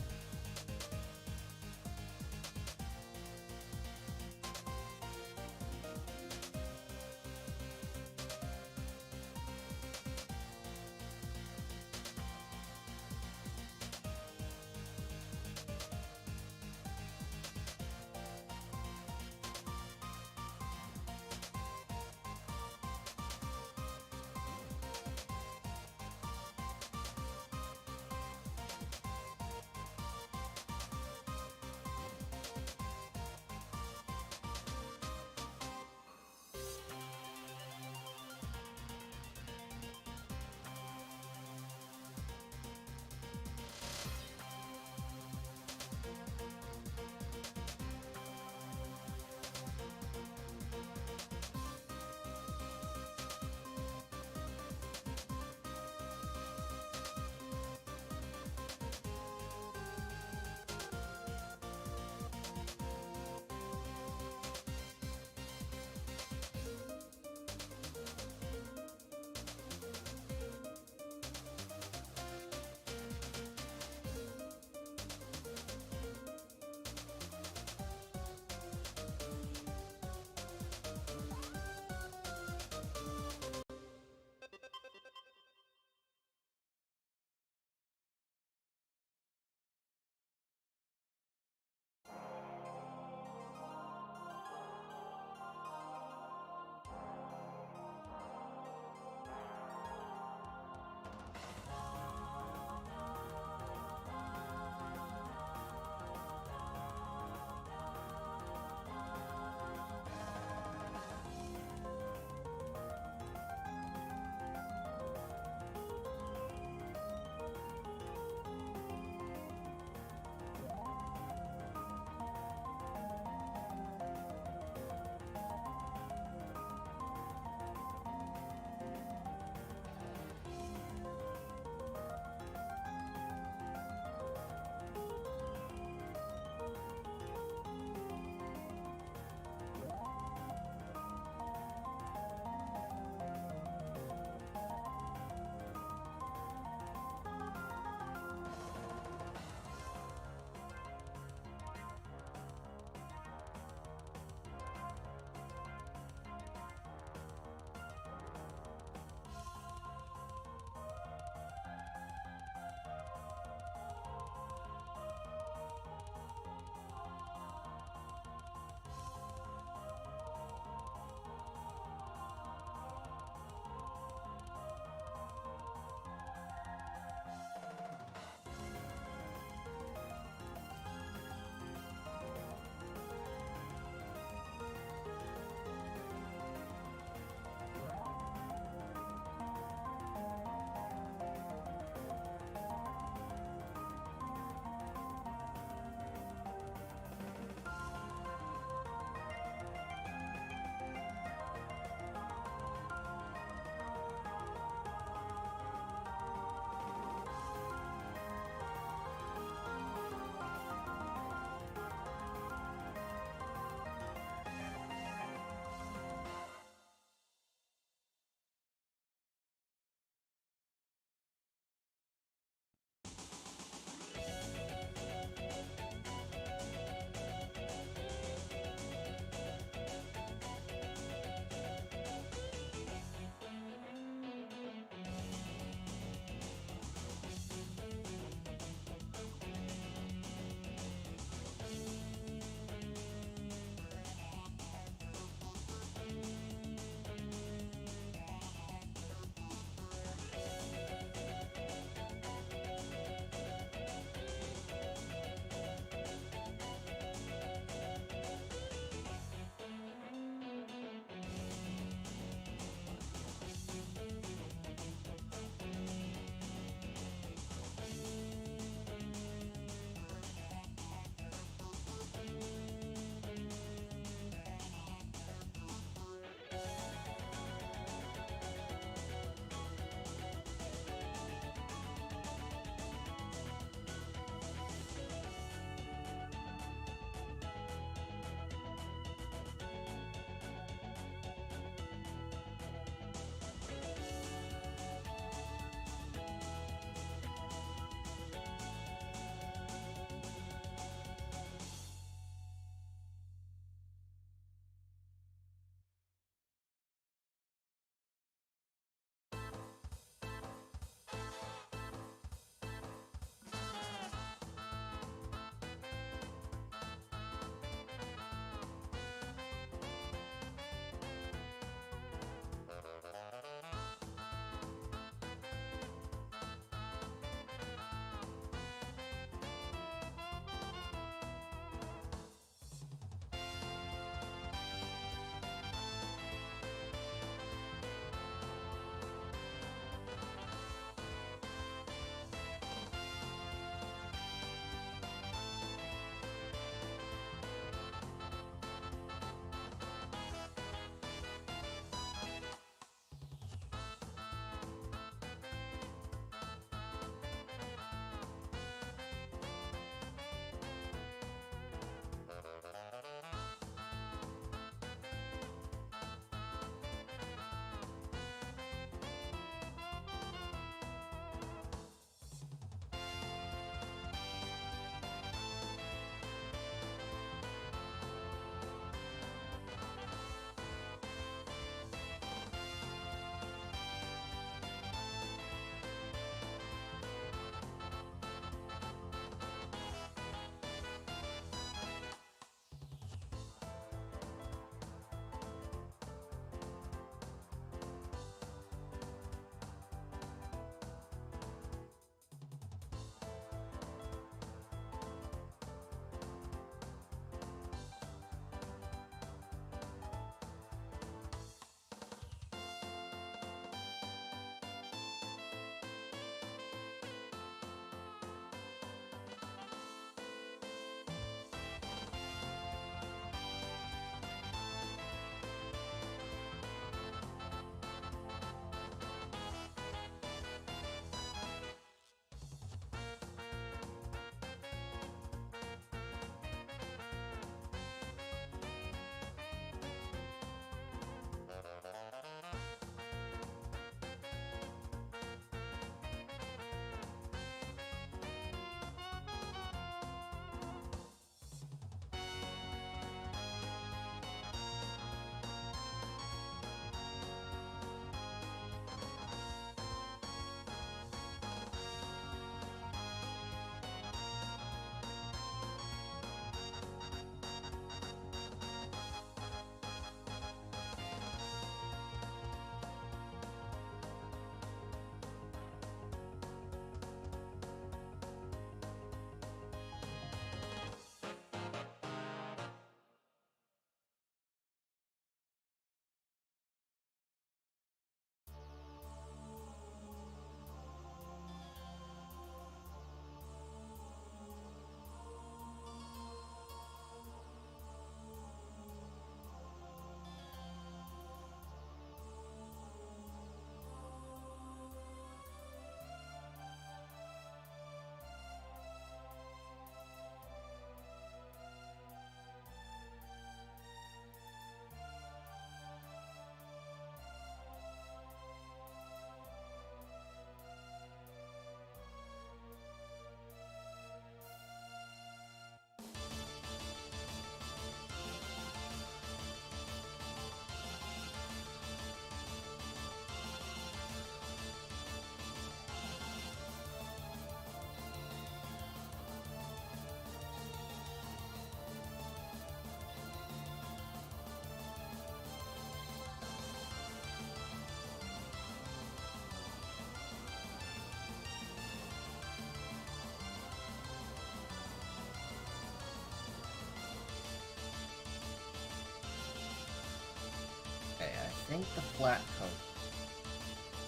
think the flat coat.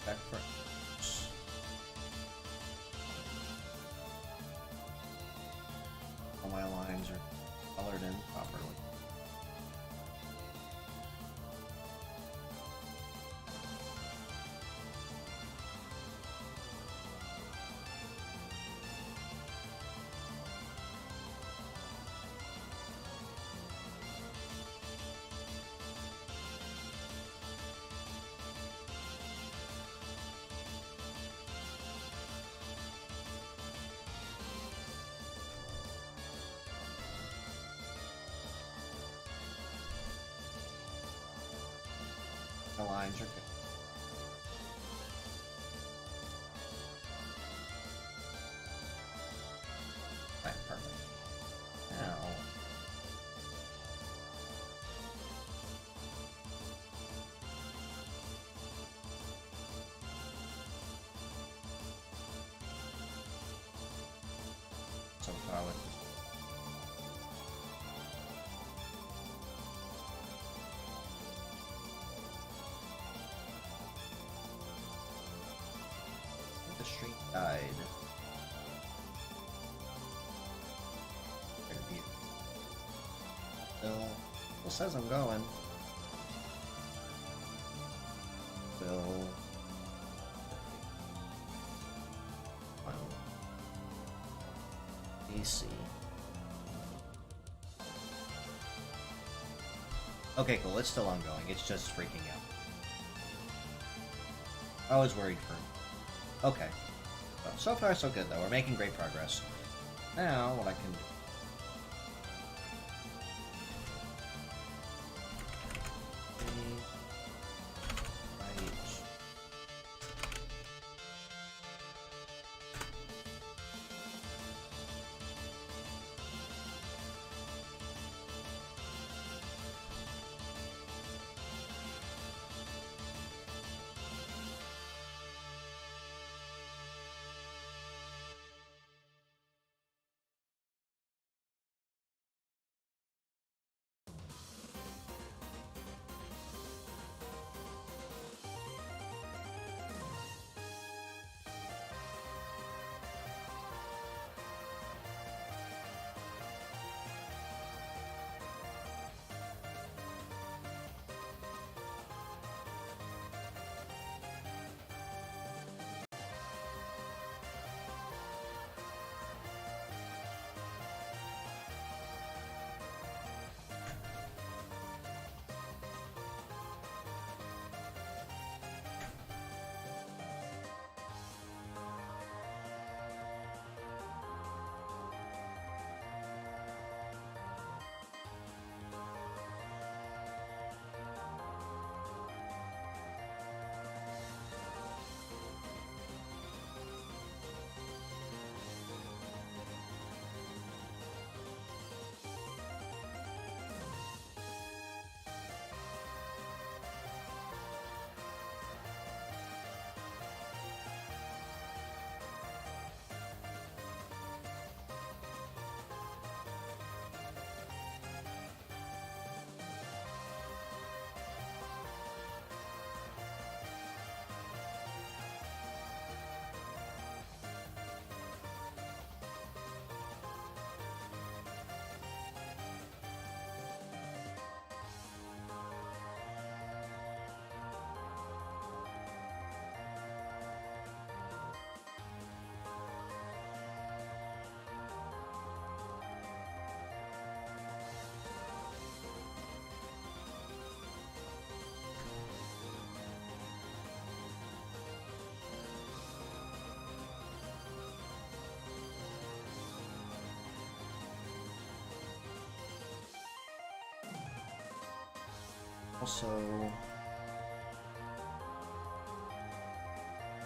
Back for all my lines are colored in properly. The lines are good. Right, perfect. Now, so far with the street died. Still says I'm going. Bill. AC. Okay, cool. It's still ongoing. It's just freaking out. I was worried for... Okay. So far, so good, though. We're making great progress. Now, what I can do... Also,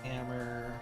hammer.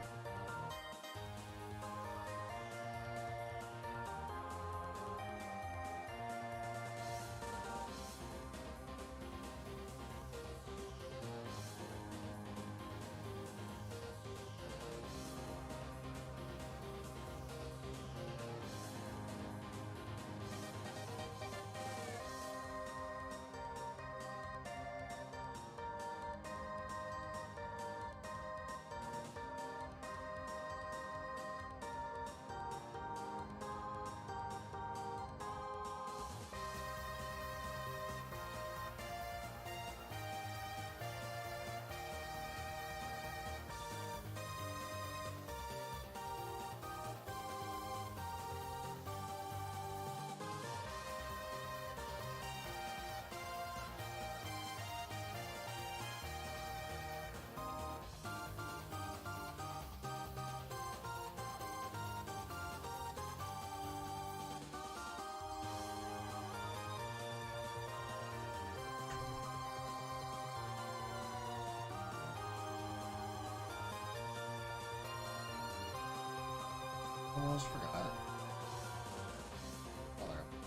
almost forgot. Oh, there.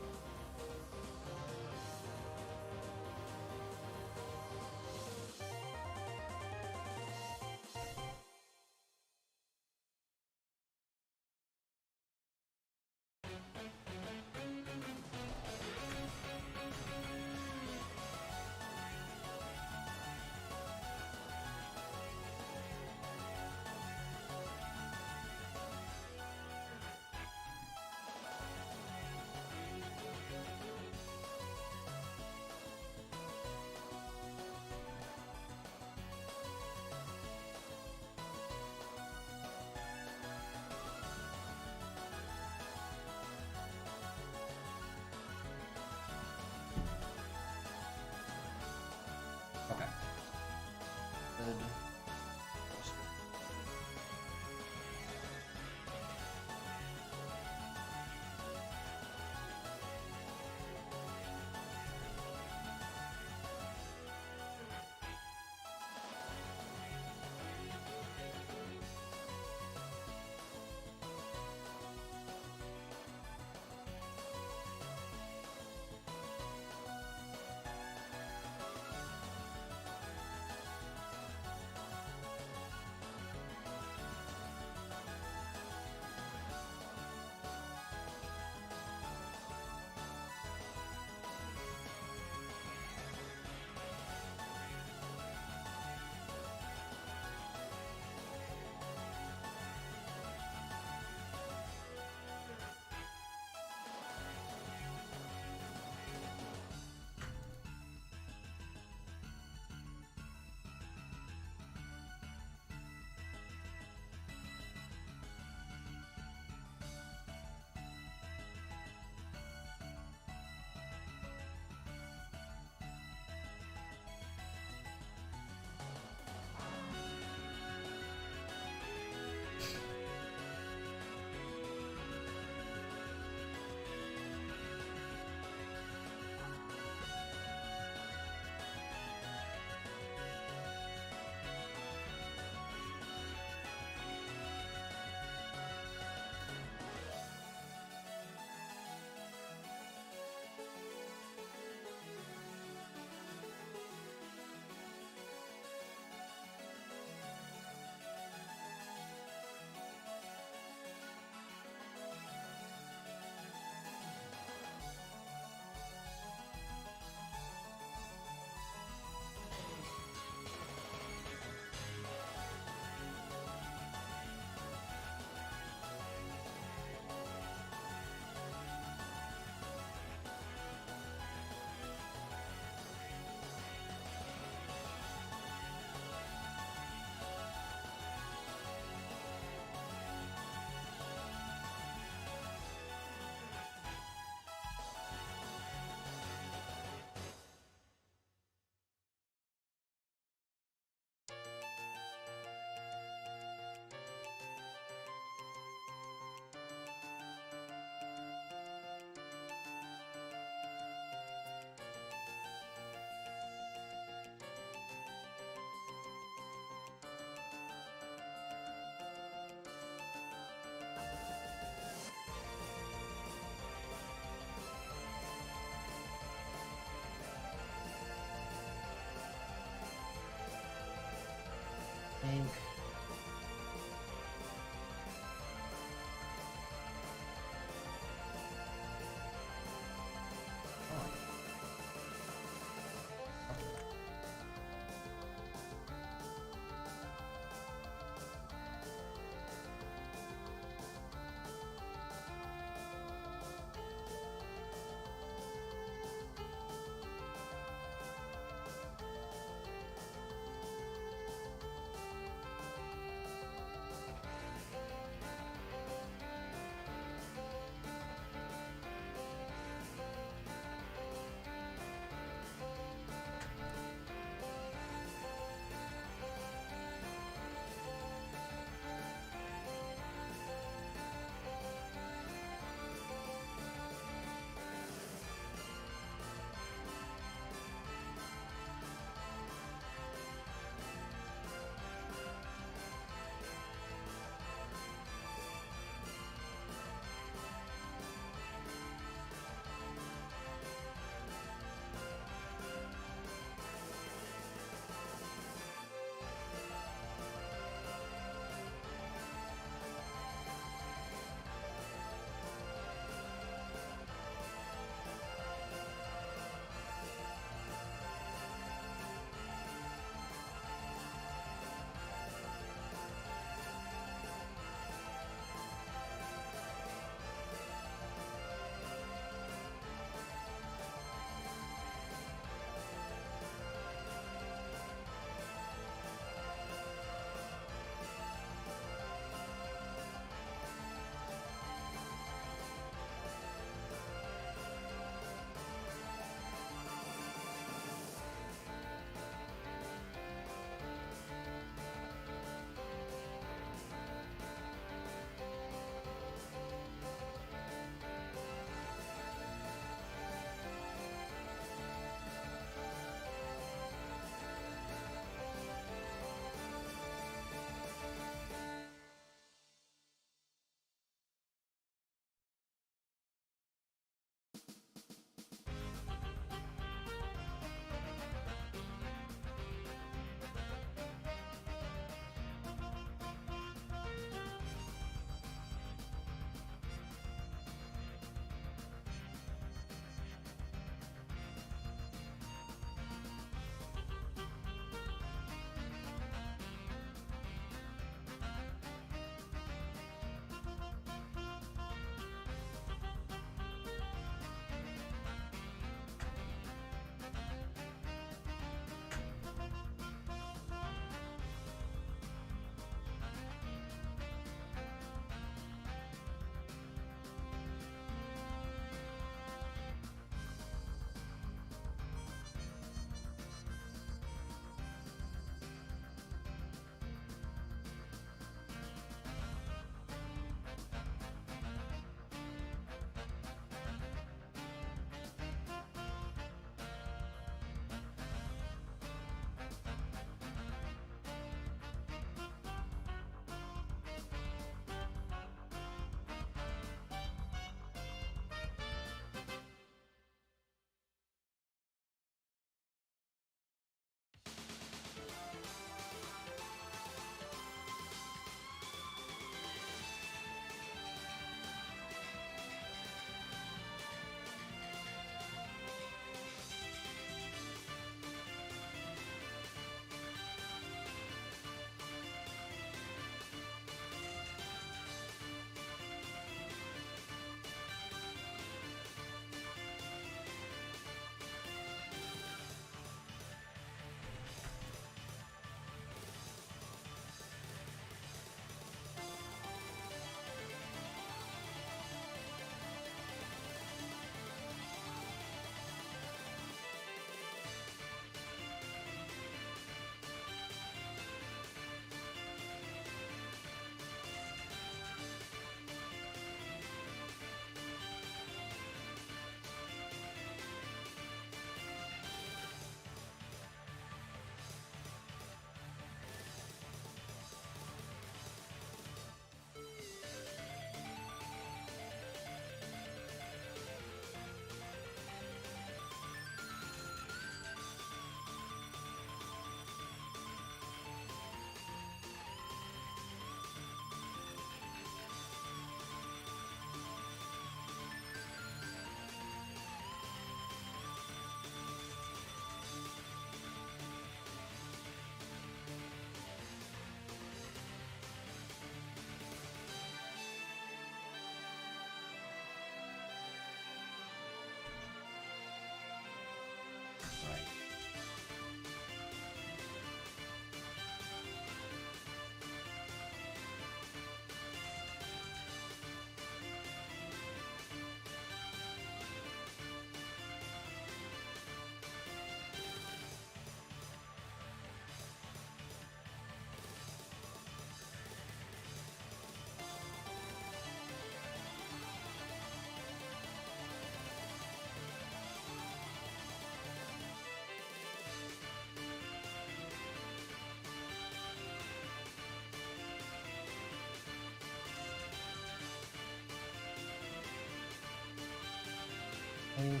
Oak.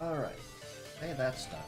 Alright. Hey, that's done.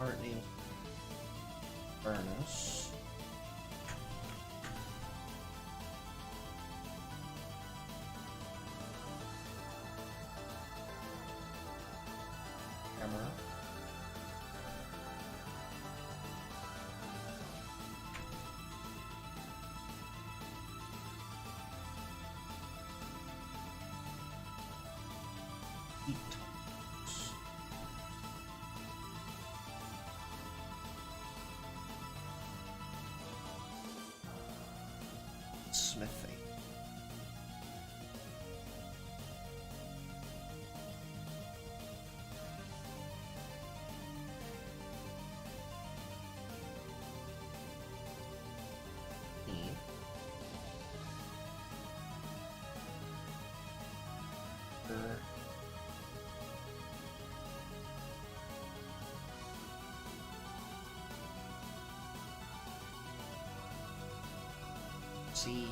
Courtney. Furnace. Camera. Heat. Smithing. C.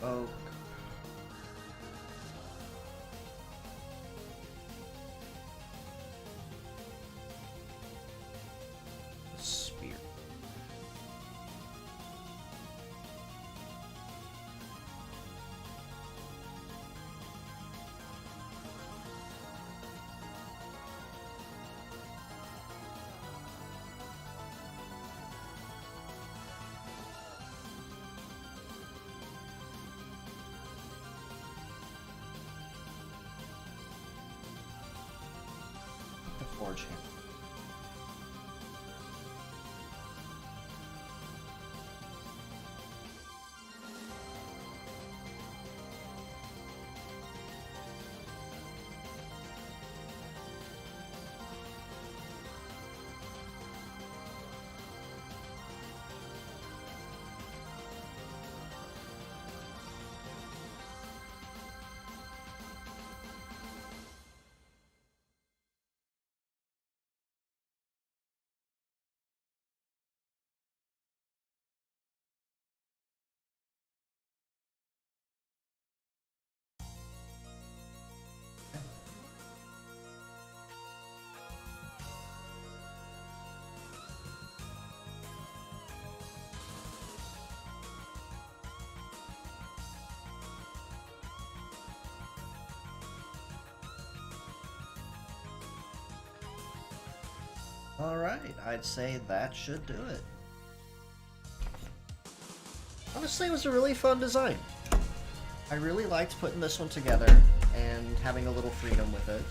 Oak. Spear. The forge hammer. Alright, I'd say that should do it. Honestly, it was a really fun design. I really liked putting this one together and having a little freedom with it.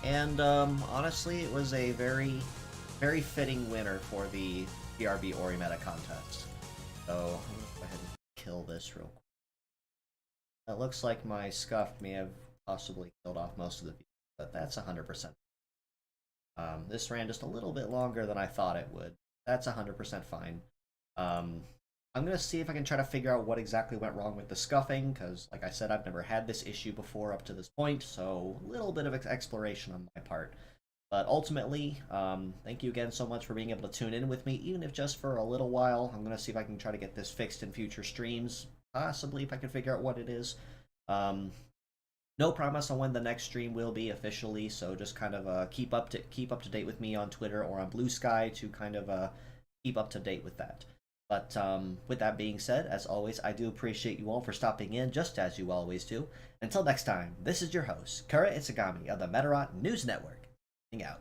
And honestly, it was a very, very fitting winner for the PRB Orimeda contest. So, I'm going to go ahead and kill this real quick. It looks like my scuff may have possibly killed off most of the views, but that's 100%. This ran just a little bit longer than I thought it would. That's 100% fine. I'm going to see if I can try to figure out what exactly went wrong with the scuffing, because, like I said, I've never had this issue before up to this point, so a little bit of exploration on my part. But ultimately, thank you again so much for being able to tune in with me, even if just for a little while. I'm going to see if I can try to get this fixed in future streams, possibly if I can figure out what it is. No promise on when the next stream will be officially, so just kind of keep up to date with me on Twitter or on Blue Sky to kind of keep up to date with that. But with that being said, as always, I do appreciate you all for stopping in, just as you always do. Until next time, this is your host, Kuura Isagami of the Medarot News Network. Out.